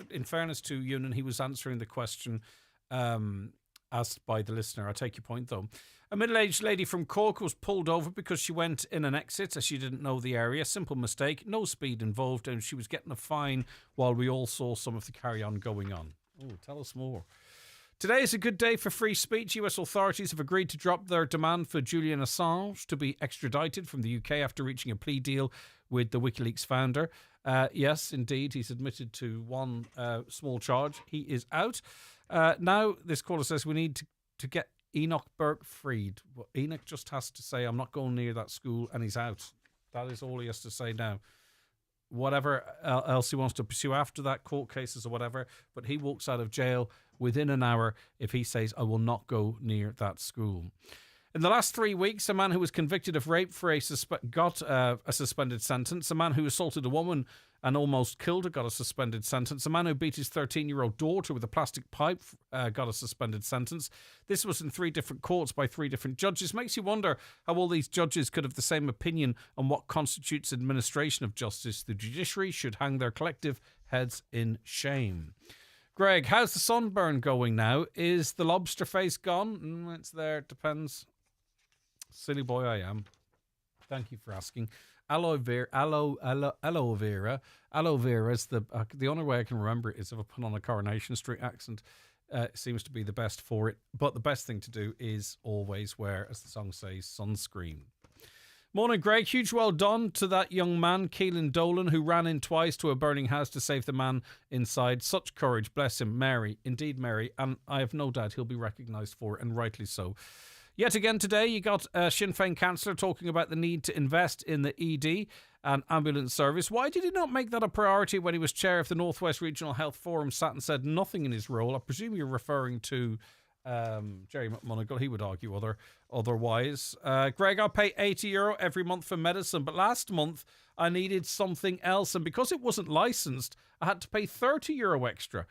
In fairness to Union, he was answering the question asked by the listener. I take your point, though. A middle-aged lady from Cork was pulled over because she went in an exit as she didn't know the area. Simple mistake, no speed involved, and she was getting a fine while we all saw some of the carry-on going on. Oh, tell us more. Today is a good day for free speech. US authorities have agreed to drop their demand for Julian Assange to be extradited from the UK after reaching a plea deal with the WikiLeaks founder. Yes, indeed, he's admitted to one small charge. He is out. Now, this caller says we need to get Enoch Burke freed. Well, Enoch just has to say, I'm not going near that school, and he's out. That is all he has to say now. Whatever else he wants to pursue after that, court cases or whatever, but he walks out of jail within an hour if he says, I will not go near that school. In the last 3 weeks, a man who was convicted of rape got a suspended sentence. A man who assaulted a woman and almost killed her got a suspended sentence. A man who beat his 13-year-old daughter with a plastic pipe got a suspended sentence. This was in 3 different courts by 3 different judges. Makes you wonder how all these judges could have the same opinion on what constitutes administration of justice. The judiciary should hang their collective heads in shame. Greg, how's the sunburn going now? Is the lobster face gone? It's there, it depends. Silly boy I am. Thank you for asking. Aloe vera is the only way I can remember it is if I put on a Coronation Street accent. Seems to be the best for it. But the best thing to do is always wear, as the song says, sunscreen. Morning, Greg. Huge well done to that young man, Keelan Dolan, who ran in twice to a burning house to save the man inside. Such courage. Bless him. Mary. Indeed, Mary. And I have no doubt he'll be recognised for it, and rightly so. Yet again today, you got Sinn Féin councillor talking about the need to invest in the ED and ambulance service. Why did he not make that a priority when he was chair of the North West Regional Health Forum, sat and said nothing in his role? I presume you're referring to Jerry McMonagle. He would argue otherwise. Greg, I pay €80 every month for medicine, but last month I needed something else, and because it wasn't licensed, I had to pay €30 extra.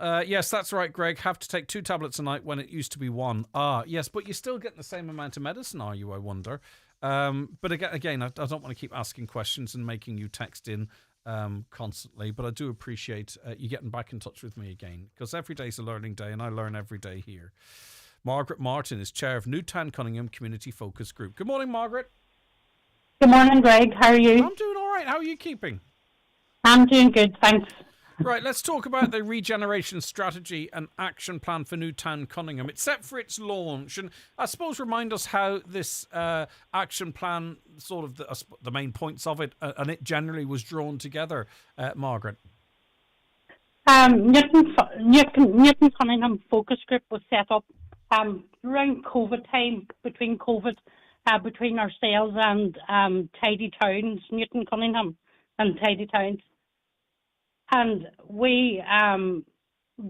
Yes, that's right, Greg. Have to take 2 tablets a night when it used to be 1. Yes, but you're still getting the same amount of medicine, are you, I wonder? But again, I don't want to keep asking questions and making you text in constantly, but I do appreciate you getting back in touch with me again, because every day's a learning day and I learn every day here. Margaret Martin is chair of Newtown Cunningham Community Focus Group. Good morning, Margaret. Good morning, Greg. How are you? I'm doing all right. How are you keeping? I'm doing good, thanks. Right, let's talk about the regeneration strategy and action plan for Newtown Cunningham. It's set for its launch, and I suppose remind us how this action plan, sort of the main points of it, and it generally was drawn together, Margaret. Newton Cunningham Focus Group was set up around COVID time, between ourselves and Tidy Towns, Newton Cunningham and Tidy Towns. And we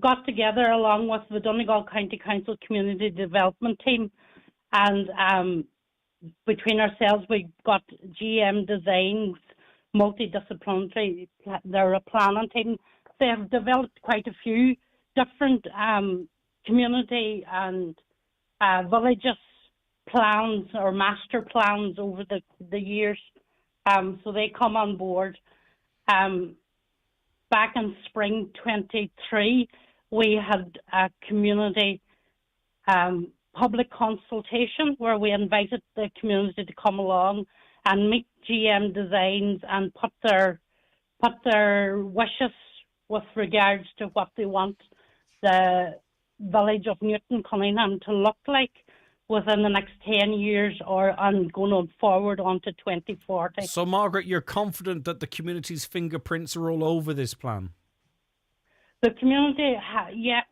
got together along with the Donegal County Council Community Development Team, and between ourselves we got GM Designs, multidisciplinary, they're a planning team. They have developed quite a few different community and villages plans or master plans over the years. So they come on board. Back in spring 23, we had a community public consultation where we invited the community to come along and meet GM Designs and put their wishes with regards to what they want the village of Newton Cunningham to look like within the next 10 years and going on forward onto 2040. So, Margaret, you're confident that the community's fingerprints are all over this plan? The community,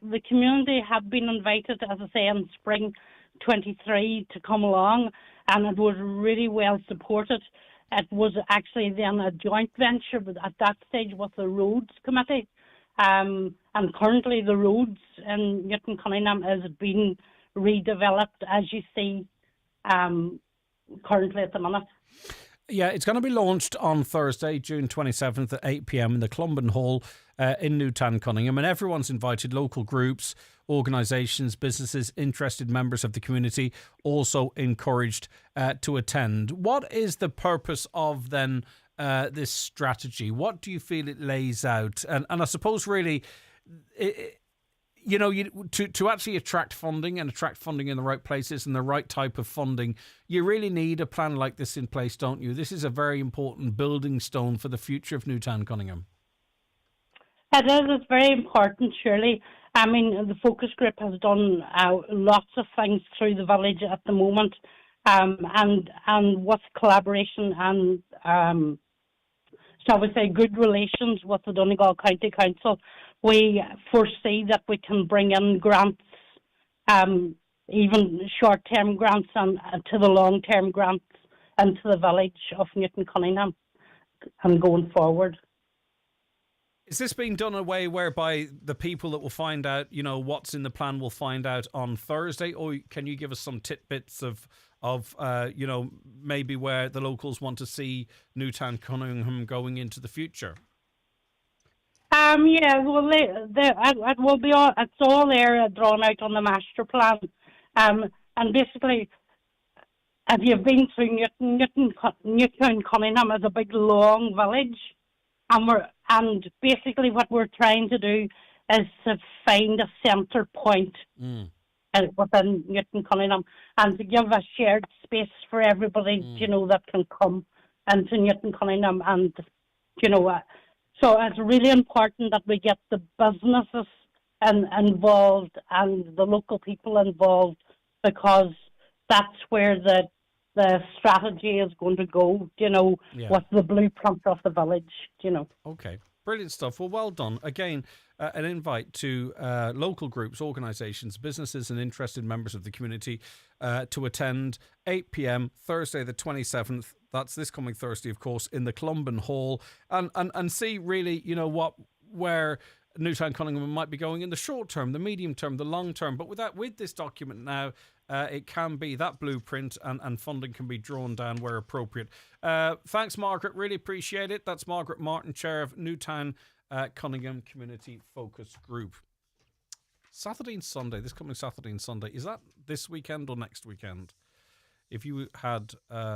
the community have been invited, as I say, in spring 23 to come along, and it was really well supported. It was actually then a joint venture at that stage with the Roads Committee, and currently the roads in Newton Cunningham is being redeveloped, as you see currently at the minute. Yeah, it's going to be launched on Thursday, June 27th at 8 p.m. in the Clumben Hall in Newtown Cunningham, and everyone's invited, local groups, organisations, businesses, interested members of the community, also encouraged to attend. What is the purpose of then this strategy? What do you feel it lays out? And I suppose really, to actually attract funding in the right places and the right type of funding, you really need a plan like this in place, don't you? This is a very important building stone for the future of Newtown Cunningham. It is. It's very important, surely. I mean, the focus group has done lots of things through the village at the moment, and with collaboration and, shall we say, good relations with the Donegal County Council, we foresee that we can bring in grants, even short-term grants and to the long-term grants into the village of Newton Cunningham and going forward. Is this being done in a way whereby the people that will find out, what's in the plan will find out on Thursday? Or can you give us some tidbits of maybe where the locals want to see Newtown Cunningham going into the future? It will be all. It's all there drawn out on the master plan, and basically, if you've been through Newtown Cunningham is a big long village, and basically what we're trying to do is to find a centre point within Newton Cunningham and to give a shared space for everybody, that can come into Newton Cunningham, and so it's really important that we get the businesses involved and the local people involved, because that's where the strategy is going to go, with the blueprint of the village, Okay, brilliant stuff. Well done. Again, an invite to local groups, organisations, businesses and interested members of the community to attend 8 p.m. Thursday the 27th. That's this coming Thursday, of course, in the Clumben Hall, and see really, where Newtown Cunningham might be going in the short term, the medium term, the long term. But with this document now, it can be that blueprint, and funding can be drawn down where appropriate. Thanks, Margaret. Really appreciate it. That's Margaret Martin, chair of Newtown Cunningham Community Focus Group. Saturday and Sunday, this coming Saturday and Sunday, is that this weekend or next weekend? If you had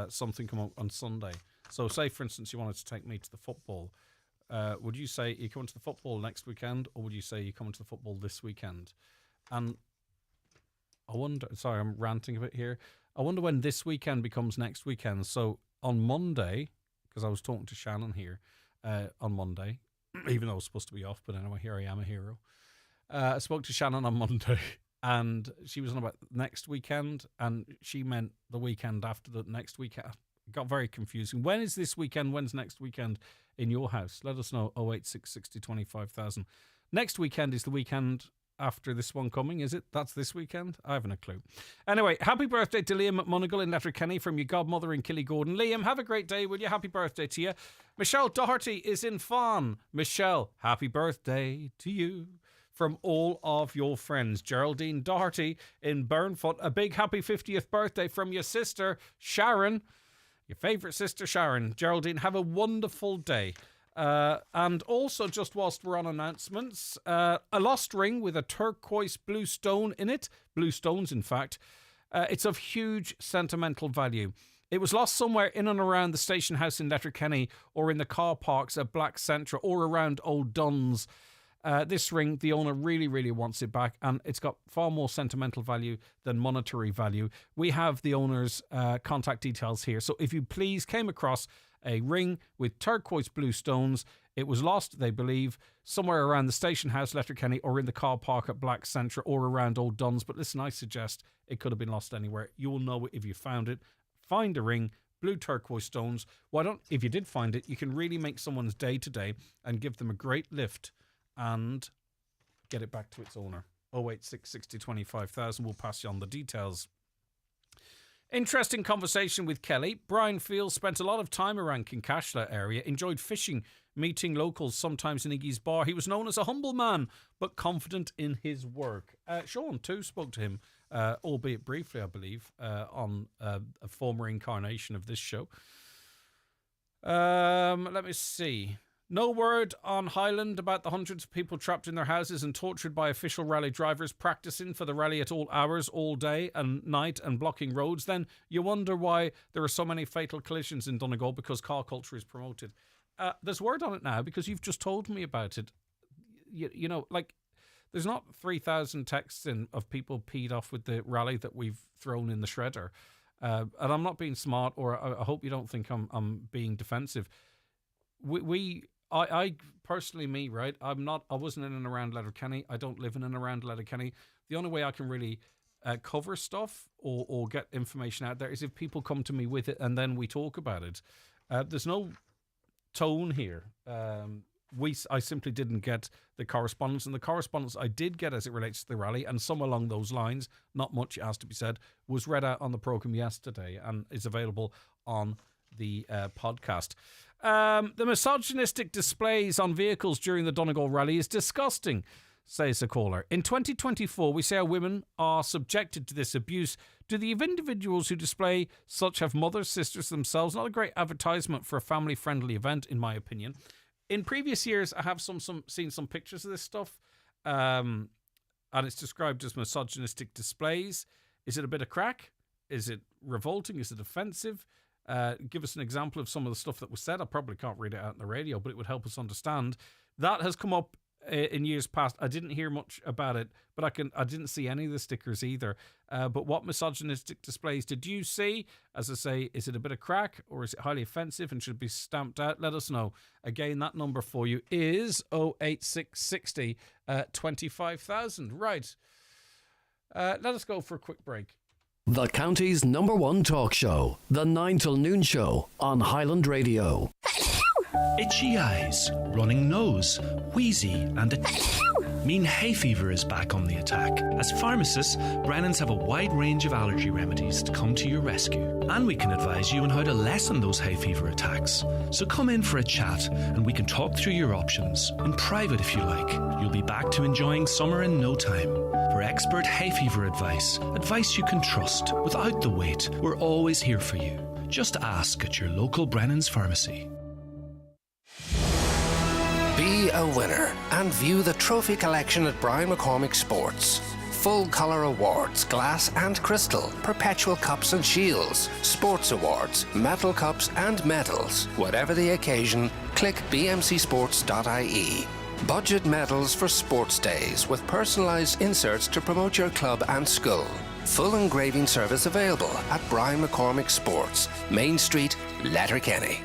something come up on Sunday, so say, for instance, you wanted to take me to the football, would you say you're coming to the football next weekend, or would you say you're coming to the football this weekend? And I wonder, sorry, I'm ranting a bit here. I wonder when this weekend becomes next weekend. So on Monday, because I was talking to Shannon here on Monday, even though I was supposed to be off, but anyway, here I am, a hero. I spoke to Shannon on Monday, and she was on about next weekend, and she meant the weekend after the next weekend. It got very confusing. When is this weekend? When's next weekend in your house? Let us know. 086 60 25,000. Next weekend is the weekend after this one coming, is it? That's this weekend? I haven't a clue. Anyway, happy birthday to Liam McMonigal in Letterkenny from your godmother in Killygordon. Liam, have a great day, will you? Happy birthday to you. Michelle Doherty is in Fawn. Michelle, happy birthday to you from all of your friends. Geraldine Doherty in Burnfoot, a big happy 50th birthday from your sister, Sharon. Your favourite sister, Sharon. Geraldine, have a wonderful day. And also, just whilst we're on announcements, a lost ring with a turquoise blue stone in it. Blue stones, in fact. It's of huge sentimental value. It was lost somewhere in and around the station house in Letterkenny, or in the car parks at Black Centra, or around Old Duns. This ring, the owner really, really wants it back, and it's got far more sentimental value than monetary value. We have the owner's contact details here. So if you please came across a ring with turquoise blue stones, it was lost, they believe, somewhere around the station house, Letterkenny, or in the car park at Black Centra, or around Old Duns. But listen, I suggest it could have been lost anywhere. You will know it if you found it. Find a ring, blue turquoise stones. Why don't, if you did find it, you can really make someone's day today and give them a great lift and get it back to its owner. 086 60 25,000. We'll pass you on the details. Interesting conversation with Kelly. Brian Fields spent a lot of time around Kincashla area, enjoyed fishing, meeting locals, sometimes in Iggy's bar. He was known as a humble man, but confident in his work. Sean, too, spoke to him, albeit briefly, I believe, on a former incarnation of this show. Let me see. No word on Highland about the hundreds of people trapped in their houses and tortured by official rally drivers practicing for the rally at all hours, all day and night, and blocking roads. Then you wonder why there are so many fatal collisions in Donegal, because car culture is promoted. There's word on it now because you've just told me about it. You know, like, there's not 3,000 texts in of people peed off with the rally that we've thrown in the shredder. And I'm not being smart, or I hope you don't think I'm being defensive. I personally, me, right? I wasn't in and around Letterkenny. I don't live in and around Letterkenny. The only way I can really cover stuff or get information out there is if people come to me with it and then we talk about it. There's no tone here. I simply didn't get the correspondence, and the correspondence I did get as it relates to the rally, and some along those lines, not much has to be said, was read out on the programme yesterday and is available on the podcast. The misogynistic displays on vehicles during the Donegal rally is disgusting, says a caller. In 2024, we say our women are subjected to this abuse. Do the individuals who display such have mothers, sisters themselves? Not a great advertisement for a family-friendly event, in my opinion. In previous years, I have seen some pictures of this stuff, and it's described as misogynistic displays. Is it a bit of crack? Is it revolting? Is it offensive? Give us an example of some of the stuff that was said. I probably can't read it out on the radio, but it would help us understand. That has come up in years past. I didn't hear much about it, but I didn't see any of the stickers either. But what misogynistic displays did you see? As I say, is it a bit of crack, or is it highly offensive and should be stamped out? Let us know. Again, that number for you is 08660 25,000. Right. Let us go for a quick break. The county's #1 talk show, The 9 till Noon Show on Highland Radio. Itchy eyes, running nose, wheezy, and mean hay fever is back on the attack. As pharmacists, Brennan's have a wide range of allergy remedies to come to your rescue. And we can advise you on how to lessen those hay fever attacks. So come in for a chat and we can talk through your options. In private if you like. You'll be back to enjoying summer in no time. For expert hay fever advice you can trust without the wait, we're always here for you. Just ask at your local Brennan's pharmacy. Be a winner and view the trophy collection at Brian McCormick Sports. Full colour awards, glass and crystal, perpetual cups and shields, sports awards, metal cups and medals. Whatever the occasion, click bmcsports.ie. Budget medals for sports days with personalised inserts to promote your club and school. Full engraving service available at Brian McCormick Sports, Main Street, Letterkenny.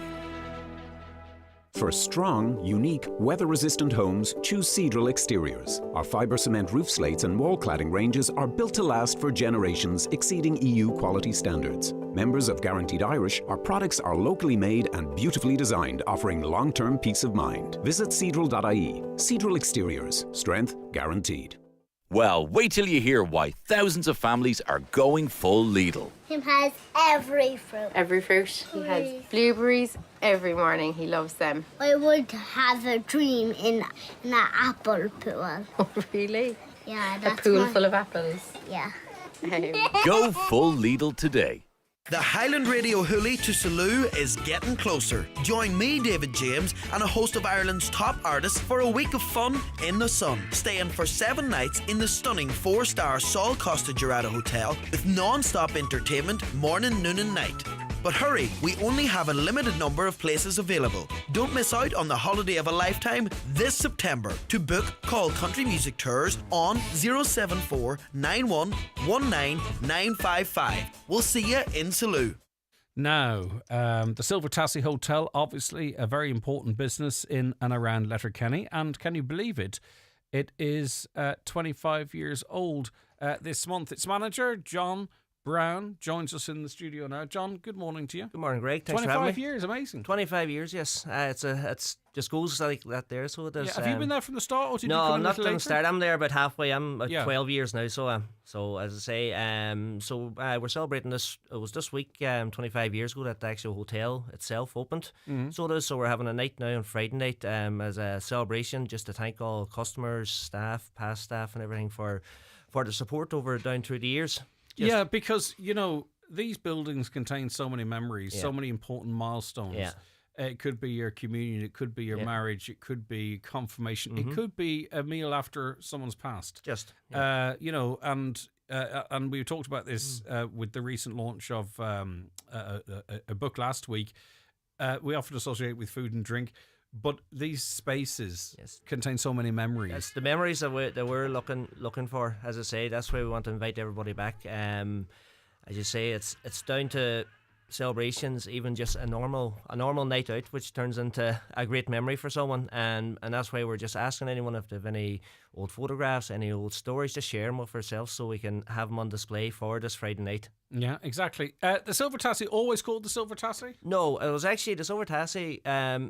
For strong, unique, weather-resistant homes, choose Cedral Exteriors. Our fibre cement roof slates and wall cladding ranges are built to last for generations, exceeding EU quality standards. Members of Guaranteed Irish, our products are locally made and beautifully designed, offering long-term peace of mind. Visit cedral.ie. Cedral Exteriors. Strength guaranteed. Well, wait till you hear why thousands of families are going full Lidl. He has every fruit. Every fruit. He has blueberries every morning. He loves them. I would have a dream in an apple pool. Oh, really? Yeah, that's a pool full of apples. Yeah. Go full Lidl today. The Highland Radio Hoolie to Salou is getting closer. Join me, David James, and a host of Ireland's top artists for a week of fun in the sun. Staying for 7 nights in the stunning 4-star Sol Costa Jurado Hotel with non-stop entertainment morning, noon and night. But hurry, we only have a limited number of places available. Don't miss out on the holiday of a lifetime this September. To book, call Country Music Tours on 074 91 19 955. We'll see you in Salou. Now, the Silver Tassie Hotel, obviously a very important business in and around Letterkenny, and can you believe it? It is 25 years old this month. Its manager, John Brown, joins us in the studio now. John, good morning to you. Good morning, Greg. Thanks for having me. 25 years, amazing. 25 years, yes. It's just goes like that there. So it does. Yeah, have you been there from the start, or did you no, come not from the start. I'm there about halfway. I'm 12 years now. So as I say, we're celebrating this. It was this week, 25 years ago, that the actual hotel itself opened. Mm-hmm. So it is. So we're having a night now on Friday night as a celebration, just to thank all customers, staff, past staff, and everything for the support down through the years. Yeah, because, you know, these buildings contain so many memories, so many important milestones. Yeah. It could be your communion, it could be your marriage, it could be confirmation, it could be a meal after someone's passed. You know, and we talked about this with the recent launch of a book last week. We often associate with food and drink. But these spaces contain so many memories. It's the memories that we're looking for. As I say, that's why we want to invite everybody back. As you say, it's down to celebrations, even just a normal night out, which turns into a great memory for someone. And that's why we're just asking anyone if they have any old photographs, any old stories, to share them with ourselves so we can have them on display for this Friday night. Yeah, exactly. The Silver Tassie, always called the Silver Tassie? No, it was actually the Silver Tassie.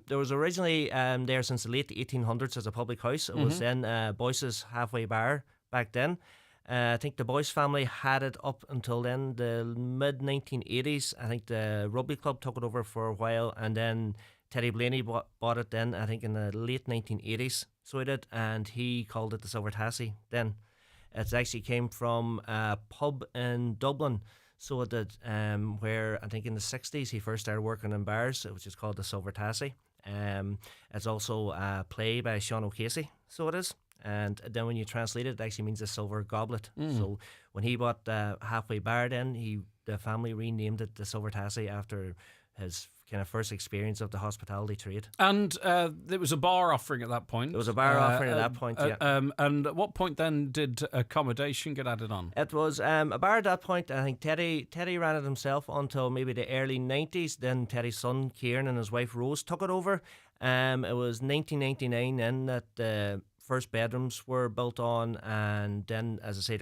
There was originally there since the late 1800s as a public house. It was then Boyce's halfway bar back then. I think the Boyce family had it up until then, the mid-1980s. I think the rugby club took it over for a while, and then Teddy Blaney bought it then, I think in the late 1980s. So he did, and he called it the Silver Tassie then. It actually came from a pub in Dublin. So it did, where I think in the 60s he first started working in bars, which is called the Silver Tassie. It's also a play by Sean O'Casey, so it is. And then when you translate it, it actually means a silver goblet. So when he bought the halfway bar, then the family renamed it the Silver Tassie after his kind of first experience of the hospitality trade. And there was a bar offering at that point. There was a bar offering at that point, yeah. And at what point then did accommodation get added on? It was a bar at that point. I think Teddy ran it himself until maybe the early 90s. Then Teddy's son, Kieran, and his wife, Rose, took it over. It was 1999 then that the first bedrooms were built on, and then, as I say,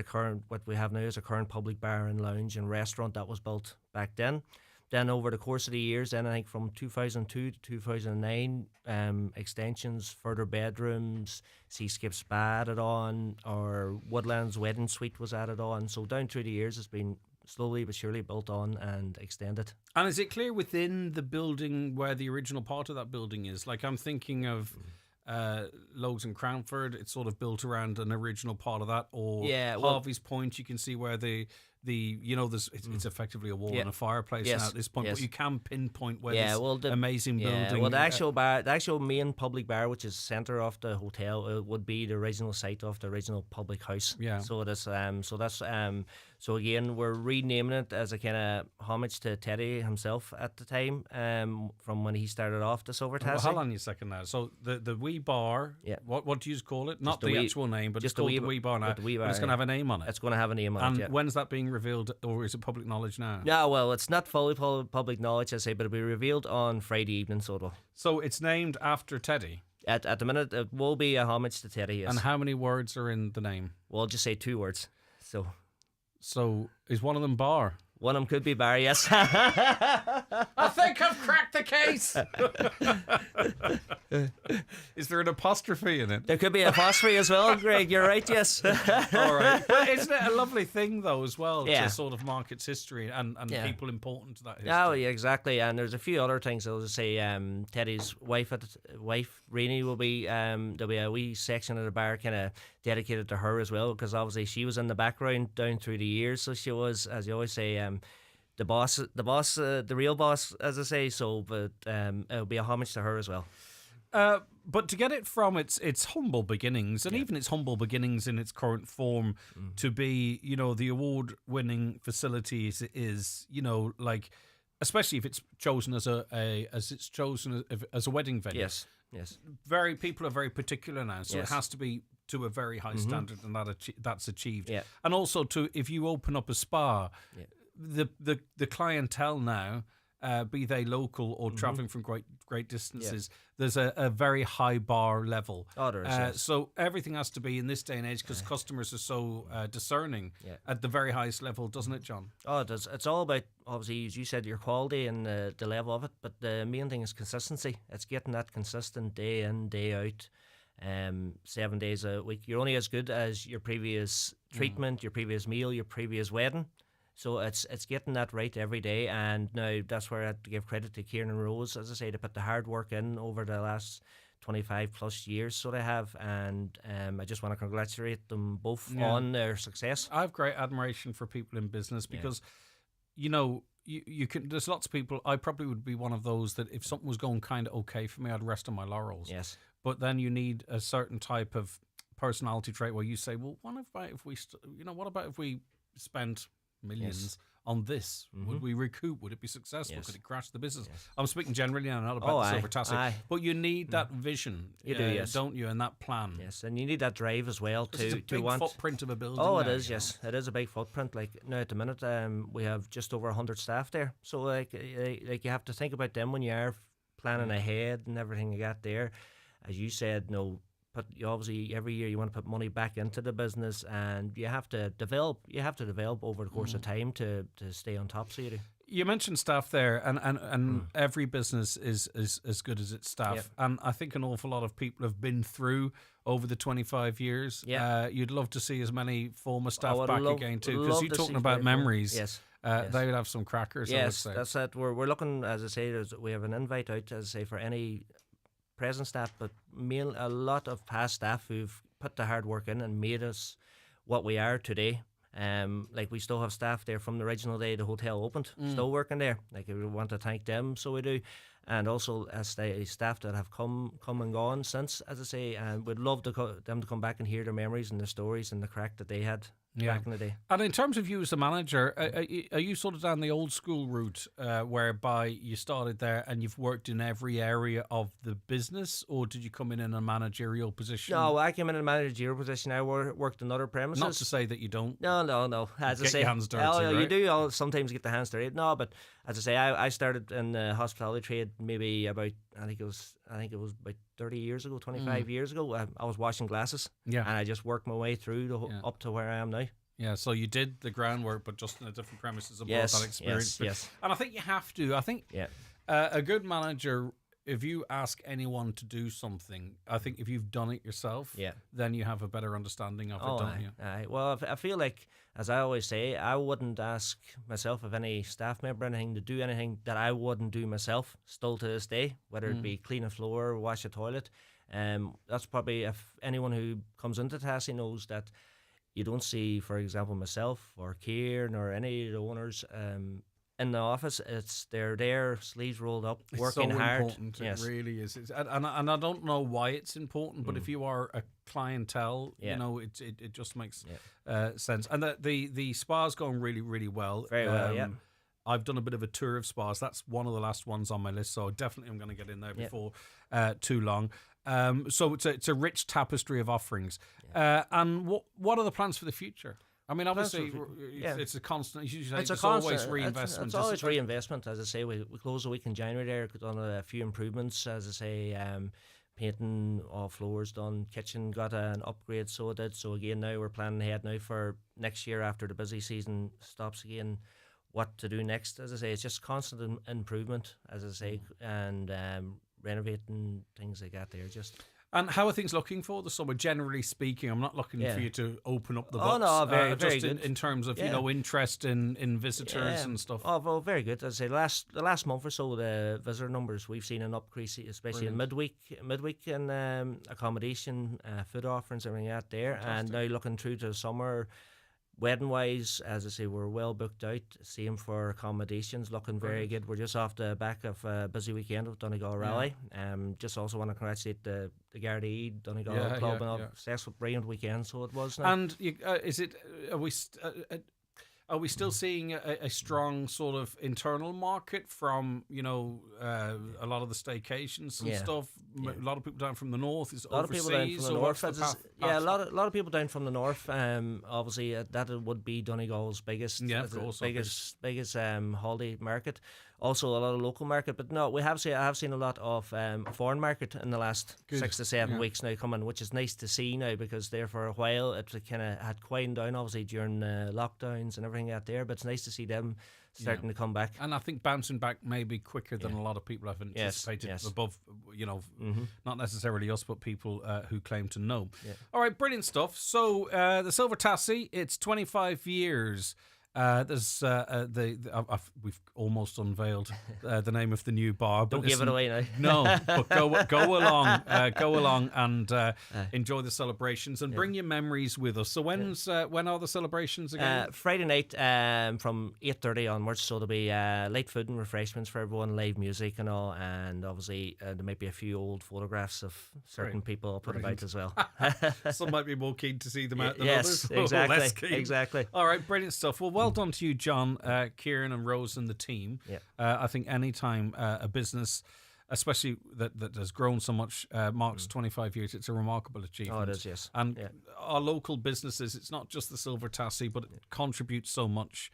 what we have now is a current public bar and lounge and restaurant that was built back then. Then over the course of the years, then I think from 2002 to 2009, extensions, further bedrooms, Seascape Spa added on, or Woodlands Wedding Suite was added on. So down through the years, it's been slowly but surely built on and extended. And is it clear within the building where the original part of that building is? Like, I'm thinking of Logues and Cranford, it's sort of built around an original part of that, or Harvey's Point, you can see where it's effectively a wall and a fireplace now at this point, but you can pinpoint where this amazing building. Well, the actual main public bar, which is centre of the hotel, it would be the original site of the original public house. Yeah. So that's so again, we're renaming it as a kind of homage to Teddy himself at the time, from when he started off the Silver Tassie. Well, hold on a second now. So the wee bar, what do you call it? Not the actual name, but just it's called the wee bar now. The wee bar, but it's going to have a name on it. It's going to have a name on it. And when's that being revealed, or is it public knowledge now? Yeah, well, it's not fully public knowledge, I say, but it'll be revealed on Friday evening, so it will. So it's named after Teddy? At the minute, it will be a homage to Teddy, yes. And how many words are in the name? Well, I'll just say 2 words. So is one of them Bar? One of them could be Bar, yes. I think I've cracked the case. Is there an apostrophe in it? There could be an apostrophe as well, Greg. You're right, yes. All right. But isn't it a lovely thing, though, as well, to sort of mark its history and people important to that history? Oh, yeah, exactly. And there's a few other things. I'll just say Teddy's wife, Rainey, will be, there'll be a wee section of the bar kind of dedicated to her as well, because obviously she was in the background down through the years. So she was, as you always say, the real boss, as I say. So, but it'll be a homage to her as well. But to get it from its humble beginnings, and even its humble beginnings in its current form, to be, the award-winning facility is, like, especially if it's chosen as a wedding venue. Yes. People are very particular now, so it has to be to a very high standard, and that's achieved. Yeah. And also, if you open up a spa, the clientele now, be they local or travelling from great distances, there's a very high bar level. Oh, there is, yes. So everything has to be in this day and age, because customers are so discerning at the very highest level, doesn't it, John? Oh, it does. It's all about, obviously, as you said, your quality and the level of it, but the main thing is consistency. It's getting that consistent day in, day out. 7 days a week. You're only as good as your previous treatment, your previous meal, your previous wedding. So it's getting that right every day, and now that's where I have to give credit to Kieran and Rose, as I say, to put the hard work in over the last 25 plus years, so they have, and I just want to congratulate them both on their success. I have great admiration for people in business, because you can. There's lots of people. I probably would be one of those that if something was going kind of okay for me, I'd rest on my laurels. Yes. But then you need a certain type of personality trait where you say, well, what about if we spent millions on this? Would we recoup? Would it be successful? Could it crash the business? I'm speaking generally now, not about the Silver Tassie. But you need that vision, don't you? And that plan. Yes, and you need that drive as well it's a big want footprint of a building. Oh, it is. Yes, it is a big footprint. Like now at the minute, we have just over 100 staff there. So like you have to think about them when you are planning ahead and everything you got there. As you said, obviously every year you want to put money back into the business, and you have to develop over the course of time to stay on top. So you mentioned staff there, and every business is as good as its staff. And I think an awful lot of people have been through over the 25 years. You'd love to see as many former staff back again too, because you're talking about memories. Yes. They would have some crackers. Yes, that's it. We're looking, as I say, we have an invite out, as I say, for any present staff, but a lot of past staff who've put the hard work in and made us what we are today. Like we still have staff there from the original day the hotel opened, still working there. Like we want to thank them, so we do. And also as the staff that have come and gone since, as I say, and we'd love them to come back and hear their memories and their stories and the crack that they had back in the day. And in terms of you as a manager, are you sort of down the old school route whereby you started there and you've worked in every area of the business, or did you come in a managerial position? No, I came in a managerial position. I worked in other premises. Not to say that you don't. No. As I say, your hands dirty, right? You do sometimes get the hands dirty. No, but as I say, I started in the hospitality trade maybe about, I think it was about 30 years ago, 25 years ago. I was washing glasses, and I just worked my way through up to where I am now. Yeah, so you did the groundwork, but just in a different premises and brought that experience. Yes. And I think you have to. I think a good manager, if you ask anyone to do something, I think if you've done it yourself, then you have a better understanding of it, don't you? Well, I feel like, as I always say, I wouldn't ask myself of any staff member anything to do anything that I wouldn't do myself, still to this day, whether it be clean a floor or wash a toilet. That's probably, if anyone who comes into Tassie knows that you don't see, for example, myself or Kieran or any of the owners in the office. They're there, sleeves rolled up, working hard. It's so important. It really is. And I don't know why it's important, but if you are a clientele, it just makes sense. And the spa's going really, really well. Very well, yeah. I've done a bit of a tour of spas. That's one of the last ones on my list, so definitely I'm going to get in there before too long. So it's a rich tapestry of offerings. And what are the plans for the future? I mean, obviously, it's a constant. It's always reinvestment. It's always reinvestment. As I say, we closed a week in January there, done a few improvements. As I say, painting all floors done, kitchen got an upgrade, so it did. So again, now we're planning ahead now for next year after the busy season stops again. What to do next? As I say, it's just constant improvement. As I say, and renovating things like that. There just. And how are things looking for the summer, generally speaking? I'm not looking for you to open up the books. Oh, no, very just good. In terms of, interest in visitors and stuff. Oh, well, very good. I'd say the last month or so, the visitor numbers, we've seen an increase, especially in midweek in accommodation, food offerings, everything out there. Fantastic. And now looking through to the summer, wedding-wise, as I say, we're well booked out. Same for accommodations, looking very good. We're just off the back of a busy weekend with Donegal Rally. Just also want to congratulate the Gardaí, Donegal Club, and a successful, brilliant weekend. So it was. Now. And are we still seeing a strong sort of internal market from a lot of the staycations and stuff? Yeah. A lot of people down from the north. Is a lot overseas, of people down from the north. A lot of people down from the north. Obviously, that would be Donegal's biggest, biggest holiday market. Also, a lot of local market, but no, I have seen a lot of foreign market in the last 6 to 7 weeks now coming, which is nice to see now, because there for a while it kind of had quieted down, obviously during lockdowns and everything out there. But it's nice to see them starting to come back, and I think bouncing back maybe quicker than a lot of people have anticipated. Above, not necessarily us, but people who claim to know. All right, brilliant stuff. So the Silver Tassie, it's 25 years. We've almost unveiled the name of the new bar. But Don't give it away now. No, but go along and enjoy the celebrations and bring your memories with us. So when are the celebrations again? Friday night from 8:30 onwards. So there'll be late food and refreshments for everyone, live music and all, and obviously there might be a few old photographs of certain people up and about as well. Some might be more keen to see them out than others. Yes, exactly. All right, brilliant stuff. Well done to you, John, Kieran and Rose and the team. I think any time a business, especially that has grown so much, marks 25 years, it's a remarkable achievement. Oh, it is, yes. And our local businesses, it's not just the Silver Tassie, but it contributes so much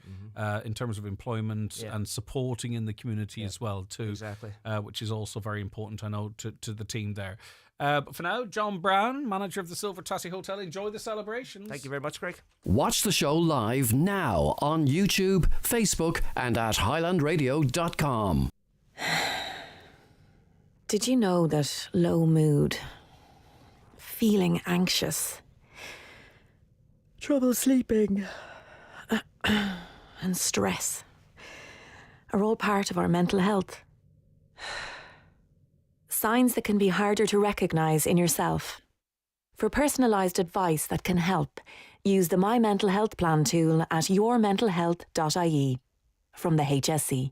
in terms of employment and supporting in the community as well, too. Exactly. Which is also very important, I know, to the team there. But for now, John Brown, manager of the Silver Tassie Hotel, enjoy the celebrations. Thank you very much, Greg. Watch the show live now on YouTube, Facebook and at highlandradio.com. Did you know that low mood, feeling anxious, trouble sleeping and stress are all part of our mental health? Signs that can be harder to recognise in yourself. For personalised advice that can help, use the My Mental Health Plan tool at yourmentalhealth.ie from the HSE.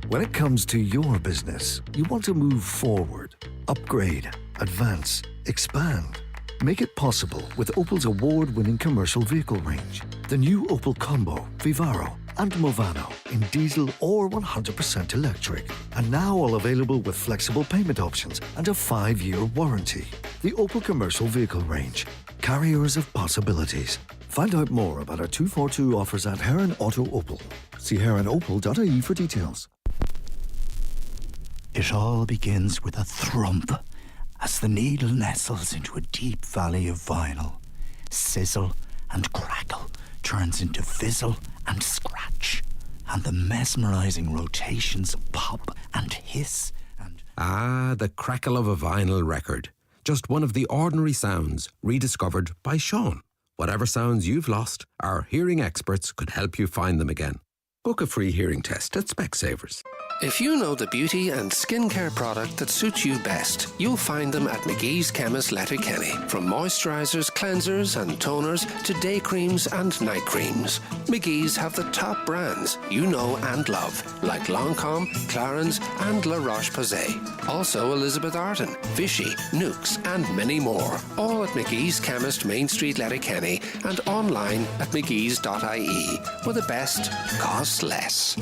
When it comes to your business, you want to move forward, upgrade, advance, expand. Make it possible with Opel's award-winning commercial vehicle range. The new Opel Combo, Vivaro and Movano in diesel or 100% electric. And now all available with flexible payment options and a 5-year warranty. The Opel commercial vehicle range. Carriers of possibilities. Find out more about our 242 offers at Heron Auto Opel. See heronopel.ie for details. It all begins with a thump as the needle nestles into a deep valley of vinyl. Sizzle and crackle turns into fizzle and scratch, and the mesmerizing rotations pop and hiss and... Ah, the crackle of a vinyl record. Just one of the ordinary sounds rediscovered by Sean. Whatever sounds you've lost, our hearing experts could help you find them again. Book a free hearing test at Specsavers. If you know the beauty and skincare product that suits you best, you'll find them at McGee's Chemist Letterkenny. From moisturisers, cleansers and toners to day creams and night creams, McGee's have the top brands you know and love, like Lancôme, Clarins and La Roche-Posay. Also Elizabeth Arden, Vichy, Nukes and many more. All at McGee's Chemist, Main Street, Letterkenny, and online at mcgees.ie, where the best costs less.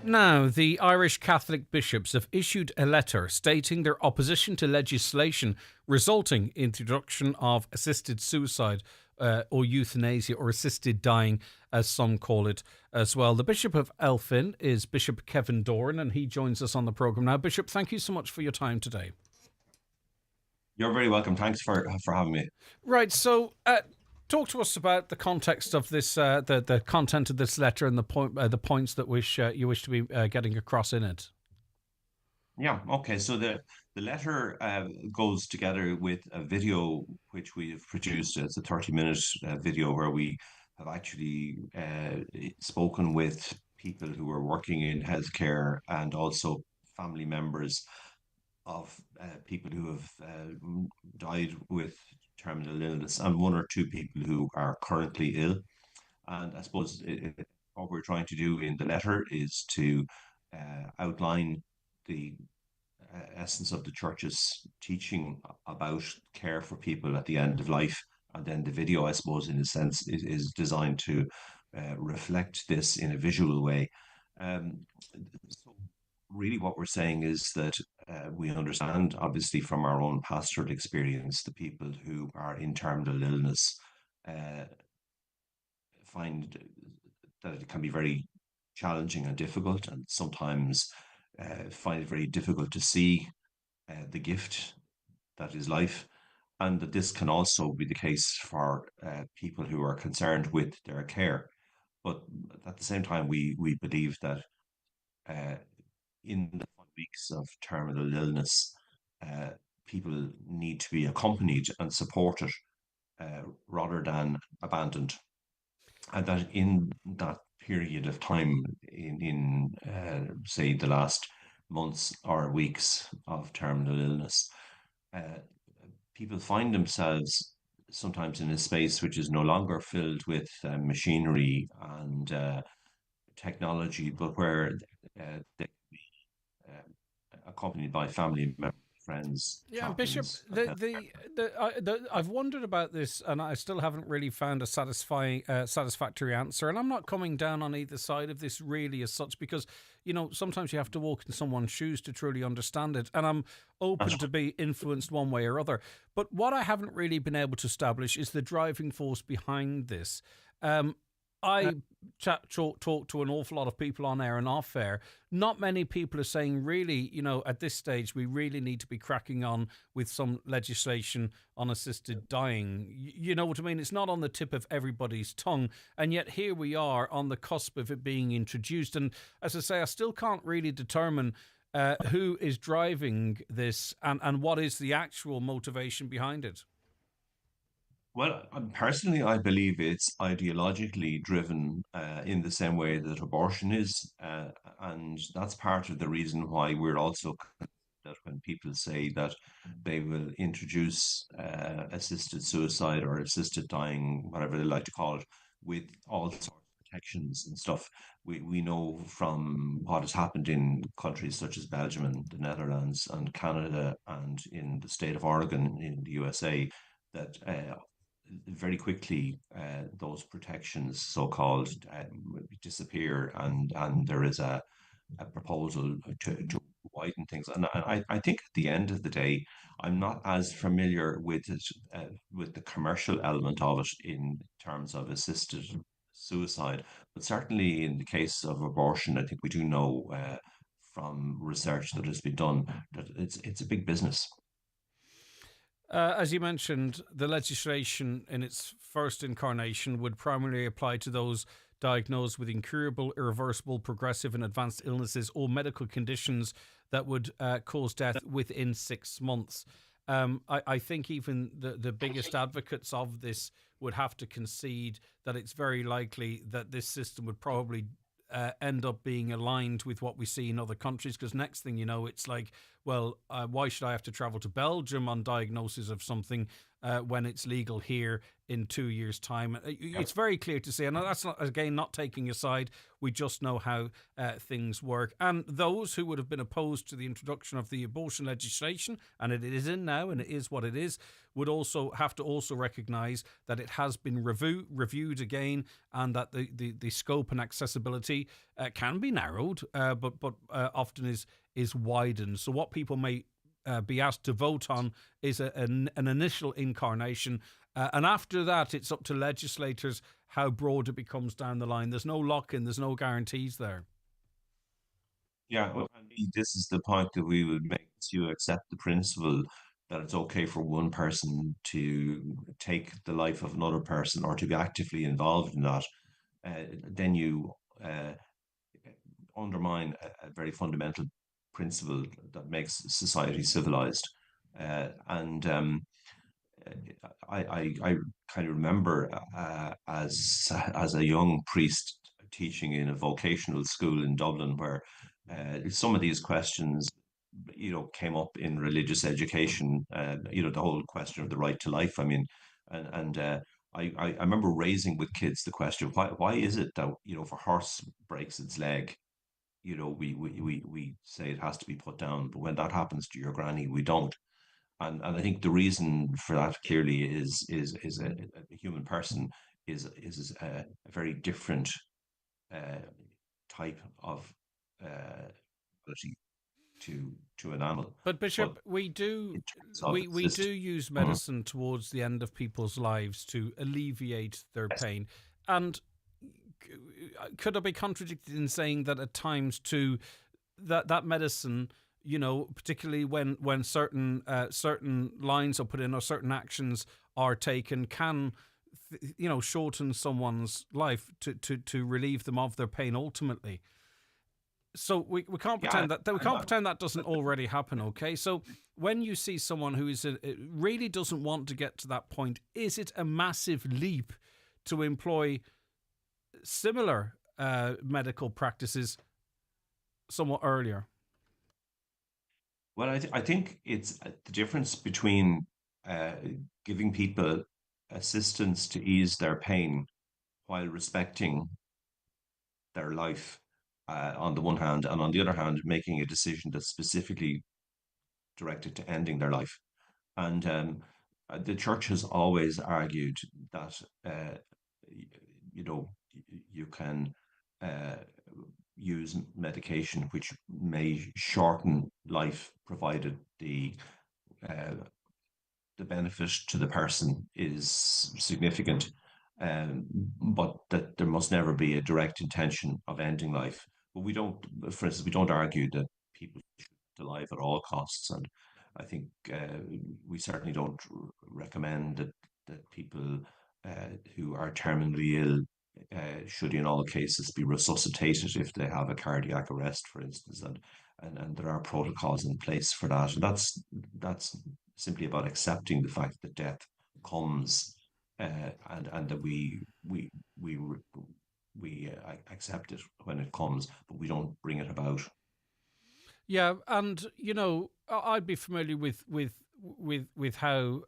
Now, the Irish Catholic bishops have issued a letter stating their opposition to legislation resulting in the introduction of assisted suicide or euthanasia or assisted dying, as some call it as well. The Bishop of Elphin is Bishop Kevin Doran, and he joins us on the programme now. Bishop, thank you so much for your time today. You're very welcome. Thanks for having me. Right, so talk to us about the context of this, the content of this letter and the points that you wish to be getting across in it. Yeah, okay. So the letter goes together with a video which we have produced. It's a 30-minute video where we have actually spoken with people who are working in healthcare and also family members of people who have died with terminal illness and one or two people who are currently ill. And I suppose what we're trying to do in the letter is to outline the essence of the Church's teaching about care for people at the end of life. And then the video, I suppose, in a sense, is designed to reflect this in a visual way. So really what we're saying is that we understand, obviously, from our own pastoral experience, the people who are in terminal illness find that it can be very challenging and difficult, and sometimes find it very difficult to see the gift that is life, and that this can also be the case for people who are concerned with their care. But at the same time, we believe that in the weeks of terminal illness, people need to be accompanied and supported rather than abandoned. And that in that period of time, in say the last months or weeks of terminal illness, people find themselves sometimes in a space which is no longer filled with machinery and technology, but where they can be accompanied by family members, friends. Yeah, Bishop, I've wondered about this, and I still haven't really found a satisfactory answer. And I'm not coming down on either side of this really as such, because sometimes you have to walk in someone's shoes to truly understand it. And I'm open to be influenced one way or other. But what I haven't really been able to establish is the driving force behind this. I talk to an awful lot of people on air and off air. Not many people are saying, really, at this stage, we really need to be cracking on with some legislation on assisted dying. You know what I mean? It's not on the tip of everybody's tongue. And yet here we are on the cusp of it being introduced. And as I say, I still can't really determine who is driving this and what is the actual motivation behind it. Well, personally, I believe it's ideologically driven in the same way that abortion is. And that's part of the reason why we're also that when people say that they will introduce assisted suicide or assisted dying, whatever they like to call it, with all sorts of protections and stuff. We know from what has happened in countries such as Belgium and the Netherlands and Canada and in the state of Oregon in the USA that very quickly those protections, so-called, disappear, and there is a proposal to widen things. And I think at the end of the day, I'm not as familiar with it, with the commercial element of it in terms of assisted suicide, but certainly in the case of abortion, I think we do know from research that has been done that it's a big business. As you mentioned, the legislation in its first incarnation would primarily apply to those diagnosed with incurable, irreversible, progressive and advanced illnesses or medical conditions that would cause death within 6 months. I think even the biggest advocates of this would have to concede that it's very likely that this system would probably end up being aligned with what we see in other countries, because next thing you know, it's like, well, why should I have to travel to Belgium on diagnosis of something when it's legal here in 2 years' time? It's very clear to see, and that's not, again, not taking a side. We just know how things work. And those who would have been opposed to the introduction of the abortion legislation, and it is in now, and it is what it is, would also have to also recognise that it has been reviewed again, and that the scope and accessibility can be narrowed, but often is widened. So what people may be asked to vote on is an initial incarnation. And after that, it's up to legislators how broad it becomes down the line. There's no lock-in, there's no guarantees there. Yeah, well, I mean, this is the point that we would make. You accept the principle that it's okay for one person to take the life of another person or to be actively involved in that, then you undermine a very fundamental principle that makes society civilized. And I kind of remember as a young priest teaching in a vocational school in Dublin, where some of these questions, came up in religious education. The whole question of the right to life. I mean, I remember raising with kids the question, why is it that if a horse breaks its leg, we say it has to be put down, but when that happens to your granny, we don't. And I think the reason for that clearly is a human person is a very different type of ability to an animal. But Bishop, we do use medicine towards the end of people's lives to alleviate their pain. And could I be contradicted in saying that at times too that medicine, particularly when certain lines are put in or certain actions are taken, can shorten someone's life to relieve them of their pain ultimately? So we can't pretend pretend that doesn't already happen. Okay, so when you see someone who really doesn't want to get to that point, is it a massive leap to employ similar medical practices somewhat earlier? Well, I think it's the difference between giving people assistance to ease their pain while respecting their life on the one hand, and on the other hand, making a decision that's specifically directed to ending their life. And the church has always argued that you can use medication which may shorten life, provided the benefit to the person is significant, but that there must never be a direct intention of ending life. But we don't, for instance, we don't argue that people should be alive at all costs, and I think we certainly don't recommend that people who are terminally ill should in all cases be resuscitated if they have a cardiac arrest, for instance, and there are protocols in place for that. And that's simply about accepting the fact that death comes, and that we accept it when it comes, but we don't bring it about. Yeah, and I'd be familiar with how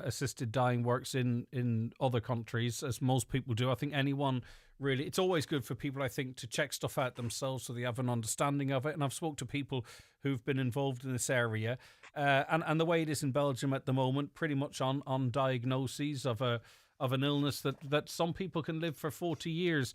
assisted dying works in other countries, as most people do. I think anyone really, it's always good for people, I think, to check stuff out themselves so they have an understanding of it. And I've spoke to people who've been involved in this area, and the way it is in Belgium at the moment, pretty much on diagnoses of an illness that some people can live for 40 years.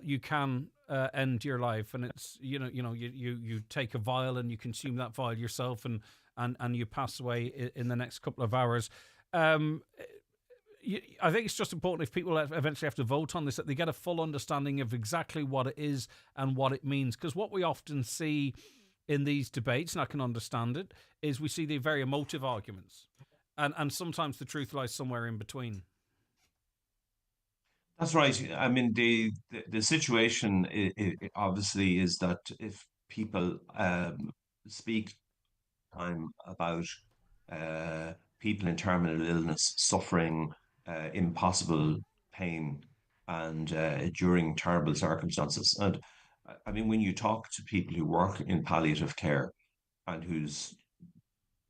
You can end your life, and it's you take a vial and you consume that vial yourself, and you pass away in the next couple of hours. I think it's just important, if people eventually have to vote on this, that they get a full understanding of exactly what it is and what it means. Because what we often see in these debates, and I can understand it, is we see the very emotive arguments, and sometimes the truth lies somewhere in between. That's right. I mean, the situation obviously is that if people speak time about people in terminal illness suffering impossible pain and during terrible circumstances, and I mean, when you talk to people who work in palliative care and whose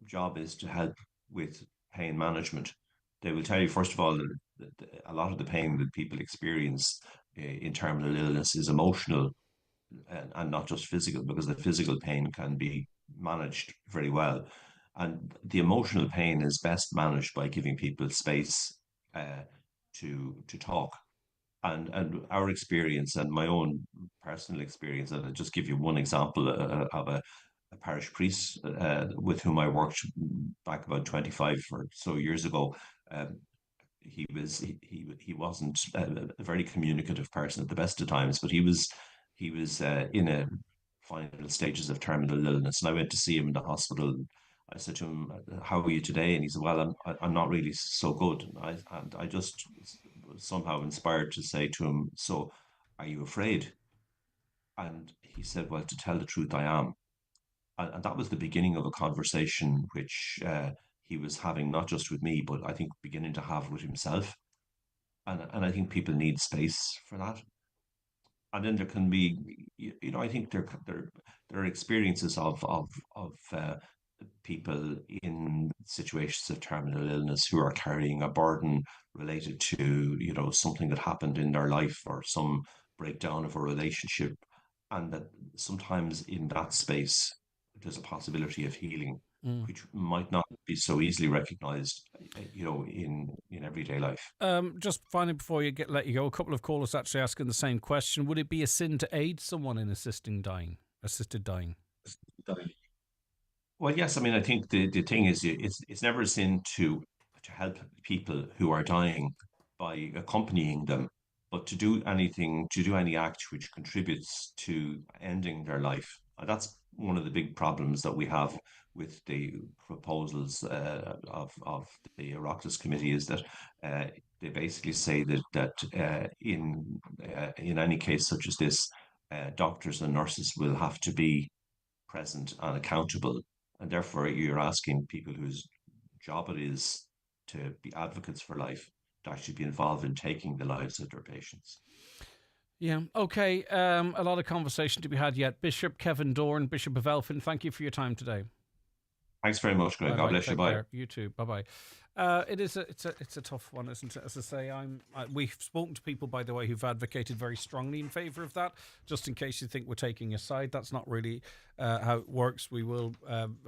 job is to help with pain management, they will tell you, first of all, that a lot of the pain that people experience in terminal illness is emotional and not just physical, because the physical pain can be managed very well. And the emotional pain is best managed by giving people space to talk. And our experience and my own personal experience, and I'll just give you one example of parish priest with whom I worked back about 25 or so years ago. He wasn't a very communicative person at the best of times, but he was in a final stages of terminal illness, and I went to see him in the hospital. I said to him, "How are you today?" And he said, "Well, I'm not really so good." And I just was somehow inspired to say to him, "So, are you afraid?" And he said, "Well, to tell the truth, I am." And that was the beginning of a conversation which he was having not just with me, but I think beginning to have with himself. And I think people need space for that. And then there can be, I think there are experiences of people in situations of terminal illness who are carrying a burden related to, something that happened in their life or some breakdown of a relationship, and that sometimes in that space there's a possibility of healing, which might not be so easily recognized, in everyday life. Just finally, before let you go, a couple of callers actually asking the same question. Would it be a sin to aid someone in assisted dying? Well, yes. I mean, I think the thing is, it's never a sin to help people who are dying by accompanying them, but to do any act which contributes to ending their life. And that's one of the big problems that we have with the proposals of the Oireachtas Committee, is that they basically say that in any case such as this, doctors and nurses will have to be present and accountable, and therefore you're asking people whose job it is to be advocates for life to actually be involved in taking the lives of their patients. Yeah, okay. A lot of conversation to be had yet. Bishop Kevin Dorn, Bishop of Elphin, thank you for your time today. Thanks very much, Greg. God bless you. Bye. You too. Bye-bye. It's a tough one, isn't it? As I say, we've spoken to people, by the way, who've advocated very strongly in favour of that. Just in case you think we're taking a side, that's not really how it works. We will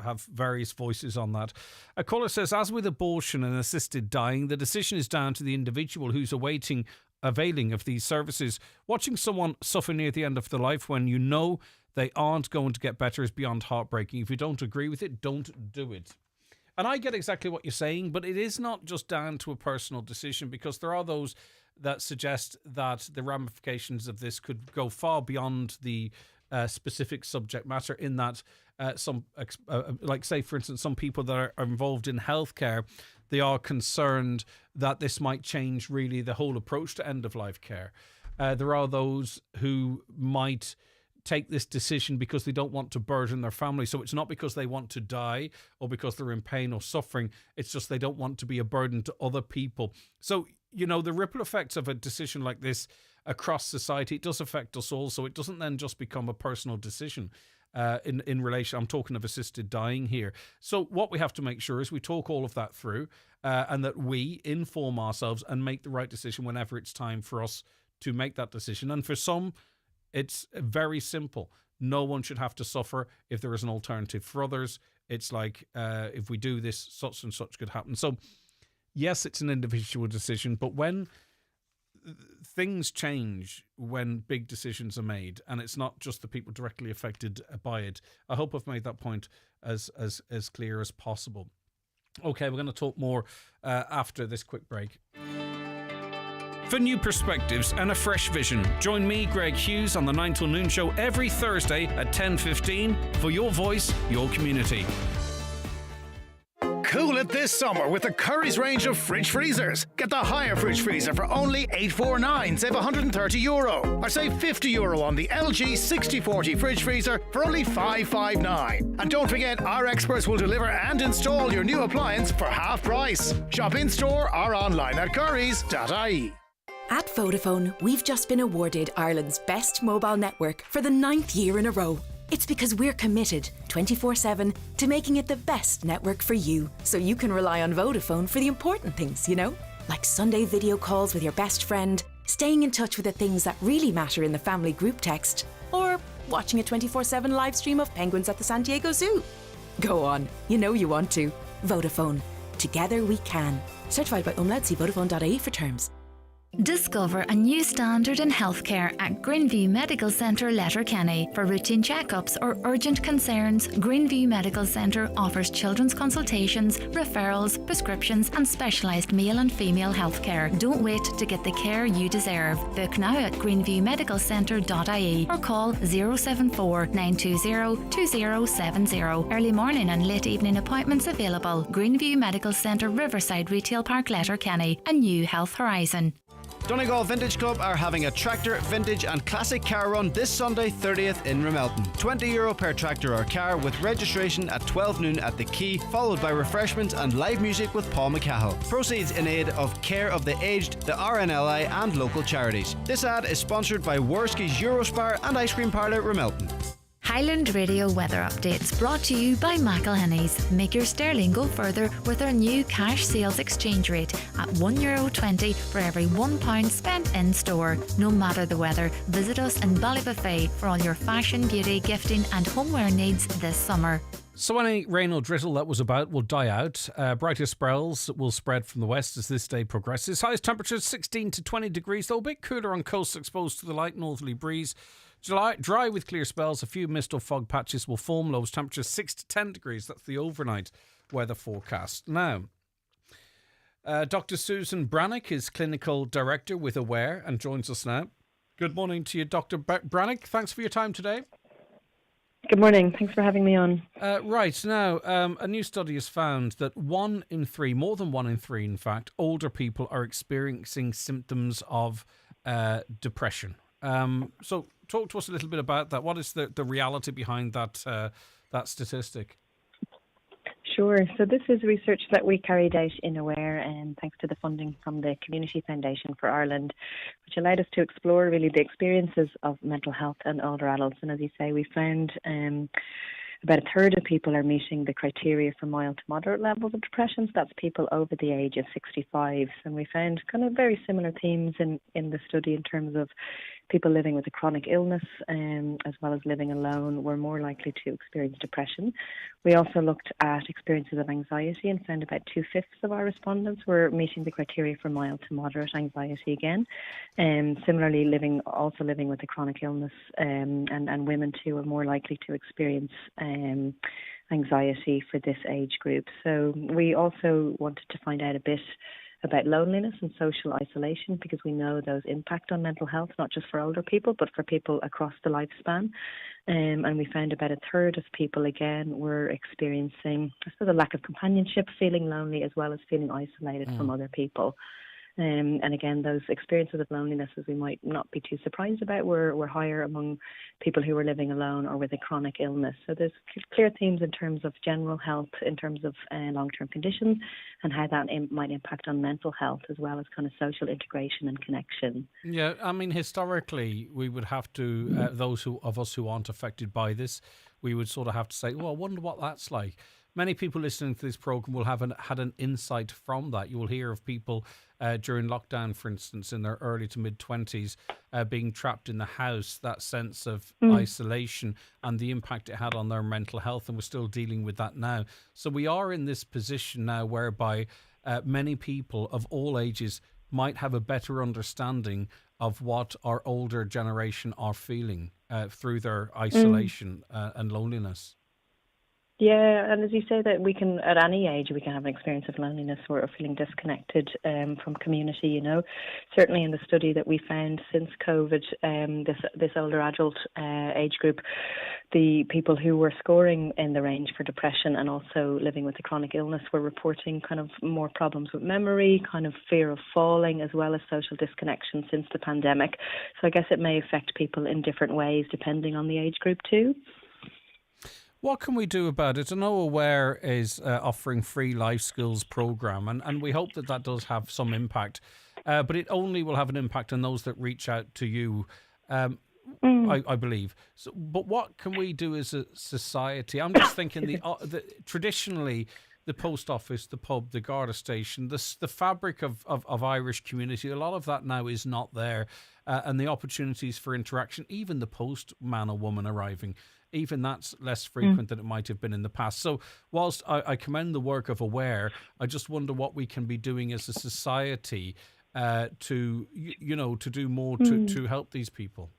have various voices on that. A caller says, as with abortion and assisted dying, the decision is down to the individual who's availing of these services. Watching someone suffer near the end of their life when you know they aren't going to get better is beyond heartbreaking. If you don't agree with it, don't do it. And I get exactly what you're saying, but it is not just down to a personal decision, because there are those that suggest that the ramifications of this could go far beyond the specific subject matter, in that like say, for instance, some people that are involved in healthcare, they are concerned that this might change really the whole approach to end-of-life care. There are those who might take this decision because they don't want to burden their family. So it's not because they want to die or because they're in pain or suffering. It's just they don't want to be a burden to other people. So, the ripple effects of a decision like this across society, it does affect us all. So it doesn't then just become a personal decision. In relation, I'm talking of assisted dying here. So what we have to make sure is we talk all of that through, and that we inform ourselves and make the right decision whenever it's time for us to make that decision. And for some, it's very simple. No one should have to suffer if there is an alternative. For others, it's like, if we do this, such and such could happen. So yes, it's an individual decision, but when things change, when big decisions are made, and it's not just the people directly affected by it. I hope I've made that point as clear as possible. Okay, we're going to talk more after this quick break. For new perspectives and a fresh vision, join me, Greg Hughes, on the 9 till noon show every Thursday at 10:15 for your voice, your community. Cool it this summer with the Curry's range of fridge freezers. Get the higher fridge freezer for only €849, save €130. Or save €50 on the LG 6040 fridge freezer for only €559. And don't forget, our experts will deliver and install your new appliance for half price. Shop in store or online at currys.ie. At Vodafone, we've just been awarded Ireland's best mobile network for the 9th year in a row. It's because we're committed 24/7 to making it the best network for you, so you can rely on Vodafone for the important things, like Sunday video calls with your best friend, staying in touch with the things that really matter in the family group text, or watching a 24/7 live stream of penguins at the San Diego Zoo. Go on, you want to. Vodafone. Together we can. Certified by Umlaut. See Vodafone.ie for terms. Discover a new standard in healthcare at Greenview Medical Centre, Letterkenny. For routine checkups or urgent concerns, Greenview Medical Centre offers children's consultations, referrals, prescriptions and specialised male and female healthcare. Don't wait to get the care you deserve. Book now at greenviewmedicalcentre.ie or call 074 920 2070. Early morning and late evening appointments available. Greenview Medical Centre, Riverside Retail Park, Letterkenny. A new health horizon. Donegal Vintage Club are having a tractor, vintage and classic car run this Sunday 30th in Ramelton. €20 per tractor or car with registration at 12 noon at the Quay, followed by refreshments and live music with Paul McCahill. Proceeds in aid of Care of the Aged, the RNLI and local charities. This ad is sponsored by Worski's Eurospar and Ice Cream Parlour Ramelton. Highland Radio weather updates brought to you by McElhenney's. Make your sterling go further with our new cash sales exchange rate at €1.20 for every £1 spent in store. No matter the weather, visit us in Ballybuffet for all your fashion, beauty, gifting and homeware needs this summer. So any rain or drizzle that was about will die out. Brighter spells will spread from the west as this day progresses. Highest temperatures 16 to 20 degrees, though a bit cooler on coasts exposed to the light northerly breeze. Dry with clear spells. A few mist or fog patches will form. Lowest temperatures 6 to 10 degrees. That's the overnight weather forecast. Now, Dr. Susan Brannock is Clinical Director with Aware and joins us now. Good morning to you, Dr. Brannock. Thanks for your time today. Good morning. Thanks for having me on. Right. Now, a new study has found that 1 in 3, more than 1 in 3, in fact, older people are experiencing symptoms of depression. So talk to us a little bit about that. What is the reality behind that statistic? Sure. So this is research that we carried out in Aware, and thanks to the funding from the Community Foundation for Ireland, which allowed us to explore really the experiences of mental health and older adults. And as you say, we found about a third of people are meeting the criteria for mild to moderate levels of depression. So that's people over the age of 65. And we found kind of very similar themes in the study in terms of people living with a chronic illness as well as living alone were more likely to experience depression. We also looked at experiences of anxiety and found about 2/5 of our respondents were meeting the criteria for mild to moderate anxiety again. Similarly, living with a chronic illness and women too are more likely to experience anxiety for this age group. So we also wanted to find out a bit about loneliness and social isolation, because we know those impact on mental health, not just for older people, but for people across the lifespan. And we found about a third of people, again, were experiencing, I suppose, a lack of companionship, feeling lonely, as well as feeling isolated from other people. And again, those experiences of loneliness, as we might not be too surprised about, were higher among people who were living alone or with a chronic illness. So there's clear themes in terms of general health, in terms of long-term conditions, and how that might impact on mental health, as well as kind of social integration and connection. Yeah, I mean, historically, we would have to, those of us who aren't affected by this, we would sort of have to say, well, I wonder what that's like. Many people listening to this programme will have had an insight from that. You will hear of people during lockdown, for instance, in their early to mid-20s, being trapped in the house, that sense of isolation and the impact it had on their mental health, and we're still dealing with that now. So we are in this position now whereby many people of all ages might have a better understanding of what our older generation are feeling through their isolation and loneliness. Yeah, and as you say, that we can, at any age, we can have an experience of loneliness or feeling disconnected from community, you know. Certainly in the study that we found since COVID, this older adult age group, the people who were scoring in the range for depression and also living with a chronic illness were reporting kind of more problems with memory, kind of fear of falling, as well as social disconnection since the pandemic. So I guess it may affect people in different ways depending on the age group too. What can we do about it? I know Aware is offering free life skills program, and we hope that does have some impact, but it only will have an impact on those that reach out to you, I believe. So, but what can we do as a society? I'm just thinking traditionally, the post office, the pub, the Garda station, the fabric of Irish community, a lot of that now is not there, and the opportunities for interaction, even the postman or woman arriving, even that's less frequent than it might have been in the past. So whilst I commend the work of Aware, I just wonder what we can be doing as a society to do more to help these people.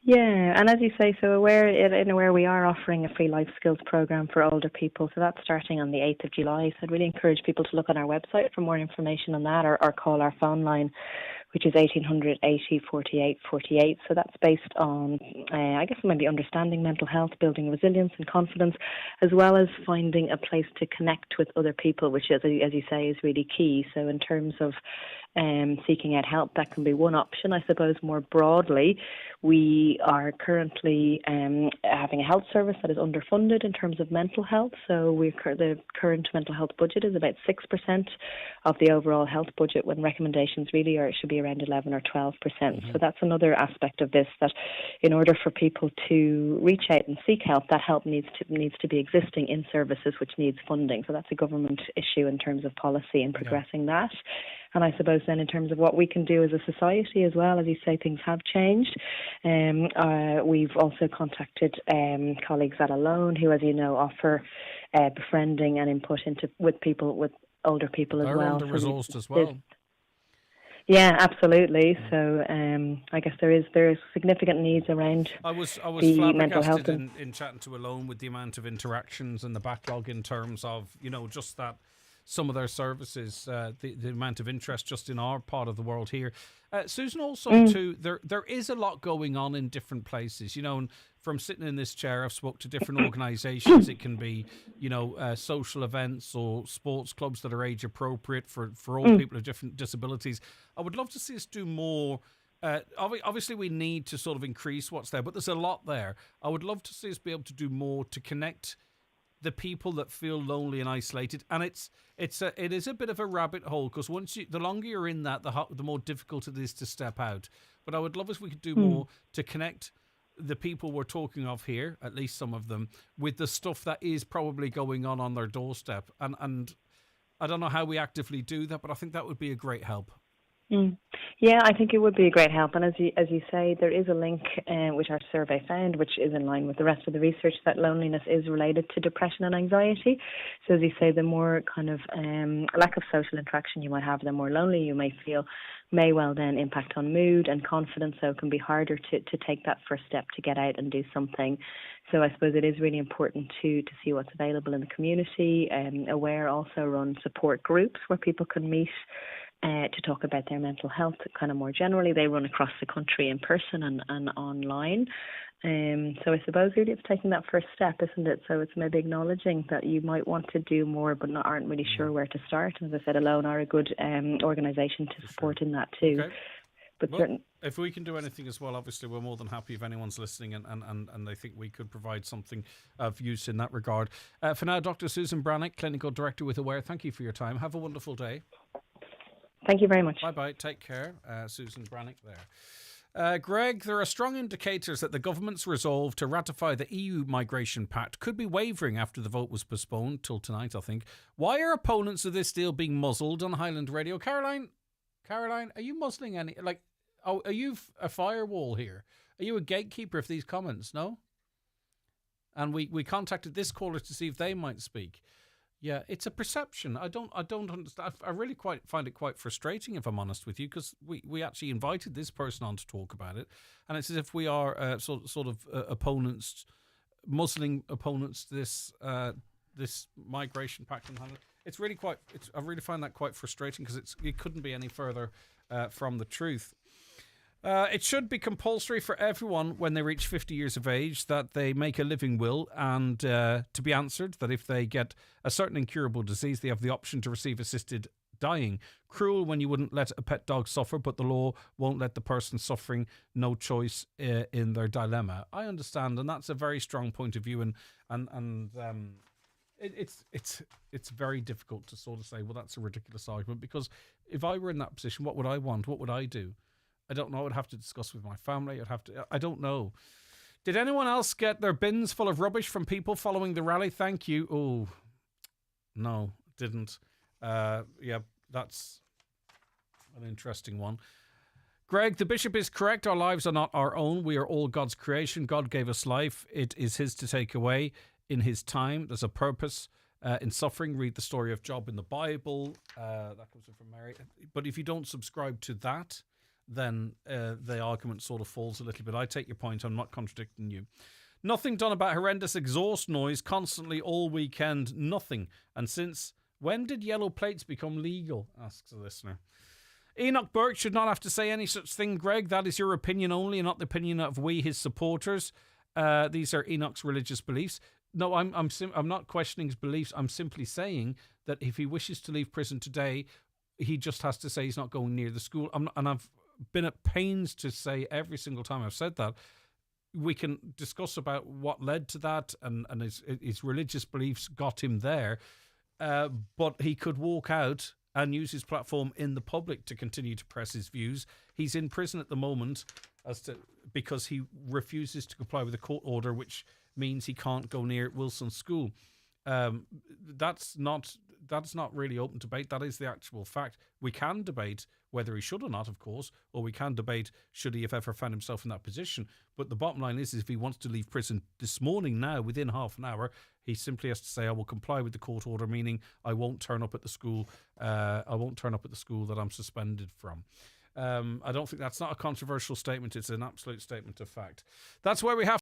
Yeah, and as you say, so in Aware we are offering a free life skills program for older people. So that's starting on the 8th of July. So I'd really encourage people to look on our website for more information on that, or call our phone line, which is 1800 80 48 48. So that's based on, I guess, maybe understanding mental health, building resilience and confidence, as well as finding a place to connect with other people, which, as you say, is really key. So in terms of seeking out help, that can be one option. I suppose more broadly, we are currently having a health service that is underfunded in terms of mental health. So the current mental health budget is about 6% of the overall health budget, when recommendations really should be around 11 or 12%. So that's another aspect of this, that in order for people to reach out and seek help, that help needs to be existing in services, which needs funding. So that's a government issue in terms of policy and progressing that. And I suppose then in terms of what we can do as a society as well, as you say, things have changed. We've also contacted colleagues at Alone, who, as you know, offer befriending and input with older people as well. They're under-resourced as well. Yeah, absolutely. So I guess there is significant needs around I was the mental health. In chatting to Alone with the amount of interactions and the backlog in terms of, just that some of their services, the amount of interest just in our part of the world here. Susan, also too, there is a lot going on in different places. And from sitting in this chair, I've spoke to different organisations. It can be, social events or sports clubs that are age appropriate for all people with different disabilities. I would love to see us do more. Obviously, we need to sort of increase what's there, but there's a lot there. I would love to see us be able to do more to connect the people that feel lonely and isolated, and it is a bit of a rabbit hole, because the longer you're in that, the more difficult it is to step out. But I would love if we could do more to connect the people we're talking of here, at least some of them, with the stuff that is probably going on their doorstep. And I don't know how we actively do that, but I think that would be a great help. Yeah, I think it would be a great help. And as you say, there is a link which our survey found, which is in line with the rest of the research, that loneliness is related to depression and anxiety. So as you say, the more kind of lack of social interaction you might have, the more lonely you may feel, may well then impact on mood and confidence. So it can be harder to take that first step to get out and do something. So I suppose it is really important to see what's available in the community. Aware also run support groups where people can meet to talk about their mental health kind of more generally. They run across the country in person and online. So I suppose really it's taking that first step, isn't it? So it's maybe acknowledging that you might want to do more but aren't really sure where to start. And as I said, Alone are a good organisation to support in that too. Okay. But if we can do anything as well, obviously we're more than happy if anyone's listening and they think we could provide something of use in that regard. For now, Dr. Susan Brannock, Clinical Director with Aware, thank you for your time. Have a wonderful day. Thank you very much. Bye-bye. Take care. Susan Brannock there. Greg, there are strong indicators that the government's resolve to ratify the EU Migration Pact could be wavering after the vote was postponed till tonight, I think. Why are opponents of this deal being muzzled on Highland Radio? Caroline, are you muzzling any? Are you a firewall here? Are you a gatekeeper of these comments? No? And we contacted this caller to see if they might speak. Yeah, it's a perception. I don't understand. I really find it quite frustrating, if I'm honest with you, because we actually invited this person on to talk about it, and it's as if we are sort of opponents, muzzling opponents to this migration pact. It's really I really find that quite frustrating, because it couldn't be any further from the truth. It should be compulsory for everyone when they reach 50 years of age that they make a living will, and to be answered that if they get a certain incurable disease, they have the option to receive assisted dying. Cruel when you wouldn't let a pet dog suffer, but the law won't let the person suffering no choice in their dilemma. I understand, and that's a very strong point of view, and it's very difficult to sort of say, well, that's a ridiculous argument, because if I were in that position, what would I want? What would I do? I don't know. I would have to discuss with my family. I don't know. Did anyone else get their bins full of rubbish from people following the rally? Thank you. Oh, no, didn't. Yeah, that's an interesting one. Greg, the bishop is correct. Our lives are not our own. We are all God's creation. God gave us life. It is his to take away in his time. There's a purpose in suffering. Read the story of Job in the Bible. That comes in from Mary. But if you don't subscribe to that, then the argument sort of falls a little bit. I take your point. I'm not contradicting you. Nothing done about horrendous exhaust noise constantly all weekend. Nothing. And since when did yellow plates become legal? Asks a listener. Enoch Burke should not have to say any such thing, Greg. That is your opinion only and not the opinion of we, his supporters. These are Enoch's religious beliefs. No, I'm not questioning his beliefs. I'm simply saying that if he wishes to leave prison today, he just has to say he's not going near the school. And I've been at pains to say every single time I've said that. We can discuss about what led to that and his religious beliefs got him there. But he could walk out and use his platform in the public to continue to press his views. He's in prison at the moment because he refuses to comply with a court order, which means he can't go near Wilson School. That's not really open debate. That is the actual fact. We can debate whether he should or not, of course, or we can debate should he have ever found himself in that position. But the bottom line is if he wants to leave prison this morning now, within half an hour, he simply has to say, I will comply with the court order, meaning I won't turn up at the school. I won't turn up at the school that I'm suspended from. I don't think that's not a controversial statement. It's an absolute statement of fact. That's where we have